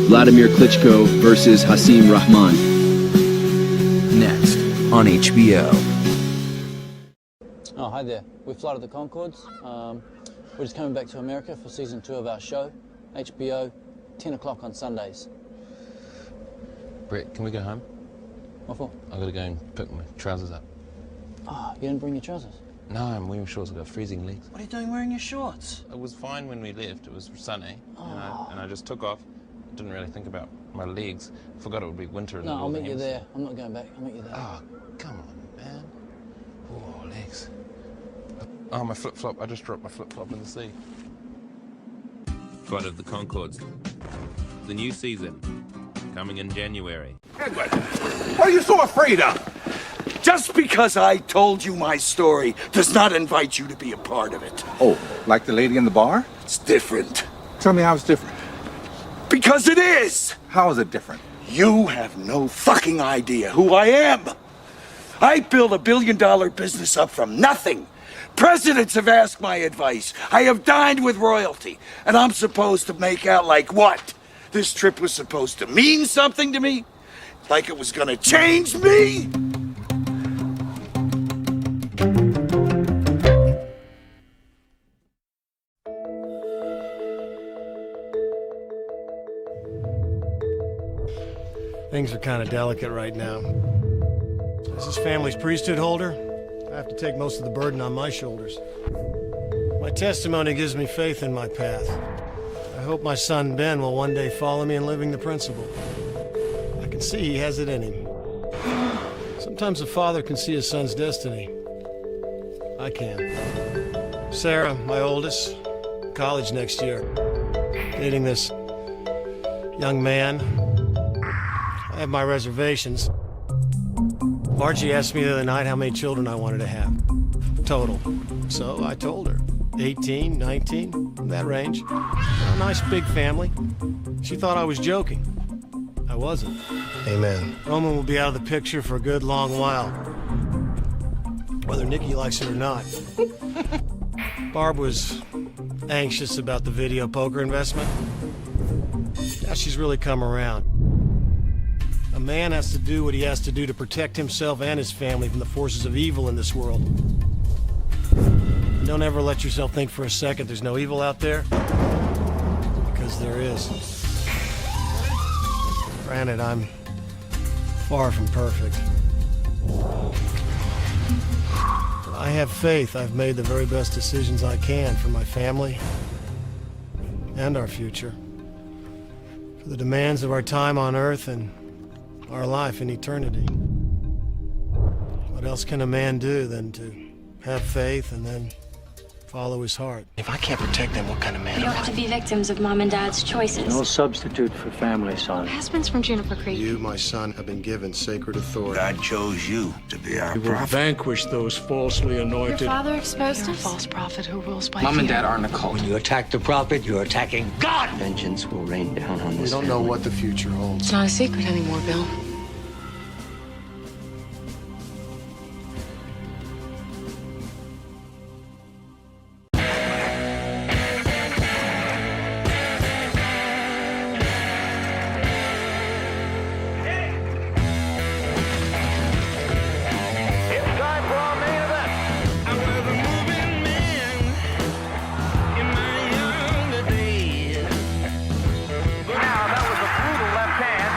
Vladimir Klitschko versus Hasim Rahman. Next on HBO. Oh, hi there. We fly to the Concords. We're just coming back to America for season 2 of our show. HBO, 10 o'clock on Sundays. Brett, can we go home? What for? I've got to go and pick my trousers up. Oh, you didn't bring your trousers? No, I'm wearing shorts. I've got freezing legs. What are you doing wearing your shorts? It was fine when we left. It was sunny. And I just took off. Didn't really think about my legs. Forgot it would be winter. No, I'll meet you there. I'm not going back. I'll meet you there. Oh, come on, man. Oh, legs. Oh, my flip-flop. I just dropped my flip-flop in the sea. Flight of the Concords. The new season. Coming in January. Edward, what are you so afraid of? Just because I told you my story does not invite you to be a part of it. Oh, like the lady in the bar? It's different. Tell me how it's different. Because it is! How is it different? You have no fucking idea who I am. I built $1 billion business up from nothing. Presidents have asked my advice. I have dined with royalty. And I'm supposed to make out like what? This trip was supposed to mean something to me? Like it was gonna change me? Things are kind of delicate right now. As his family's priesthood holder, I have to take most of the burden on my shoulders. My testimony gives me faith in my path. I hope my son Ben will one day follow me in living the principle. I can see he has it in him. Sometimes a father can see his son's destiny. I can. Sarah, my oldest, college next year. Dating this young man. I have my reservations. Margie asked me the other night how many children I wanted to have. Total. So I told her. 18, 19, that range. A nice big family. She thought I was joking. I wasn't. Amen. Roman will be out of the picture for a good long while. Whether Nikki likes it or not. Barb was anxious about the video poker investment. Now she's really come around. A man has to do what he has to do to protect himself and his family from the forces of evil in this world. Don't ever let yourself think for a second there's no evil out there, because there is. Granted, I'm far from perfect. But I have faith I've made the very best decisions I can for my family and our future, for the demands of our time on Earth and our life in eternity. What else can a man do than to have faith and then follow his heart? If I can't protect them, what kind of man You don't have to be victims of Mom and Dad's choices. No substitute for family, son. My husband's from Juniper Creek. You, my son, have been given sacred authority. God chose you to be our You will prophet. vanquish those falsely anointed. Your father exposed You're us. a false prophet who rules by Mom fear. and Dad aren't a cult. When you attack the prophet, you're attacking God. Vengeance will rain down on We this don't know family. what the future holds. It's not a secret anymore, Bill. Now, that was a brutal left hand.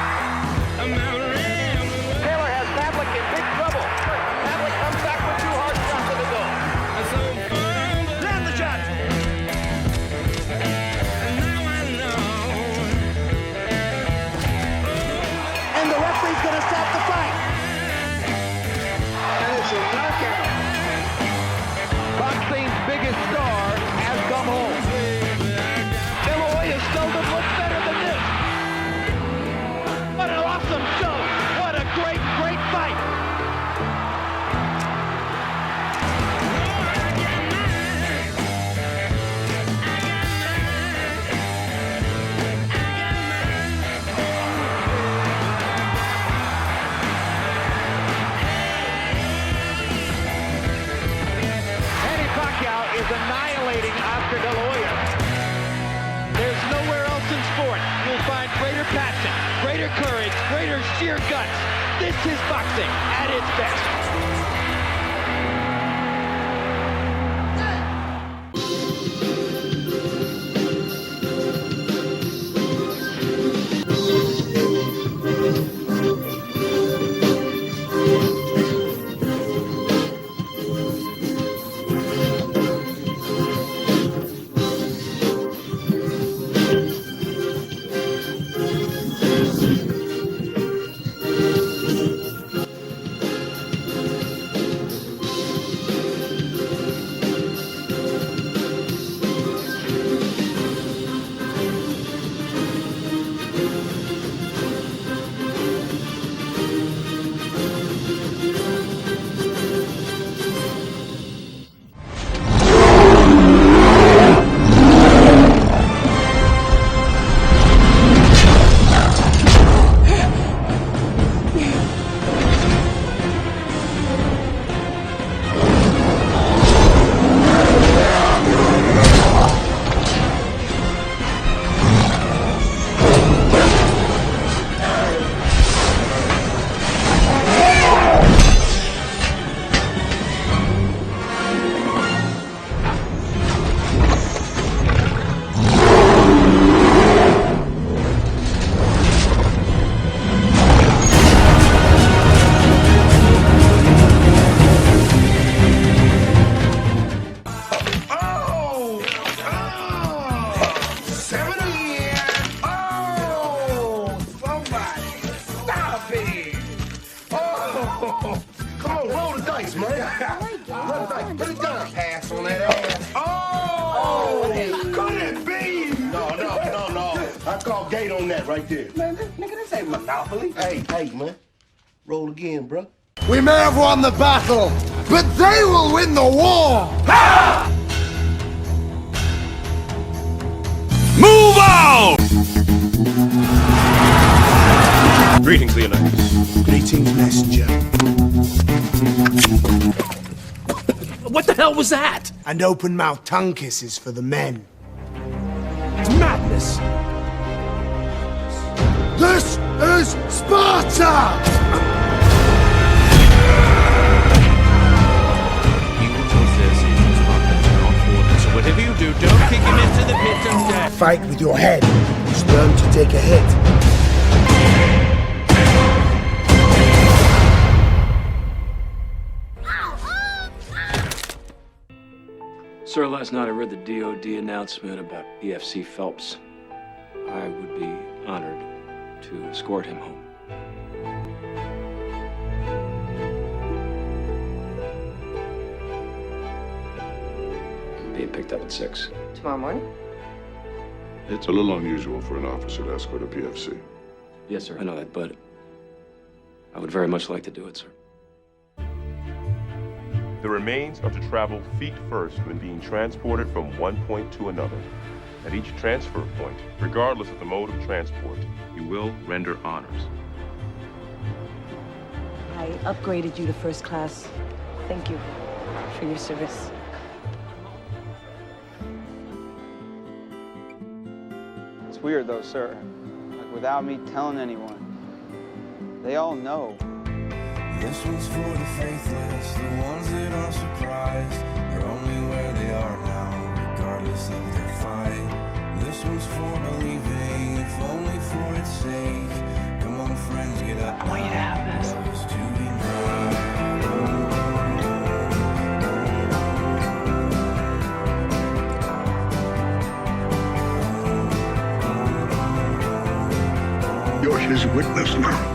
greater passion, greater courage, greater sheer guts. This is boxing at its best. Come on, roll the dice, man. Roll the dice. Put it down. Pass on that ass. Oh! Could it be? No. I call gate on that right there. Man, nigga, this ain't Monopoly. Hey, man. Roll again, bro. We may have won the battle, but they will win the war! Ha! Move out! Greetings, Leonidas. Greetings, messenger. What the hell was that? And open-mouthed tongue kisses for the men. It's madness. This is Sparta! So whatever you do, don't kick him into the pit of death. Fight with your head. Just learn to take a hit. Sir, last night I read the DOD announcement about EFC Phelps. I would be honored to escort him home. Being picked up at 6. Tomorrow morning? It's a little unusual for an officer to escort a PFC. Yes, sir. I know that, but I would very much like to do it, sir. The remains are to travel feet first when being transported from one point to another. At each transfer point, regardless of the mode of transport, you will render honors. I upgraded you to first class. Thank you for your service. It's weird though, sir. Like without me telling anyone. They all know. This one's for the faithless, the ones that are surprised. They're only where they are now, regardless of their fight. This one's for believing, if only for its sake. Come on, friends, get up. I want you to have this. To be You're his witness now.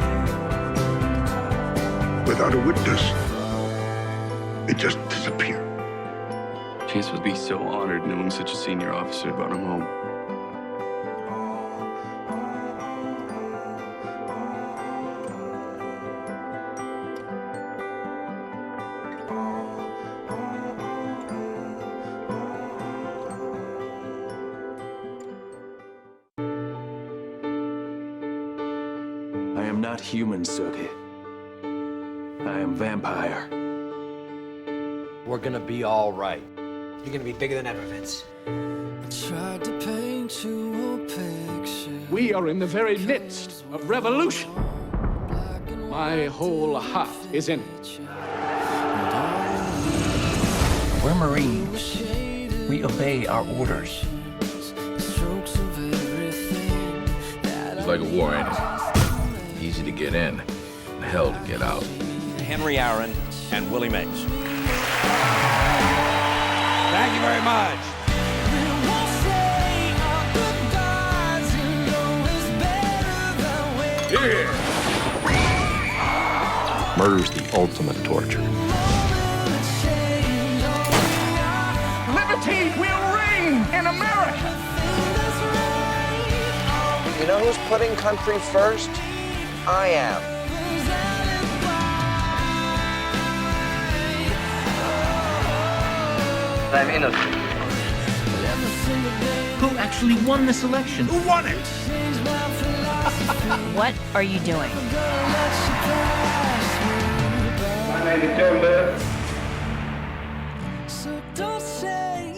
Without a witness, it just disappeared. Chance would be so honored knowing such a senior officer brought him home. I am not human, Suki. I am vampire. We're gonna be all right. You're gonna be bigger than ever, Vince. I tried to paint you a picture. We are in the very midst of revolution. My whole heart is in it. We're Marines. We obey our orders. It's like a war, ain't it? Easy to get in, and hell to get out. Henry Aaron and Willie Mays. Thank you very much. Here. Murder's the ultimate torture. Liberty will reign in America. You know who's putting country first? I am. I'm innocent. Who actually won this election? Who won it? What are you doing? My name is Joe Liv.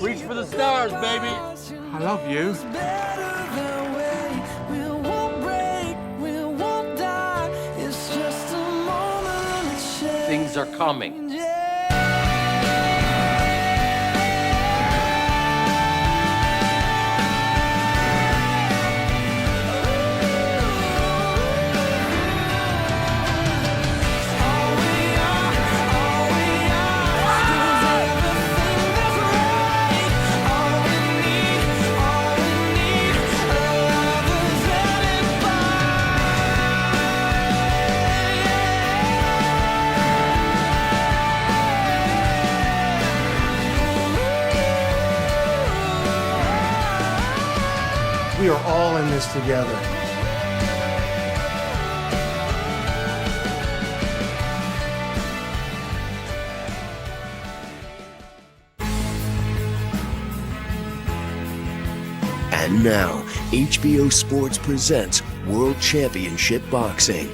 Reach for the stars, baby. I love you. Things are coming. We are all in this together. And now, HBO Sports presents World Championship Boxing.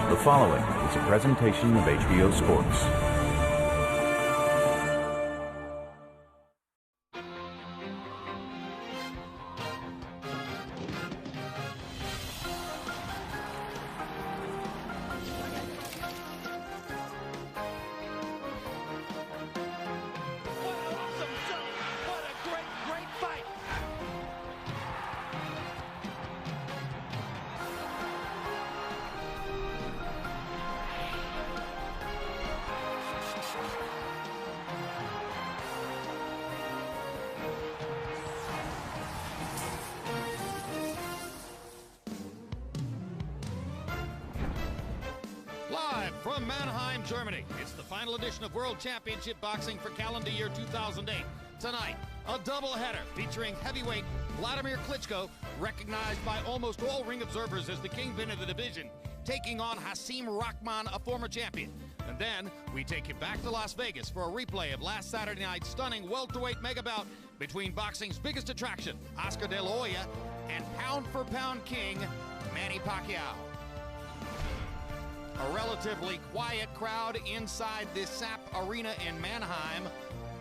The following is a presentation of HBO Sports. Live from Mannheim, Germany, it's the final edition of World Championship Boxing for calendar year 2008. Tonight, a doubleheader featuring heavyweight Vladimir Klitschko, recognized by almost all ring observers as the kingpin of the division, taking on Hasim Rahman, a former champion. And then we take you back to Las Vegas for a replay of last Saturday night's stunning welterweight mega bout between boxing's biggest attraction, Oscar De La Hoya, and pound-for-pound king, Manny Pacquiao. A relatively quiet crowd inside this SAP Arena in Mannheim,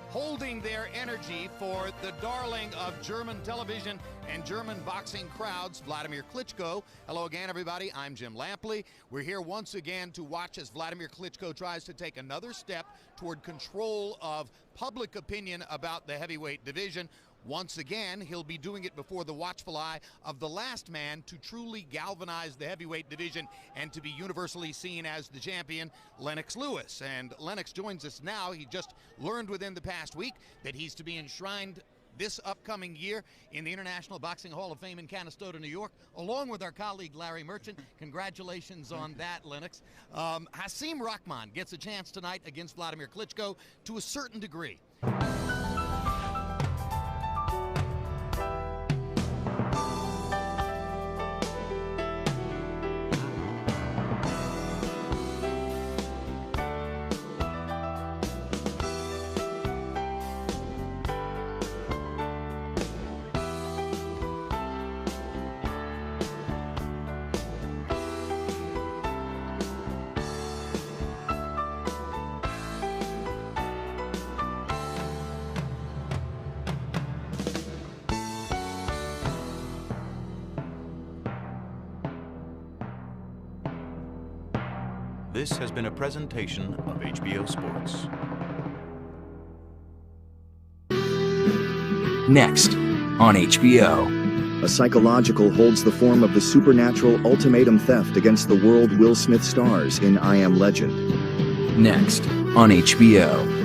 holding their energy for the darling of German television and German boxing crowds, Vladimir Klitschko. Hello again, everybody. I'm Jim Lampley. We're here once again to watch as Vladimir Klitschko tries to take another step toward control of public opinion about the heavyweight division. Once again, he'll be doing it before the watchful eye of the last man to truly galvanize the heavyweight division and to be universally seen as the champion, Lennox Lewis. And Lennox joins us now. He just learned within the past week that he's to be enshrined this upcoming year in the International Boxing Hall of Fame in Canastota, New York, along with our colleague Larry Merchant. Congratulations on that, Lennox. Hasim Rahman gets a chance tonight against Vladimir Klitschko to a certain degree. This has been a presentation of HBO Sports. Next on HBO. A psychological holds the form of the supernatural ultimatum theft against the world Will Smith stars in I Am Legend. Next on HBO.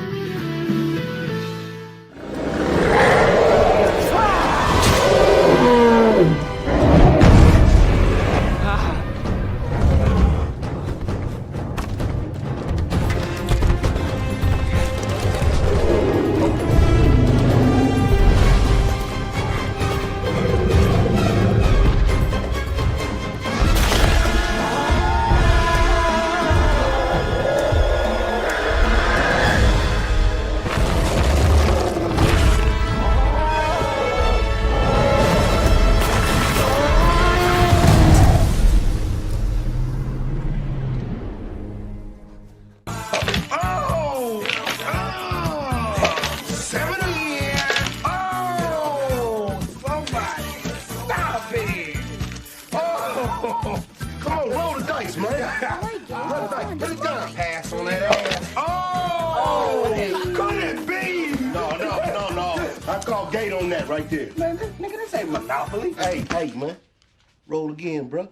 Right there. Man, nigga, this ain't Monopoly. Hey, man. Roll again, bro.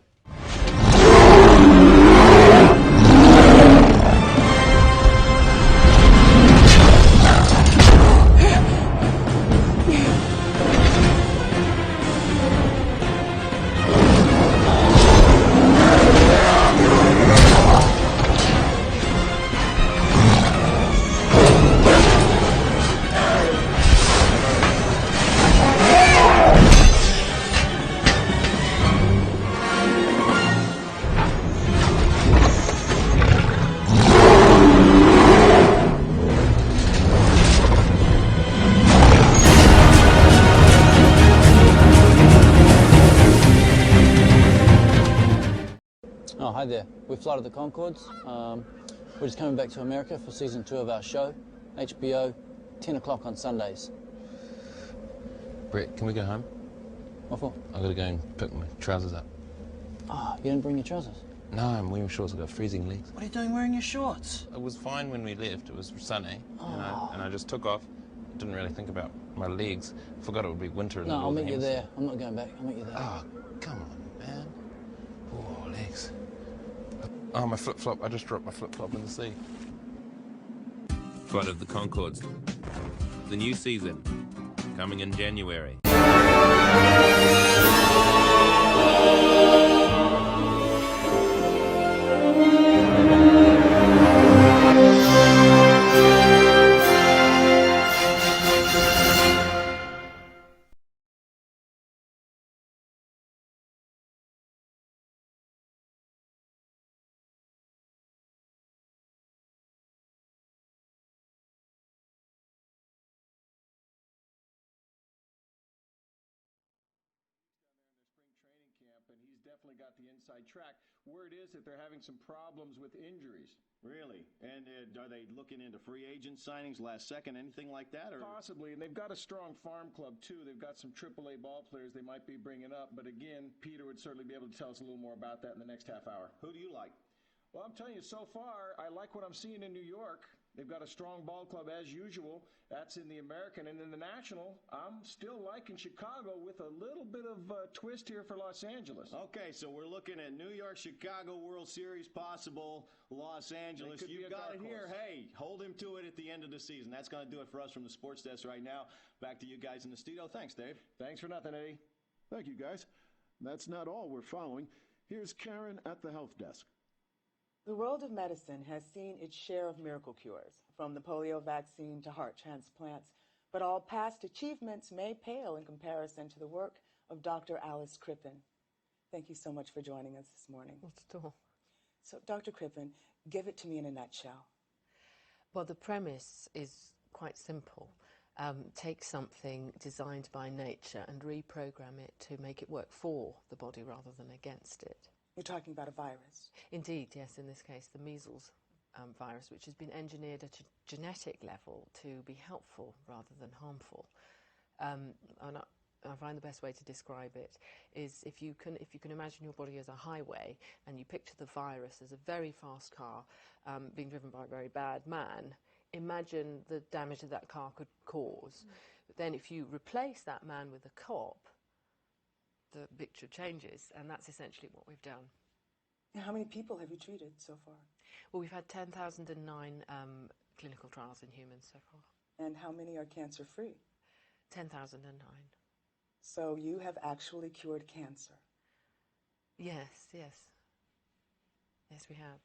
Oh, hi there. We fly to the Concords. We're just coming back to America for season 2 of our show, HBO, 10 o'clock on Sundays. Brett, can we go home? What for? I've got to go and pick my trousers up. Oh, you didn't bring your trousers? No, I'm wearing shorts. I've got freezing legs. What are you doing wearing your shorts? It was fine when we left. It was sunny, and I just took off. Didn't really think about my legs. Forgot it would be winter in the No, I'll Northern meet you Hemisphere. there. I'm not going back. I'll meet you there. Oh, come on, man. Oh, legs. Oh, my flip-flop. I just dropped my flip-flop in the sea. Flight of the Concords. The new season, coming in January. And he's definitely got the inside track. Word is that they're having some problems with injuries. Really? And are they looking into free agent signings last second, anything like that? Or? Possibly, and they've got a strong farm club, too. They've got some AAA ball players they might be bringing up. But again, Peter would certainly be able to tell us a little more about that in the next half hour. Who do you like? Well, I'm telling you, so far, I like what I'm seeing in New York. They've got a strong ball club as usual. That's in the American. And in the National, I'm still liking Chicago with a little bit of a twist here for Los Angeles. Okay, so we're looking at New York, Chicago, World Series possible, Los Angeles. You've got it here. Hey, hold him to it at the end of the season. That's going to do it for us from the Sports Desk right now. Back to you guys in the studio. Thanks, Dave. Thanks for nothing, Eddie. Thank you, guys. That's not all we're following. Here's Karen at the help desk. The world of medicine has seen its share of miracle cures, from the polio vaccine to heart transplants, but all past achievements may pale in comparison to the work of Dr. Alice Crippen. Thank you so much for joining us this morning. Not at all. So, Dr. Crippen, give it to me in a nutshell. Well, the premise is quite simple. Take something designed by nature and reprogram it to make it work for the body rather than against it. You're talking about a virus? Indeed, yes, in this case the measles virus, which has been engineered at a genetic level to be helpful rather than harmful. And I find the best way to describe it is if you can imagine your body as a highway and you picture the virus as a very fast car being driven by a very bad man, imagine the damage that car could cause. But then if you replace that man with a cop, the picture changes, and that's essentially what we've done. How many people have you treated so far? Well, we've had 10,009 clinical trials in humans so far. And how many are cancer-free? 10,009. So you have actually cured cancer? Yes, yes. Yes, we have.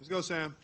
Let's go, Sam.